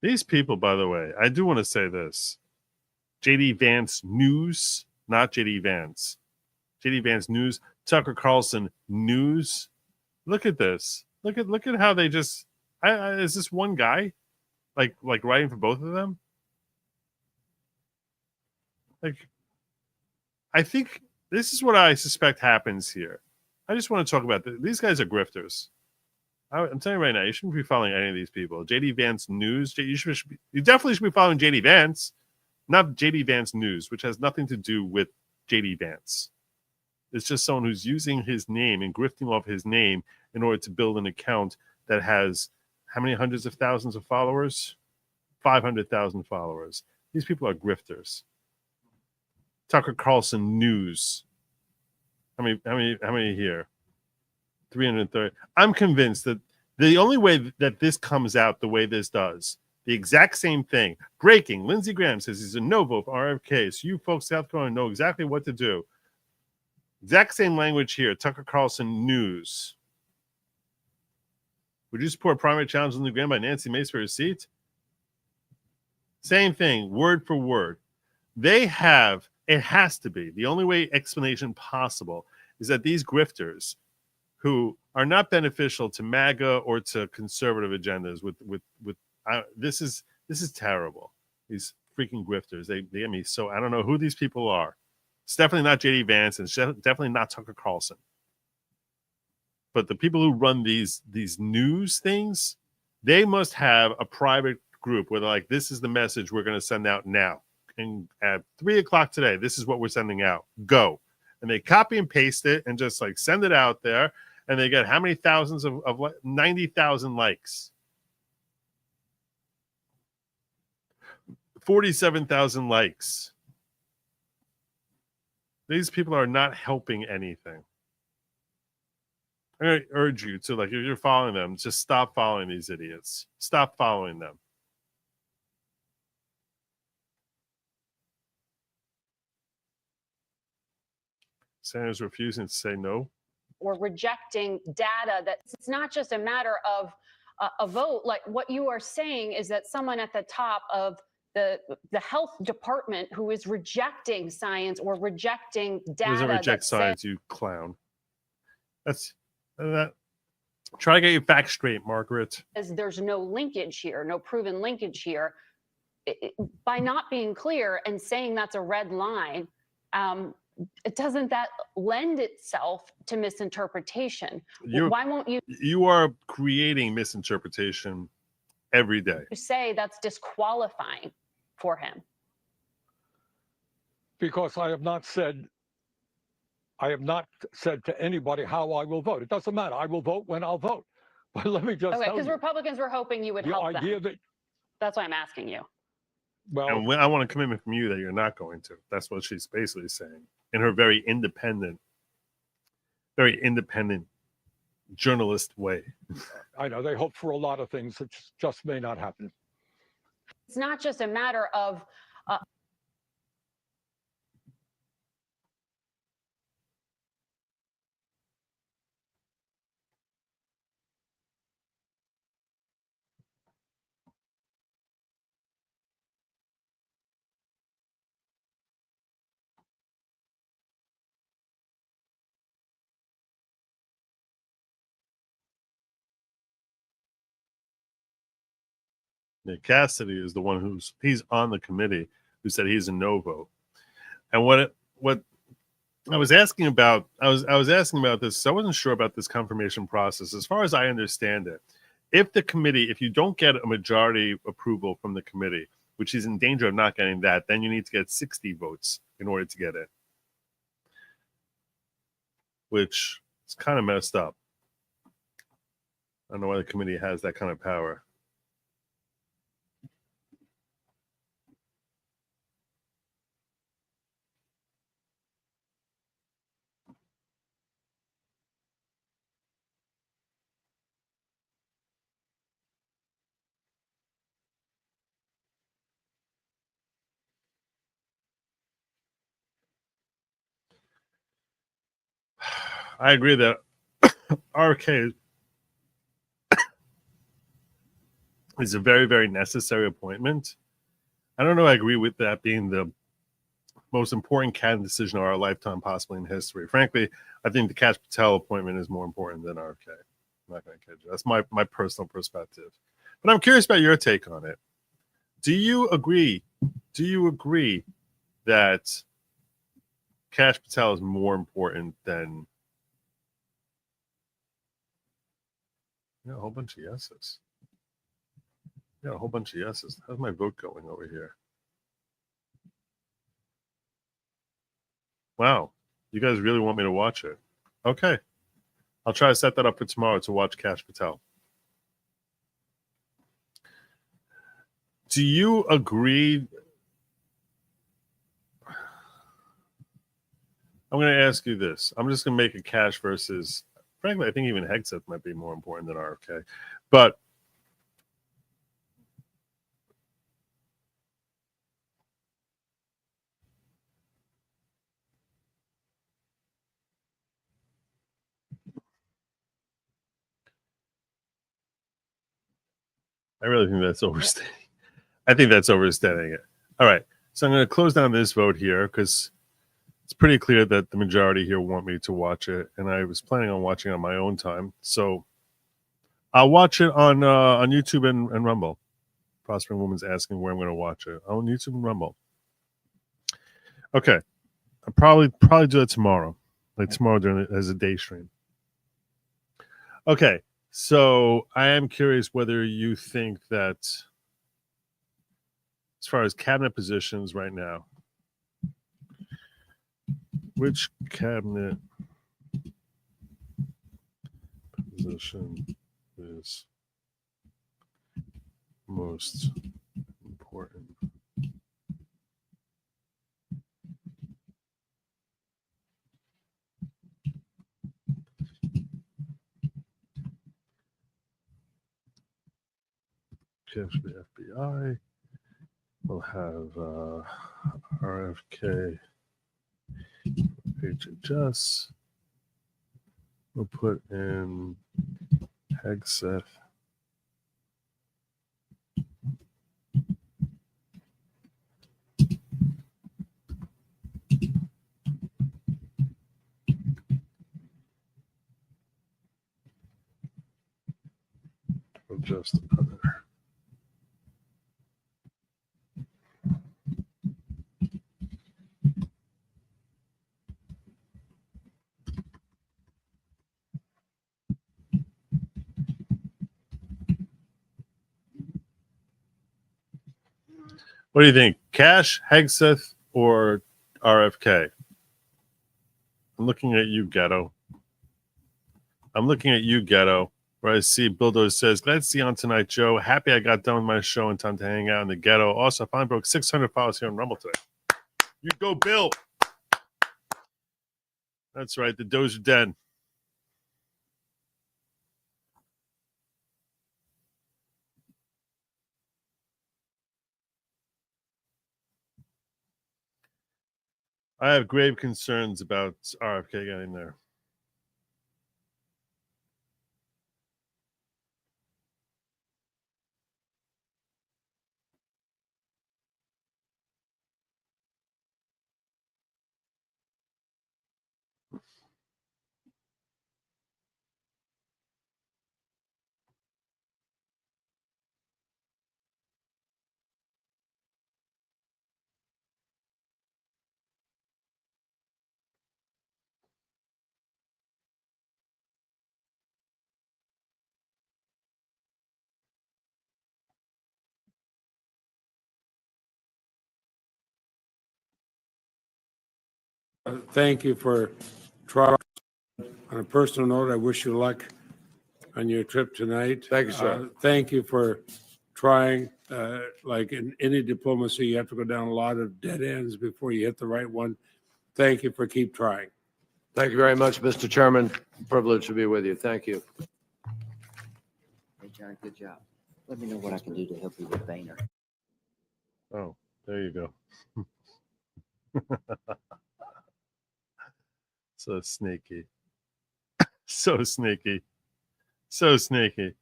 These people, by the way, I do want to say this. JD Vance News, not JD Vance. JD Vance News, Tucker Carlson News. Look at this. Look at how they just. Is this one guy, like writing for both of them? Like, I think this is what I suspect happens here. I just want to talk about these guys are grifters. I'm telling you right now, you shouldn't be following any of these people. JD Vance News. You definitely should be following JD Vance, not JD Vance News, which has nothing to do with JD Vance. It's just someone who's using his name and grifting off his name in order to build an account that has how many hundreds of thousands of followers? 500,000 followers. These people are grifters. Tucker Carlson News. How many here? 330. I'm convinced that the only way that this comes out the way this does, the exact same thing. Breaking. Lindsey Graham says he's a no vote for RFK. So you folks, South Carolina, know exactly what to do. Exact same language here. Tucker Carlson News. Would you support primary challenge Lindsey Graham by Nancy Mace for his seat? Same thing, word for word. They have, it has to be, the only way explanation possible is that these grifters who are not beneficial to MAGA or to conservative agendas this is terrible. These freaking grifters, they get me. So I don't know who these people are. It's definitely not JD Vance, and it's definitely not Tucker Carlson. But the people who run these news things, they must have a private group where they're like, this is the message we're going to send out now. And at 3:00 today, this is what we're sending out. Go. And they copy and paste it and just like send it out there. And they get how many thousands of 90,000 likes? 47,000 likes. These people are not helping anything. I'm going to urge you to, like, if you're following them, just stop following these idiots. Stop following them. Senators refusing to say no. Or rejecting data that it's not just a matter of a vote. Like what you are saying is that someone at the top of the health department who is rejecting science or rejecting data. He doesn't reject science, you clown. That's that. Try to get your facts straight, Margaret. There's no linkage here, no proven linkage here. by not being clear and saying that's a red line, doesn't that lend itself to misinterpretation? Why won't you You are creating misinterpretation every day. say that's disqualifying for him? Because I have not said to anybody how I will vote. It doesn't matter. I will vote when I'll vote. But let me just Okay, tell because you, Republicans were hoping you would the help idea them. that, That's why I'm asking you. well, And I want a commitment from you that you're not going to. That's what she's basically saying in her very independent journalist way. I know they hope for a lot of things that just may not happen. It's not just a matter of Nick Cassidy is the one he's on the committee who said he's a no vote. And what I was asking about, I was asking about this. So I wasn't sure about this confirmation process. As far as I understand it, if you don't get a majority approval from the committee, which he's in danger of not getting that, then you need to get 60 votes in order to get it, which is kind of messed up. I don't know why the committee has that kind of power. I agree that RK is a very, very necessary appointment. I don't know. I agree with that being the most important cabinet decision of our lifetime, possibly in history. Frankly, I think the Kash Patel appointment is more important than RK. I'm not going to kid you. That's my personal perspective. But I'm curious about your take on it. Do you agree? Do you agree that Kash Patel is more important than a whole bunch of yeses? Yeah, a whole bunch of yeses. How's my vote going over here? Wow. You guys really want me to watch it? Okay. I'll try to set that up for tomorrow to watch Kash Patel. Do you agree? I'm going to ask you this. I'm just going to make a Kash versus, frankly, I think even Hegseth might be more important than RFK. But I really think that's overstating. I think that's overstating it. All right. So I'm going to close down this vote here because it's pretty clear that the majority here want me to watch it. And I was planning on watching it on my own time. So I'll watch it on YouTube and Rumble. Prospering Woman's asking where I'm going to watch it. On YouTube and Rumble. Okay. I'll probably do it tomorrow. Like tomorrow as a day stream. Okay. So I am curious whether you think that as far as cabinet positions right now, which cabinet position is most important? Cash for the FBI. We'll have RFK, HHS. We'll put in Hegseth. Or just other. What do you think? Cash, Hegseth, or RFK? I'm looking at you, Ghetto. I'm looking at you, Ghetto, where I see Bulldozer says, glad to see you on tonight, Joe. Happy I got done with my show in time to hang out in the Ghetto. Also, I finally broke 600 followers here on Rumble today. You go, Bill. That's right. The Dozer Den. I have grave concerns about RFK getting there. Thank you for trying. On a personal note, I wish you luck on your trip tonight. Thank you, sir. Thank you for trying. Like in any diplomacy, you have to go down a lot of dead ends before you hit the right one. Thank you for keep trying. Thank you very much, Mr. Chairman. Privilege to be with you. Thank you. Hey, John, good job. Let me know what I can do to help you with Boehner. Oh, there you go. So sneaky. So sneaky. So sneaky.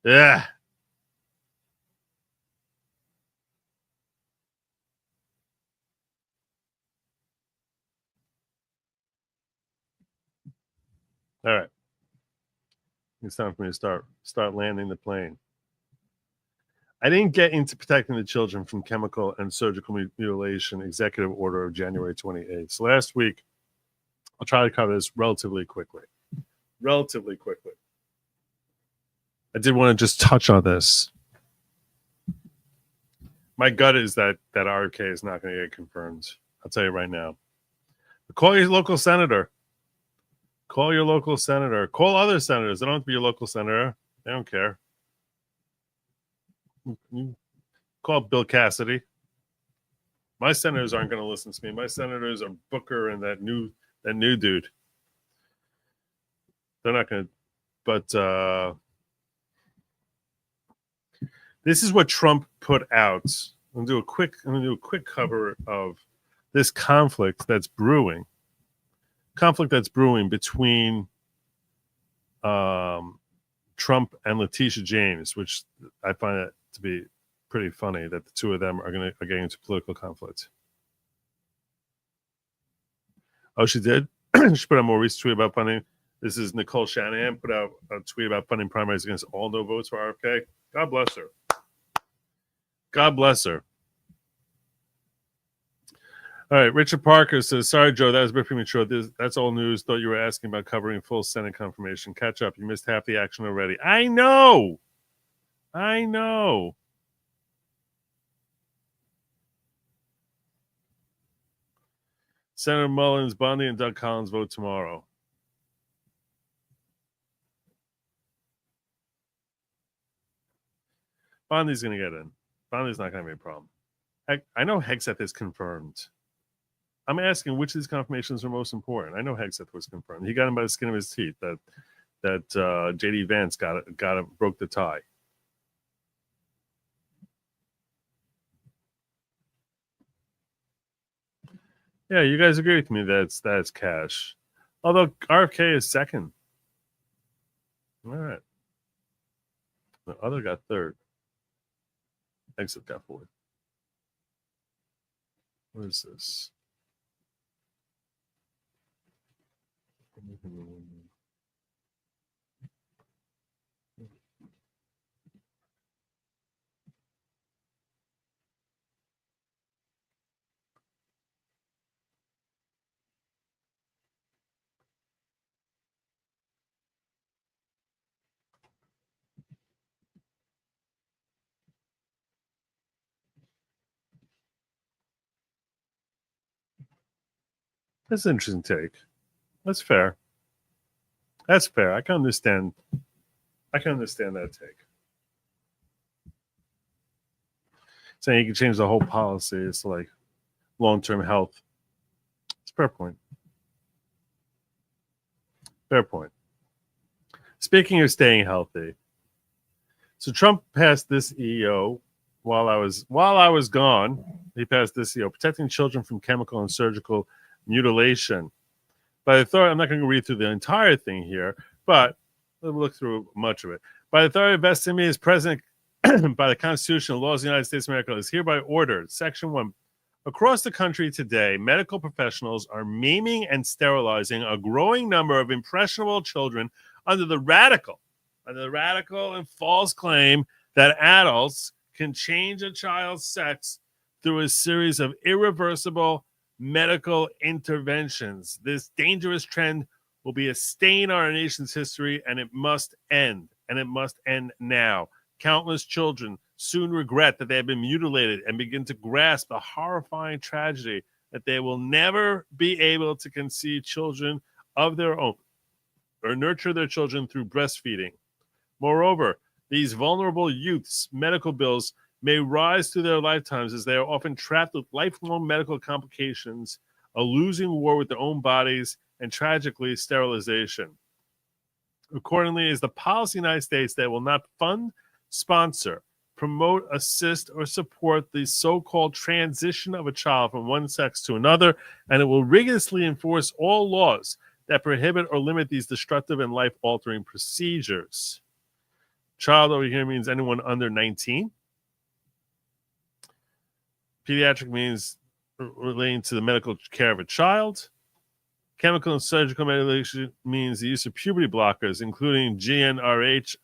Yeah. All right. It's time for me to start landing the plane. I didn't get into protecting the children from chemical and surgical mutilation executive order of January 28th. So last week, I'll try to cover this relatively quickly. I did want to just touch on this. My gut is that RFK is not going to get confirmed. I'll tell you right now. But call your local senator. Call your local senator. Call other senators. They don't have to be your local senator. They don't care. Call Bill Cassidy. My senators aren't going to listen to me. My senators are Booker and that new dude. They're not going to. But this is what Trump put out. I'm going to do a quick cover of this conflict that's brewing. Conflict that's brewing between Trump and Letitia James, which I find it to be pretty funny that the two of them are getting into political conflict. Oh, she did? She put out more recent tweet about funding. This is Nicole Shanahan put out a tweet about funding primaries against all no votes for RFK. God bless her. God bless her. All right, Richard Parker says, sorry, Joe, that was a bit premature. That's all news. Thought you were asking about covering full Senate confirmation. Catch up. You missed half the action already. I know. Senator Mullins, Bondi, and Doug Collins vote tomorrow. Bondi's going to get in. Bondi's not going to be a problem. I know Hegseth is confirmed. I'm asking which of these confirmations are most important. I know Hegseth was confirmed. He got him by the skin of his teeth that JD Vance broke the tie. Yeah, you guys agree with me that's cash. Although RFK is second. All right. The other got third. Exit got fourth. What is this? That's an interesting take. That's fair. That's fair. I can understand that take. Saying you can change the whole policy. It's like long-term health. It's a fair point. Fair point. Speaking of staying healthy, so Trump passed this EO while I was gone. He passed this EO, protecting children from chemical and surgical mutilation. By the authority, I'm not going to read through the entire thing here, but we'll look through much of it. By the authority vested in me as president by the Constitution and laws of the United States of America, is hereby ordered. Section 1. Across the country today, medical professionals are maiming and sterilizing a growing number of impressionable children under the radical and false claim that adults can change a child's sex through a series of irreversible medical interventions. This dangerous trend will be a stain on our nation's history, and it must end. And it must end now. Countless children soon regret that they have been mutilated and begin to grasp the horrifying tragedy that they will never be able to conceive children of their own or nurture their children through breastfeeding. Moreover, these vulnerable youths' medical bills may rise through their lifetimes as they are often trapped with lifelong medical complications, a losing war with their own bodies, and tragically, sterilization. Accordingly, it is the policy of the United States that will not fund, sponsor, promote, assist, or support the so-called transition of a child from one sex to another, and it will rigorously enforce all laws that prohibit or limit these destructive and life-altering procedures. Child over here means anyone under 19. Pediatric means relating to the medical care of a child. Chemical and surgical mutilation means the use of puberty blockers, including GnRH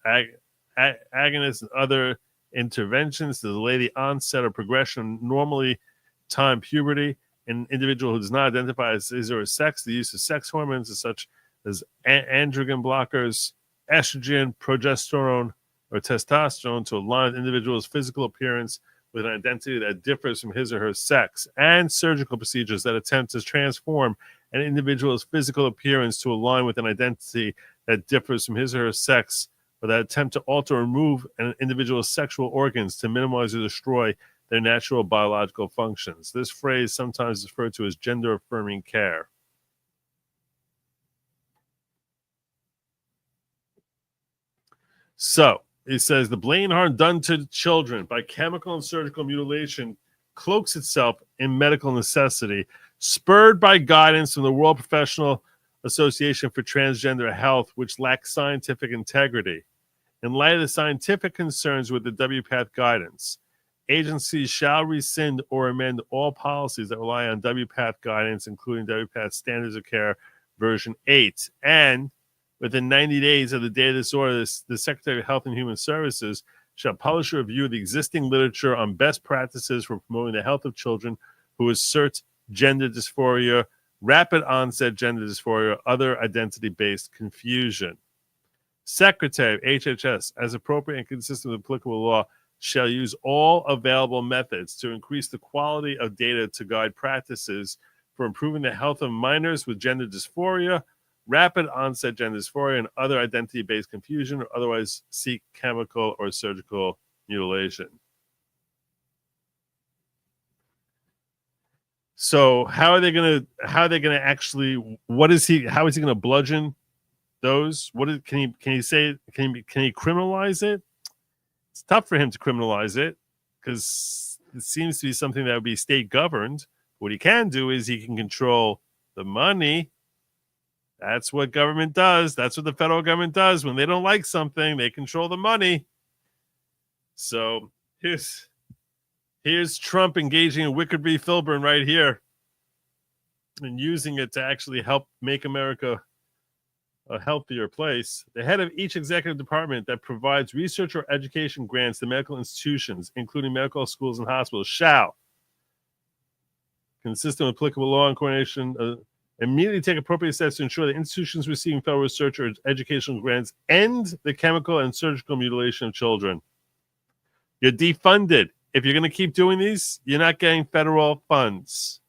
agonists and other interventions to delay the onset or progression of normally timed puberty. In an individual who does not identify as his or her sex, the use of sex hormones such as androgen blockers, estrogen, progesterone, or testosterone to align the individual's physical appearance with an identity that differs from his or her sex, and surgical procedures that attempt to transform an individual's physical appearance to align with an identity that differs from his or her sex, or that attempt to alter or remove an individual's sexual organs to minimize or destroy their natural biological functions. This phrase sometimes is referred to as gender-affirming care. So, it says the blatant harm done to children by chemical and surgical mutilation cloaks itself in medical necessity, spurred by guidance from the World Professional Association for Transgender Health, which lacks scientific integrity. In light of the scientific concerns with the WPATH guidance, agencies shall rescind or amend all policies that rely on WPATH guidance, including WPATH Standards of Care version 8, and within 90 days of the date of this order, the Secretary of Health and Human Services shall publish a review of the existing literature on best practices for promoting the health of children who assert gender dysphoria, rapid onset gender dysphoria, or other identity-based confusion. Secretary of HHS, as appropriate and consistent with applicable law, shall use all available methods to increase the quality of data to guide practices for improving the health of minors with gender dysphoria, rapid onset gender dysphoria, and other identity-based confusion, or otherwise seek chemical or surgical mutilation. So how are they going to actually, how is he going to bludgeon those? Can he criminalize it? It's tough for him to criminalize it because it seems to be something that would be state governed. What he can do is he can control the money. That's what government does. That's what the federal government does. When they don't like something, they control the money. So here's Trump engaging in wicked Filburn right here and using it to actually help make America a healthier place. The head of each executive department that provides research or education grants to medical institutions, including medical schools and hospitals, shall, consistent with applicable law and coordination, immediately take appropriate steps to ensure that institutions receiving federal research or educational grants end the chemical and surgical mutilation of children. You're defunded. If you're going to keep doing these, you're not getting federal funds.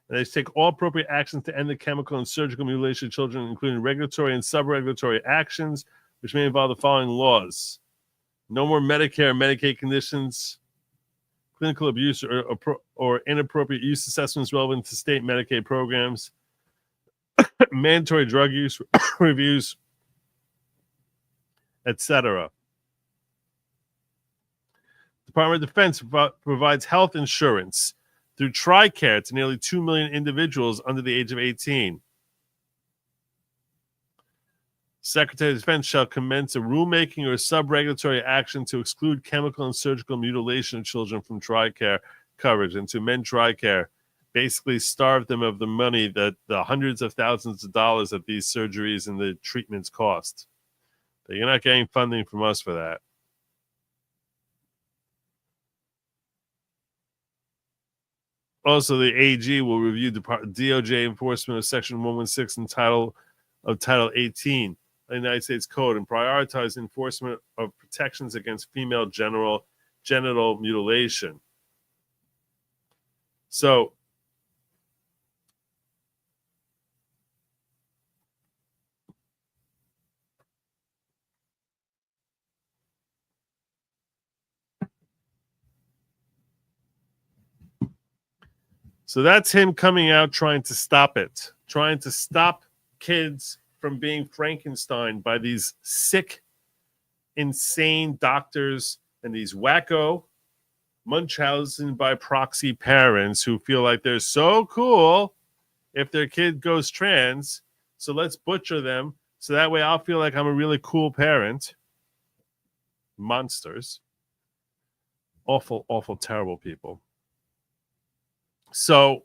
And they take all appropriate actions to end the chemical and surgical mutilation of children, including regulatory and sub-regulatory actions, which may involve the following laws. No more Medicare and Medicaid conditions, clinical abuse or inappropriate use assessments relevant to state Medicaid programs, mandatory drug use reviews, etc. Department of Defense provides health insurance through TRICARE to nearly 2 million individuals under the age of 18. Secretary of Defense shall commence a rulemaking or sub-regulatory action to exclude chemical and surgical mutilation of children from TRICARE coverage and to amend TRICARE, basically starve them of the money that the hundreds of thousands of dollars that these surgeries and the treatments cost. But you're not getting funding from us for that. Also, the AG will review DOJ enforcement of Section 116 of Title 18 of the United States Code and prioritize enforcement of protections against female genital mutilation. So, that's him coming out trying to stop it, trying to stop kids from being Frankenstein by these sick, insane doctors and these wacko Munchausen by proxy parents who feel like they're so cool if their kid goes trans. So let's butcher them so that way I'll feel like I'm a really cool parent. Monsters. Awful, awful, terrible people. So,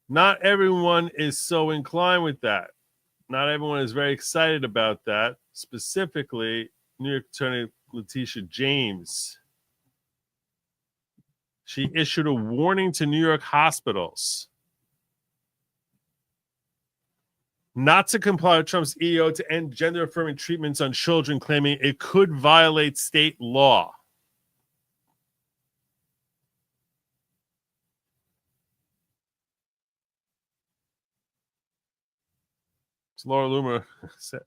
not everyone is so inclined with that. Not everyone is very excited about that. Specifically, New York Attorney Letitia James. She issued a warning to New York hospitals not to comply with Trump's EO to end gender-affirming treatments on children, claiming it could violate state law. So Laura Loomer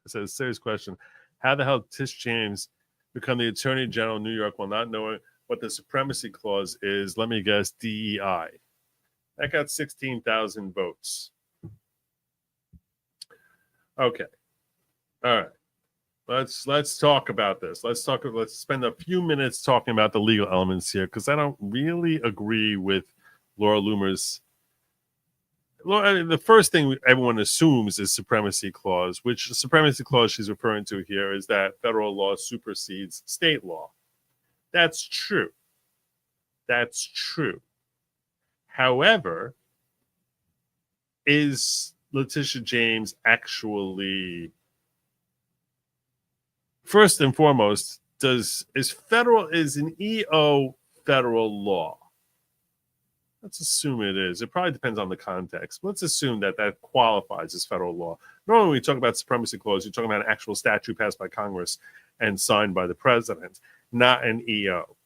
says, serious question. How the hell did Tish James become the Attorney General of New York while not knowing what the Supremacy Clause is? Let me guess, DEI. That got 16,000 votes. Okay. All right. Let's talk about this. Let's spend a few minutes talking about the legal elements here, because I don't really agree with Laura Loomer's. The first thing everyone assumes is Supremacy Clause, which the Supremacy Clause she's referring to here is that federal law supersedes state law. That's true. That's true. However, is Letitia James actually, first and foremost, is an EO federal law? Let's assume it is. It probably depends on the context. Let's assume that qualifies as federal law. Normally, when we talk about Supremacy Clause, you're talking about an actual statute passed by Congress and signed by the president, not an EO.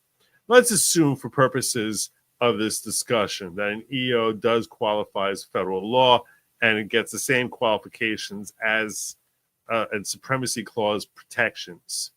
Let's assume, for purposes of this discussion, that an EO does qualify as federal law and it gets the same qualifications as a Supremacy Clause protections.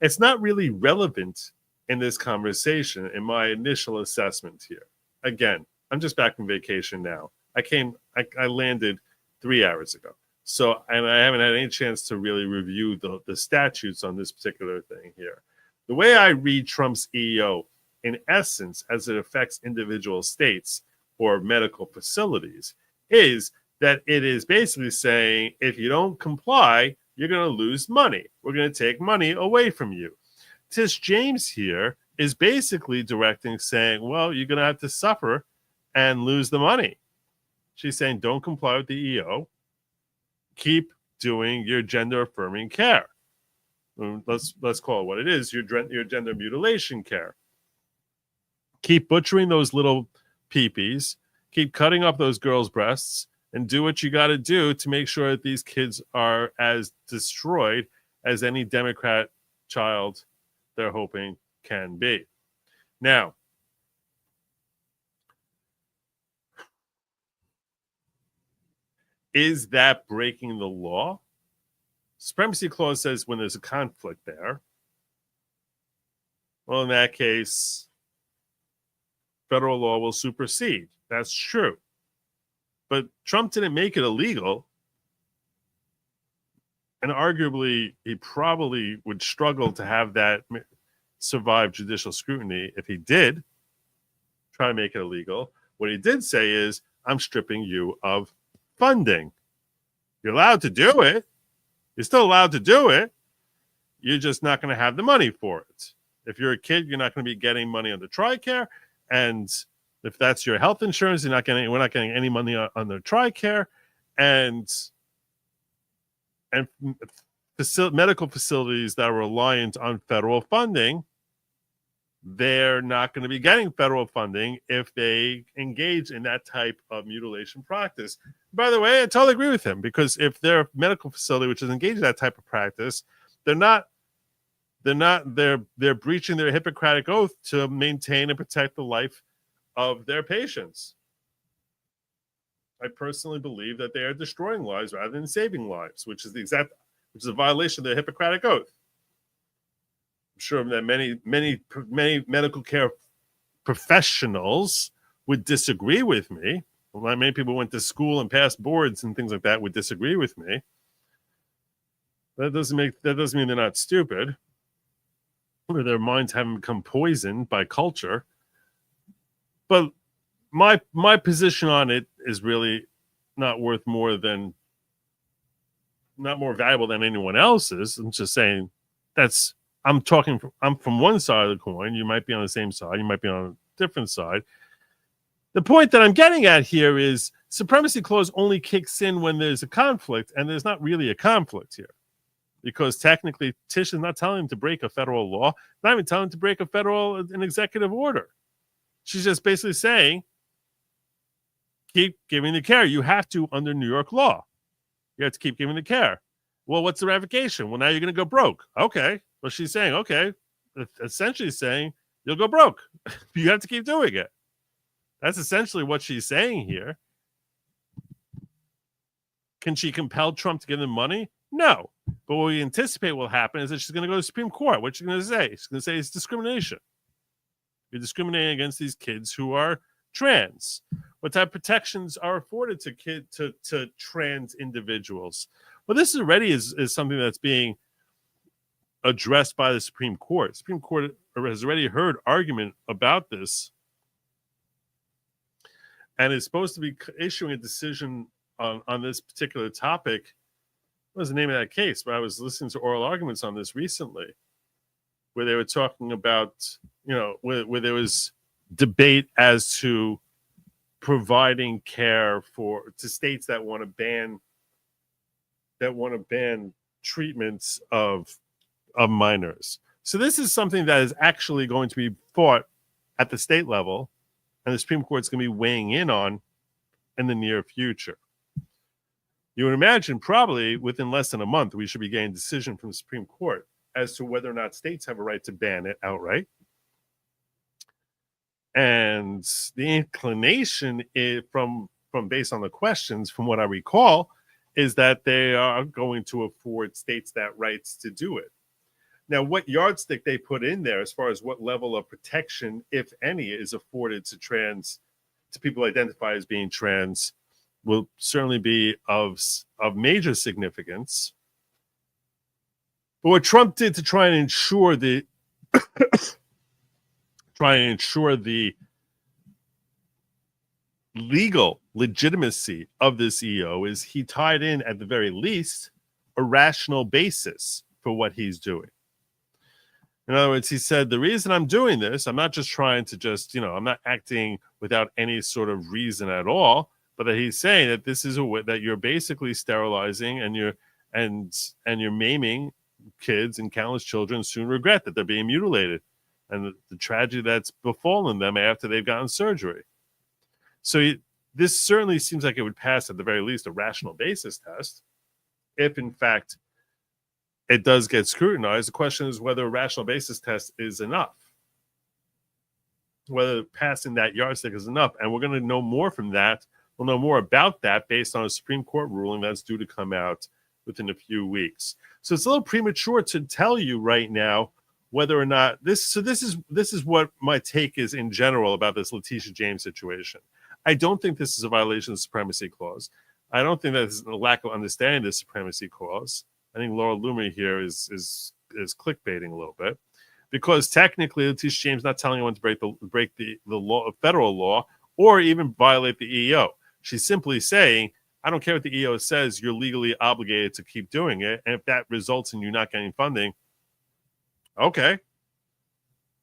It's not really relevant in this conversation, in my initial assessment here. Again, I'm just back from vacation now. I landed 3 hours ago. So, and I haven't had any chance to really review the statutes on this particular thing here. The way I read Trump's EO, in essence, as it affects individual states or medical facilities, is that it is basically saying, if you don't comply, you're going to lose money. We're going to take money away from you. Tish James here is basically directing, saying, well, you're going to have to suffer and lose the money. She's saying, don't comply with the EO. Keep doing your gender-affirming care. Let's call it what it is, your gender mutilation care. Keep butchering those little peepees. Keep cutting up those girls' breasts and do what you got to do to make sure that these kids are as destroyed as any Democrat child they're hoping can be. Now, Is that breaking the law? Supremacy clause says when there's a conflict there. Well, in that case, federal law will supersede. That's true. But Trump didn't make it illegal. And arguably, he probably would struggle to have that survive judicial scrutiny if he did try to make it illegal. What he did say is, I'm stripping you of funding. You're allowed to do it. You're still allowed to do it. You're just not going to have the money for it. If you're a kid, you're not going to be getting money under TRICARE. And if that's your health insurance, we're not getting any money on the TRICARE. And medical facilities that are reliant on federal funding, they're not going to be getting federal funding if they engage in that type of mutilation practice. By the way, I totally agree with him, because if they're a medical facility which is engaged in that type of practice, they're breaching their Hippocratic oath to maintain and protect the life of their patients. I personally believe that they are destroying lives rather than saving lives, which is a violation of the Hippocratic oath. I'm sure that many medical care professionals would disagree with me. Many people went to school and passed boards and things like that would disagree with me. That doesn't mean they're not stupid, or their minds haven't become poisoned by culture. But my position on it is really not more valuable than anyone else's. I'm just saying I'm from one side of the coin. You might be on the same side. You might be on a different side. The point that I'm getting at here is supremacy clause only kicks in when there's a conflict, and there's not really a conflict here, because technically Tish is not telling him to break a federal law, not even telling him to break an executive order. She's just basically saying, keep giving the care. You have to under New York law. You have to keep giving the care. Well, what's the ramification? Well, now you're going to go broke. Okay. Well, she's saying, okay, essentially saying you'll go broke. You have to keep doing it. That's essentially what she's saying here. Can she compel Trump to give them money? No. But what we anticipate will happen is that she's going to go to the Supreme Court. What's she going to say? She's going to say it's discrimination. You're discriminating against these kids who are trans. What type of protections are afforded to trans individuals? Well, this already is something that's being addressed by the Supreme Court. The Supreme Court has already heard argument about this, and is supposed to be issuing a decision on this particular topic. What was the name of that case? But I was listening to oral arguments on this recently, where they were talking about, where there was debate as to providing care to states that want to ban treatments of minors. So this is something that is actually going to be fought at the state level, and the Supreme Court is going to be weighing in on in the near future. You would imagine probably within less than a month, we should be getting a decision from the Supreme Court as to whether or not states have a right to ban it outright. And the inclination from based on the questions, from what I recall, is that they are going to afford states that rights to do it. Now, what yardstick they put in there as far as what level of protection, if any, is afforded to people identified as being trans will certainly be of major significance. But what Trump did to try and ensure the legal legitimacy of this EO is he tied in, at the very least, a rational basis for what he's doing. In other words, he said, the reason I'm doing this, I'm not just trying to I'm not acting without any sort of reason at all, but that he's saying that this is that you're basically sterilizing and you're maiming kids, and countless children soon regret that they're being mutilated and the tragedy that's befallen them after they've gotten surgery. So this certainly seems like it would pass, at the very least, a rational basis test. If, in fact, it does get scrutinized, the question is whether a rational basis test is enough, whether passing that yardstick is enough. And we're going to know more from that We'll know more about that based on a Supreme Court ruling that's due to come out within a few weeks. So it's a little premature to tell you right now whether or not this. So this is what my take is in general about this Letitia James situation. I don't think this is a violation of the Supremacy Clause. I don't think that this is a lack of understanding of the Supremacy Clause. I think Laura Loomer here is clickbaiting a little bit, because technically Letitia James is not telling anyone to break the law, federal law, or even violate the EEO. She's simply saying, I don't care what the EEO says, you're legally obligated to keep doing it. And if that results in you not getting funding, okay,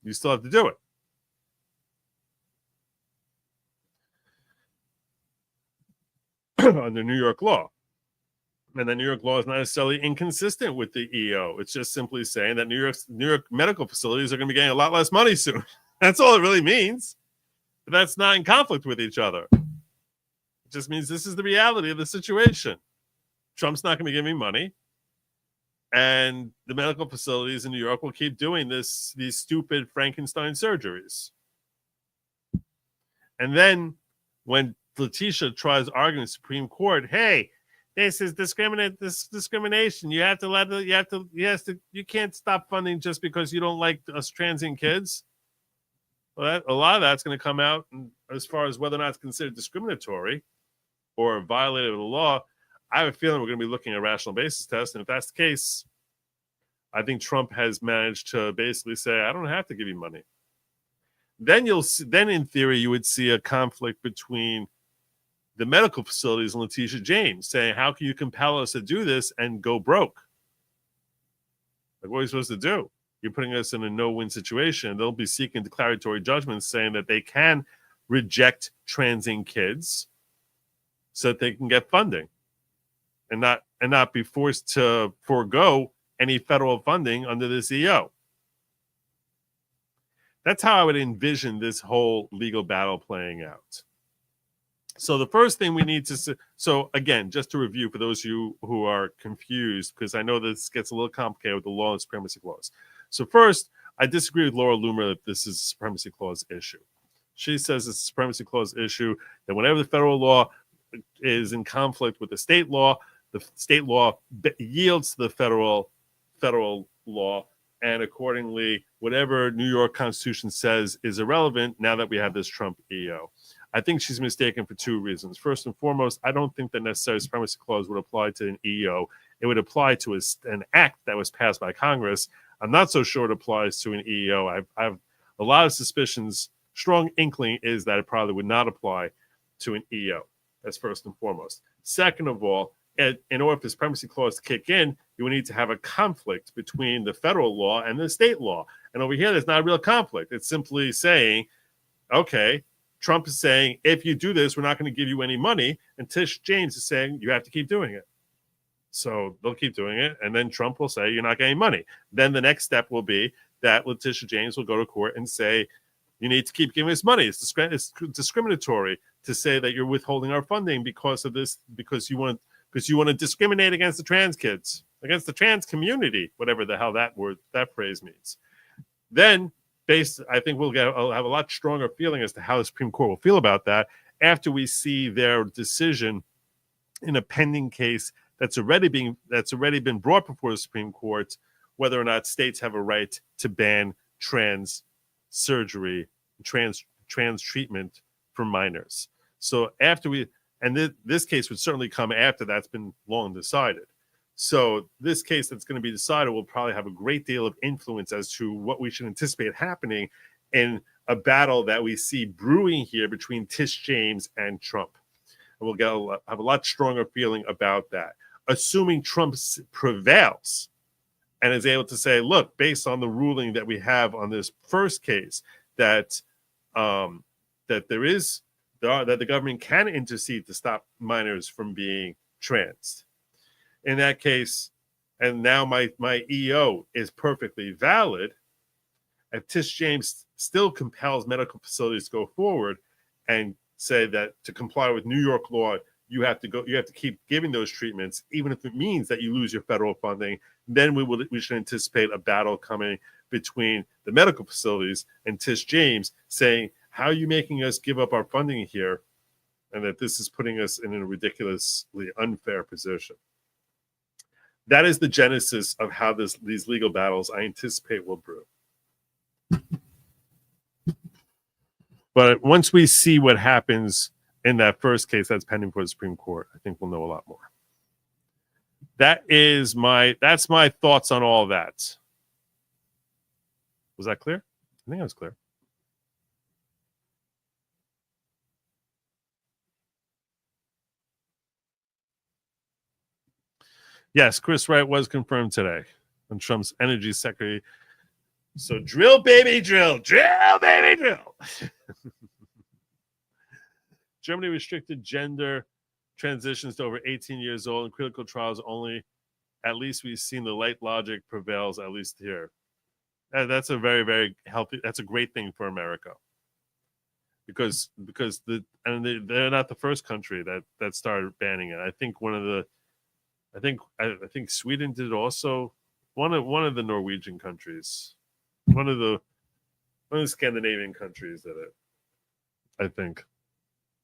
you still have to do it. Under New York law. And the New York law is not necessarily inconsistent with the EEO. It's just simply saying that New York medical facilities are going to be getting a lot less money soon. That's all it really means. But that's not in conflict with each other. It just means this is the reality of the situation. Trump's not going to give me money, and the medical facilities in New York will keep doing these stupid Frankenstein surgeries. And then when Letitia tries arguing the Supreme Court, hey, this is discrimination. You have to you can't stop funding just because you don't like us transient kids. Well, a lot of that's going to come out as far as whether or not it's considered discriminatory or violated the law. I have a feeling we're going to be looking at a rational basis test, and if that's the case, I think Trump has managed to basically say, I don't have to give you money. Then in theory, you would see a conflict between the medical facilities and Letitia James saying, how can you compel us to do this and go broke? Like, what are you supposed to do? You're putting us in a no-win situation. They'll be seeking declaratory judgments saying that they can reject transient kids so that they can get funding and not be forced to forego any federal funding under this EO. That's how I would envision this whole legal battle playing out. So the first thing we need to, so again, just to review for those of you who are confused, because I know this gets a little complicated with the law and supremacy clause. So first, I disagree with Laura Loomer that this is a supremacy clause issue. She says it's a supremacy clause issue, that whenever the federal law is in conflict with the state law yields to the federal law, and accordingly, whatever New York Constitution says is irrelevant now that we have this Trump EO. I think she's mistaken for two reasons. First and foremost, I don't think that necessarily supremacy clause would apply to an EO. It would apply to an act that was passed by Congress. I'm not so sure it applies to an EO. I have a lot of suspicions. Strong inkling is that it probably would not apply to an EO. That's first and foremost. Second of all, in order for the supremacy clause to kick in, you would need to have a conflict between the federal law and the state law. And over here, there's not a real conflict. It's simply saying, okay, Trump is saying, if you do this, we're not going to give you any money. And Tish James is saying, you have to keep doing it. So they'll keep doing it. And then Trump will say, you're not getting money. Then the next step will be that Letitia James will go to court and say, you need to keep giving us money. It's discriminatory to say that you're withholding our funding because of this, because you want to discriminate against the trans kids, against the trans community, whatever the hell that phrase means. Then, I think I'll have a lot stronger feeling as to how the Supreme Court will feel about that after we see their decision in a pending case that's already been brought before the Supreme Court, whether or not states have a right to ban trans surgery, trans treatment for minors. So this case would certainly come after that's been long decided. So this case that's going to be decided will probably have a great deal of influence as to what we should anticipate happening in a battle that we see brewing here between Tish James and Trump. And we'll have a lot stronger feeling about that. Assuming Trump prevails and is able to say, look, based on the ruling that we have on this first case, that the government can intercede to stop minors from being trans. In that case, and now my EO is perfectly valid, if Tish James still compels medical facilities to go forward and say that to comply with New York law, you have to keep giving those treatments, even if it means that you lose your federal funding, then we should anticipate a battle coming between the medical facilities and Tish James saying, how are you making us give up our funding here and that this is putting us in a ridiculously unfair position. That is the genesis of how these legal battles I anticipate will brew. But once we see what happens in that first case that's pending for the Supreme Court, I think we'll know a lot more. That's my thoughts on all that. Was that clear? I think that was clear. Yes, Chris Wright was confirmed today on Trump's energy secretary. So drill, baby, drill. Drill, baby, drill. Germany restricted gender transitions to over 18 years old in critical trials only. At least we've seen the light logic prevails, at least here. That's a very, very healthy, that's a great thing for America. Because they're not the first country that started banning it. I think I think Sweden did also. One of the Norwegian countries, one of the Scandinavian countries did it. I think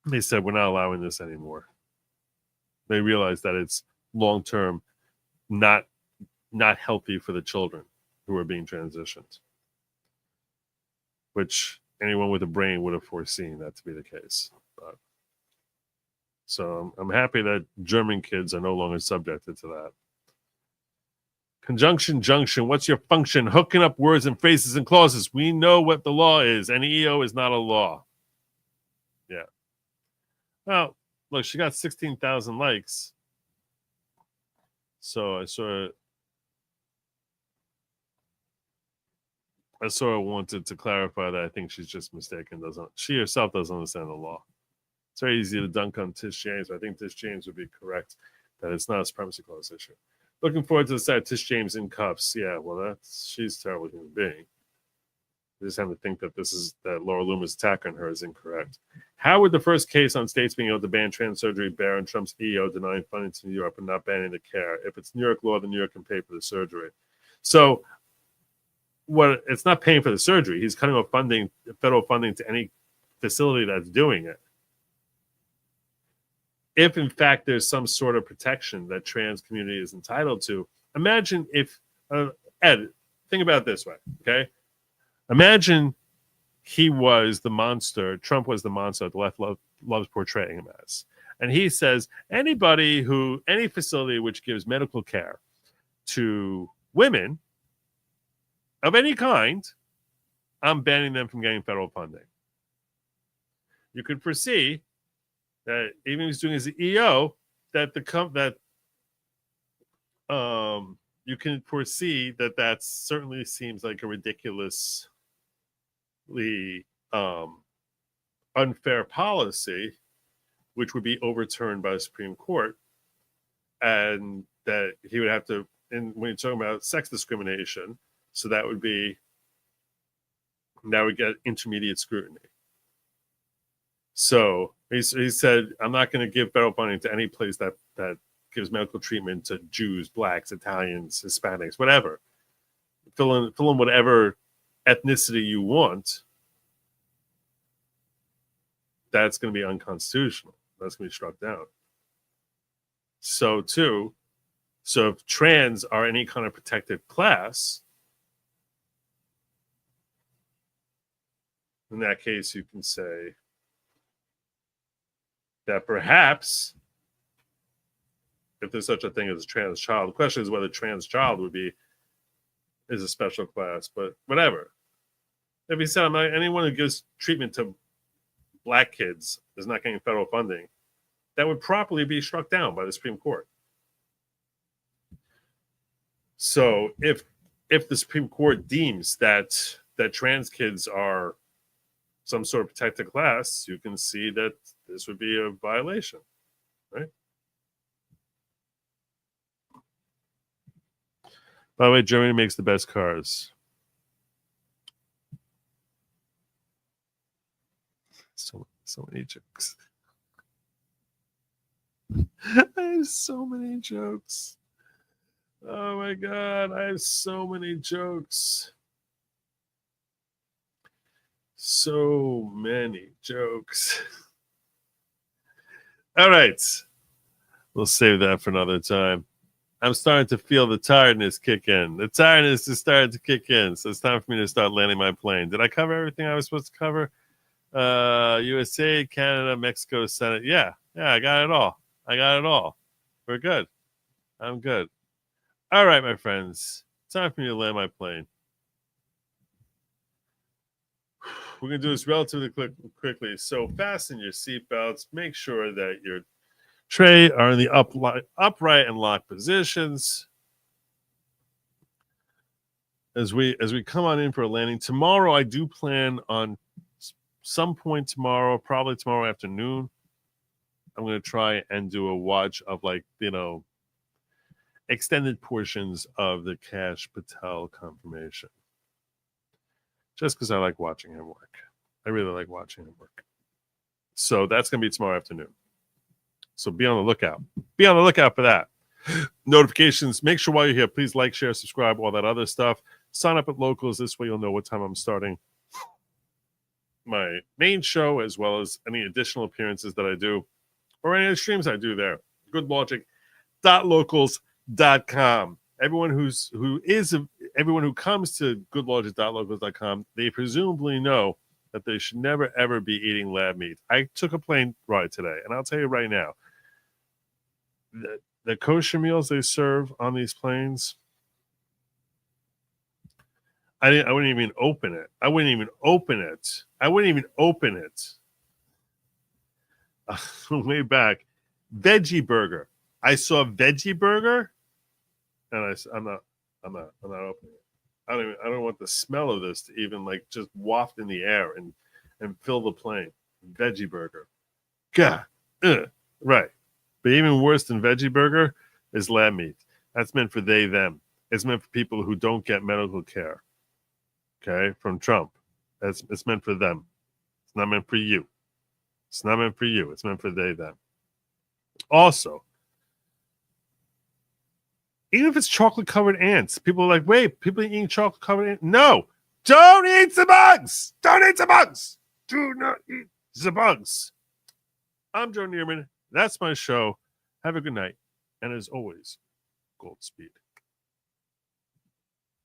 they said we're not allowing this anymore. They realized that it's long term not healthy for the children who are being transitioned, which anyone with a brain would have foreseen that to be the case. But, so I'm happy that German kids are no longer subjected to that. Conjunction, junction, what's your function? Hooking up words and phrases and clauses. We know what the law is. An EO is not a law. Yeah. Well, look, she got 16,000 likes. So I sort of wanted to clarify that I think she's just mistaken. She herself doesn't understand the law. It's very easy to dunk on Tish James. I think Tish James would be correct that it's not a supremacy clause issue. Looking forward to the side Tish James in cuffs. Yeah, well, she's a terrible human being. We just have to think that Laura Loomer's attack on her is incorrect. How would the first case on states being able to ban trans surgery bear on Trump's EO denying funding to New York but not banning the care? If it's New York law, then New York can pay for the surgery. So it's not paying for the surgery. He's cutting off federal funding to any facility that's doing it. If in fact there's some sort of protection that trans community is entitled to, imagine if Ed, think about it this way, okay? Imagine he was the monster, Trump was the monster that the left loves portraying him as. And he says, any facility which gives medical care to women of any kind, I'm banning them from getting federal funding. You could foresee that even if he's doing his EO, that you can foresee that certainly seems like a ridiculously unfair policy, which would be overturned by the Supreme Court, and that he would have to. And when you're talking about sex discrimination, so that would get intermediate scrutiny. So he said, I'm not going to give federal funding to any place that gives medical treatment to Jews, blacks, Italians, Hispanics, whatever. Fill in whatever ethnicity you want. That's going to be unconstitutional. That's going to be struck down. So if trans are any kind of protected class, in that case, you can say that perhaps if there's such a thing as a trans child, the question is whether trans child is a special class, but whatever. If he said anyone who gives treatment to black kids is not getting federal funding, that would properly be struck down by the Supreme Court. So if the Supreme Court deems that trans kids are some sort of protected class, you can see that this would be a violation, right? By the way, Germany makes the best cars. So many jokes. I have so many jokes. Oh my God, I have so many jokes. So many jokes. All right. We'll save that for another time. I'm starting to feel the tiredness kick in. The tiredness is starting to kick in. So it's time for me to start landing my plane. Did I cover everything I was supposed to cover? USA, Canada, Mexico, Senate. Yeah, I got it all. We're good. I'm good. All right, my friends. Time for me to land my plane. We're going to do this relatively quickly. So fasten your seatbelts. Make sure that your tray are in the upright and locked positions. As we come on in for a landing. Tomorrow, I do plan on some point tomorrow, probably tomorrow afternoon, I'm going to try and do a watch of extended portions of the Kash Patel confirmation. Just because I like watching him work. I really like watching him work. So that's going to be tomorrow afternoon. So be on the lookout. Be on the lookout for that. Notifications. Make sure while you're here, please like, share, subscribe, all that other stuff. Sign up at Locals. This way you'll know what time I'm starting my main show, as well as any additional appearances that I do or any streams I do there. goodlogic.locals.com. Everyone who comes to goodlogic.locals.com, they presumably know that they should never ever be eating lab meat. I took a plane ride today, and I'll tell you right now, the kosher meals they serve on these planes, I wouldn't even open it. Way back, veggie burger. I saw veggie burger, and I'm not opening it. I don't want the smell of this to even just waft in the air and fill the plane. Veggie burger. God. Right. But even worse than veggie burger is lab meat. That's meant for they, them. It's meant for people who don't get medical care. Okay? From Trump. It's meant for them. It's not meant for you. It's not meant for you. It's meant for they, them. Also, even if it's chocolate-covered ants, people are like, wait, people are eating chocolate-covered ants? No! Don't eat the bugs! Don't eat the bugs! Do not eat the bugs. I'm Joe Neerman. That's my show. Have a good night. And as always, Goldspeed.